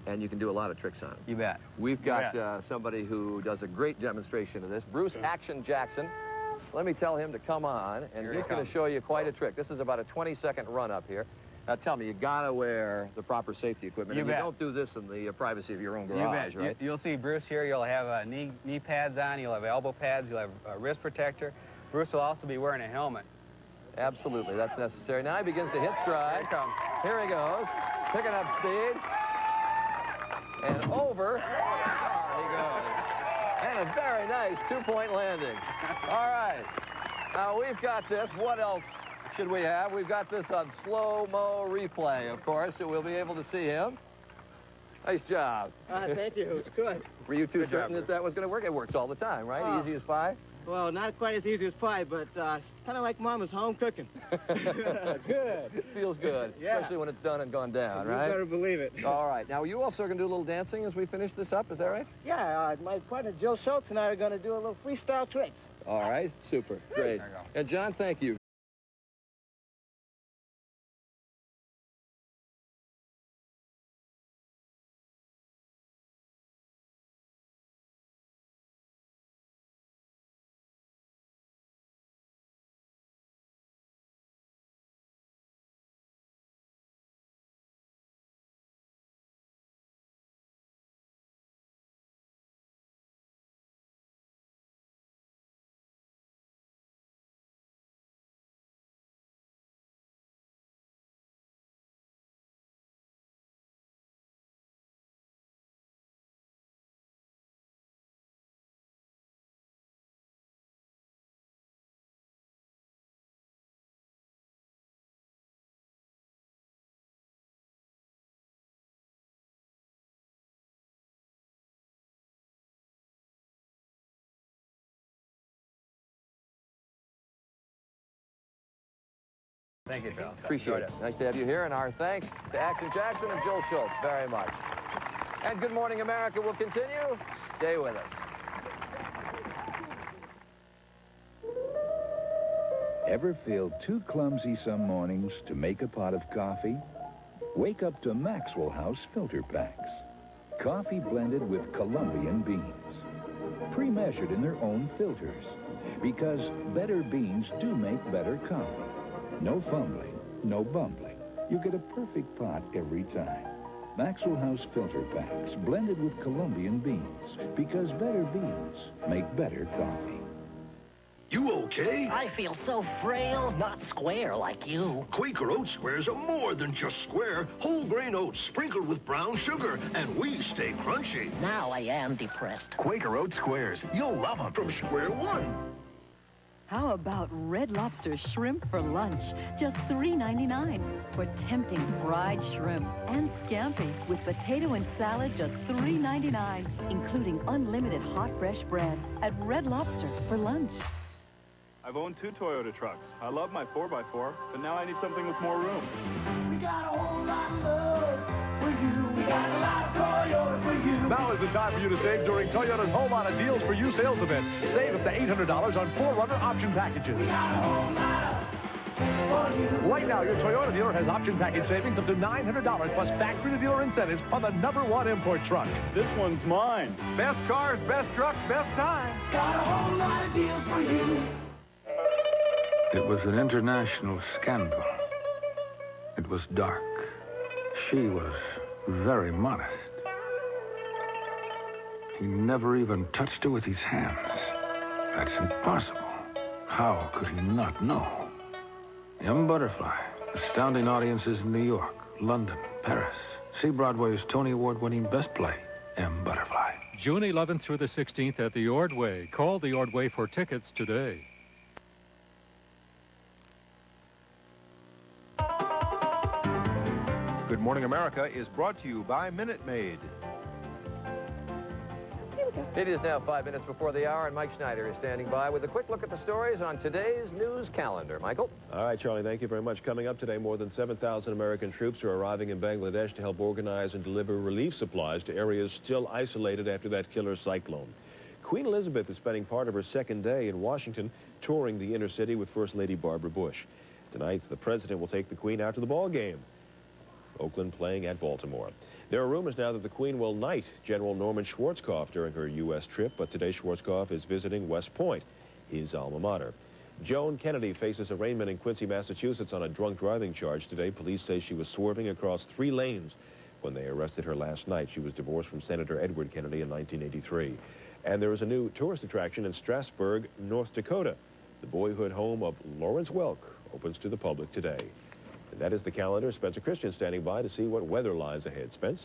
And you can do a lot of tricks on them. You bet. We've got somebody who does a great demonstration of this, Bruce Action Jackson. Let me tell him to come on, and he's going to show you quite a trick. This is about a 20-second run up here. Now, tell me, you got to wear the proper safety equipment. You don't do this in the privacy of your own garage, right? You'll see Bruce here. You'll have knee pads on. You'll have elbow pads. You'll have a wrist protector. Bruce will also be wearing a helmet. Absolutely, that's necessary. Now he begins to hit stride. Here he goes, picking up speed. And over. There he goes. And a very nice two-point landing. All right. Now, we've got this. What else should we have? We've got this on slow-mo replay, of course, so we'll be able to see him. Nice job. Thank you. It was good. Were you too certain that that was going to work? It works all the time, right? Easy as pie? Well, not quite as easy as pie, but it's kind of like Mama's home cooking. Good. It feels good, especially when it's done and gone down, right? You better believe it. All right. Now, you also going to do a little dancing as we finish this up, is that right? Yeah, my partner Jill Schultz and I are going to do a little freestyle tricks. All right. Super. Great. And, John, thank you. Thank you, Bill. Appreciate it. Nice to have you here, and our thanks to Action Jackson and Jill Schultz very much. And Good Morning America will continue. Stay with us. Ever feel too clumsy some mornings to make a pot of coffee? Wake up to Maxwell House filter packs. Coffee blended with Colombian beans. Pre-measured in their own filters. Because better beans do make better coffee. No fumbling, no bumbling. You get a perfect pot every time. Maxwell House filter packs blended with Colombian beans. Because better beans make better coffee. You okay? I feel so frail, not square like you. Quaker Oat squares are more than just square. Whole grain oats sprinkled with brown sugar, and we stay crunchy. Now I am depressed. Quaker Oat squares. You'll love them from square one. How about Red Lobster shrimp for lunch? Just $3.99 for tempting fried shrimp and scampi with potato and salad, just $3.99, including unlimited hot fresh bread at Red Lobster for lunch. I've owned 2 Toyota trucks. I love my 4x4, but now I need something with more room. We got a whole lot of love for you. We got a lot of Toyota for you. Now is the time for you to save during Toyota's Whole Lot of Deals for You sales event. Save up to $800 on 4Runner option packages. We got a whole lot for you. Right now, your Toyota dealer has option package savings up to $900 plus factory-to-dealer incentives on the #1 import truck. This one's mine. Best cars, best trucks, best time. Got a whole lot of deals for you. It was an international scandal. It was dark. She was very modest. He never even touched her with his hands. That's impossible. How could he not know? Young Butterfly, astounding audiences in New York, London, Paris. See Broadway's Tony Award-winning Best Play, M. Butterfly. June 11th through the 16th at the Ordway. Call the Ordway for tickets today. Good Morning America is brought to you by Minute Maid. It is now 5 minutes before the hour, and Mike Schneider is standing by with a quick look at the stories on today's news calendar. Michael? All right, Charlie, thank you very much. Coming up today, more than 7,000 American troops are arriving in Bangladesh to help organize and deliver relief supplies to areas still isolated after that killer cyclone. Queen Elizabeth is spending part of her second day in Washington touring the inner city with First Lady Barbara Bush. Tonight, the president will take the Queen out to the ball game. Oakland playing at Baltimore. There are rumors now that the Queen will knight General Norman Schwarzkopf during her U.S. trip, but today Schwarzkopf is visiting West Point, his alma mater. Joan Kennedy faces arraignment in Quincy, Massachusetts on a drunk driving charge today. Police say she was swerving across 3 lanes when they arrested her last night. She was divorced from Senator Edward Kennedy in 1983. And there is a new tourist attraction in Strasburg, North Dakota. The boyhood home of Lawrence Welk opens to the public today. And that is the calendar. Spencer Christian standing by to see what weather lies ahead. Spence?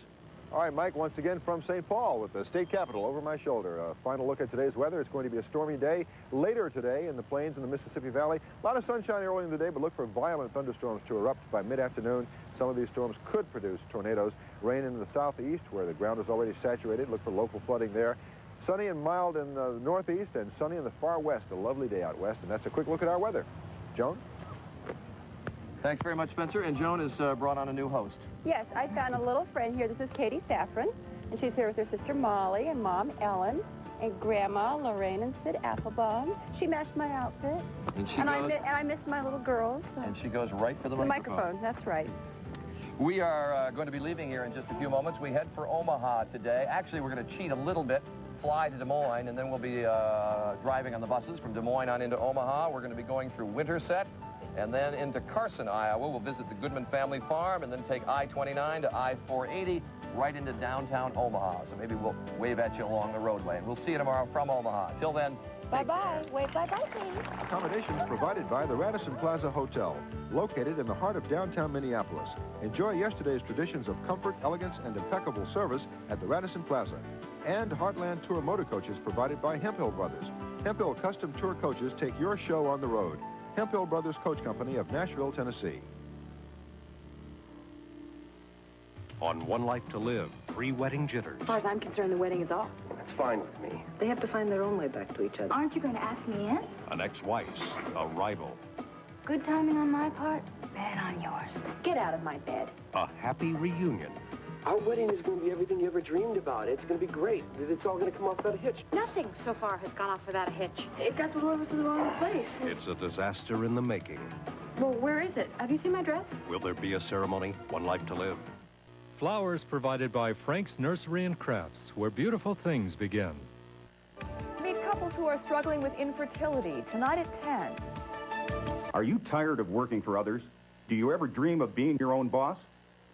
All right, Mike, once again from St. Paul with the state capitol over my shoulder. A final look at today's weather. It's going to be a stormy day later today in the plains and the Mississippi Valley. A lot of sunshine early in the day, but look for violent thunderstorms to erupt by mid-afternoon. Some of these storms could produce tornadoes. Rain in the southeast where the ground is already saturated. Look for local flooding there. Sunny and mild in the northeast and sunny in the far west. A lovely day out west, and that's a quick look at our weather. Joan? Thanks very much, Spencer. And Joan has brought on a new host. Yes, I found a little friend here. This is Katie Saffron, and she's here with her sister Molly and Mom Ellen and Grandma Lorraine and Sid Applebaum. She matched my outfit. And I missed my little girls. So. And she goes right for the microphone. That's right. We are going to be leaving here in just a few moments. We head for Omaha today. Actually, we're going to cheat a little bit, fly to Des Moines, and then we'll be driving on the buses from Des Moines on into Omaha. We're going to be going through Winterset. And then into Carson, Iowa. We'll visit the Goodman family farm and then take I-29 to I-480 right into downtown Omaha. So maybe we'll wave at you along the roadway. And we'll see you tomorrow from Omaha. Till then, bye-bye. Wave bye-bye, please. Accommodations provided by the Radisson Plaza Hotel, located in the heart of downtown Minneapolis. Enjoy yesterday's traditions of comfort, elegance, and impeccable service at the Radisson Plaza. And Heartland Tour motor coaches provided by Hemphill Brothers. Hemphill Custom Tour coaches take your show on the road. Hemphill Brothers Coach Company of Nashville, Tennessee. On One Life to Live, pre-wedding jitters. As far as I'm concerned, the wedding is off. That's fine with me. They have to find their own way back to each other. Aren't you going to ask me in? An ex-wife's, a rival. Good timing on my part, bad on yours. Get out of my bed. A happy reunion. Our wedding is going to be everything you ever dreamed about. It's going to be great. It's all going to come off without a hitch. Nothing so far has gone off without a hitch. It got delivered to the wrong place. It's a disaster in the making. Well, where is it? Have you seen my dress? Will there be a ceremony? One Life to Live. Flowers provided by Frank's Nursery and Crafts, where beautiful things begin. Meet couple couples who are struggling with infertility, tonight at 10. Are you tired of working for others? Do you ever dream of being your own boss?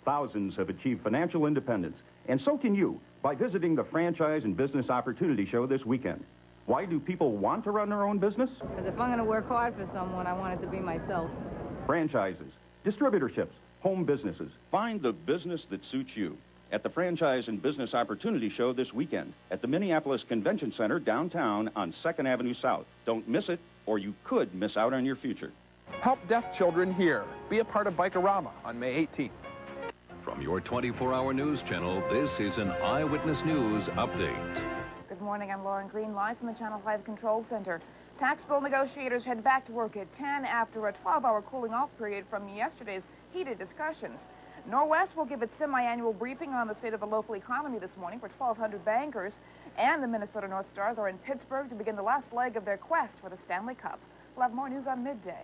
Thousands have achieved financial independence, and so can you by visiting the Franchise and Business Opportunity Show this weekend. Why do people want to run their own business? Because if I'm going to work hard for someone, I want it to be myself. Franchises, distributorships, home businesses. Find the business that suits you at the Franchise and Business Opportunity Show this weekend at the Minneapolis Convention Center downtown on 2nd Avenue South. Don't miss it, or you could miss out on your future. Help deaf children hear. Be a part of Bikerama on May 18th. From your 24-hour news channel, this is an Eyewitness News update. Good morning, I'm Lauren Green, live from the Channel 5 Control Center. Tax bill negotiators head back to work at 10 after a 12-hour cooling-off period from yesterday's heated discussions. Norwest will give its semi-annual briefing on the state of the local economy this morning for 1,200 bankers, and the Minnesota North Stars are in Pittsburgh to begin the last leg of their quest for the Stanley Cup. We'll have more news on midday.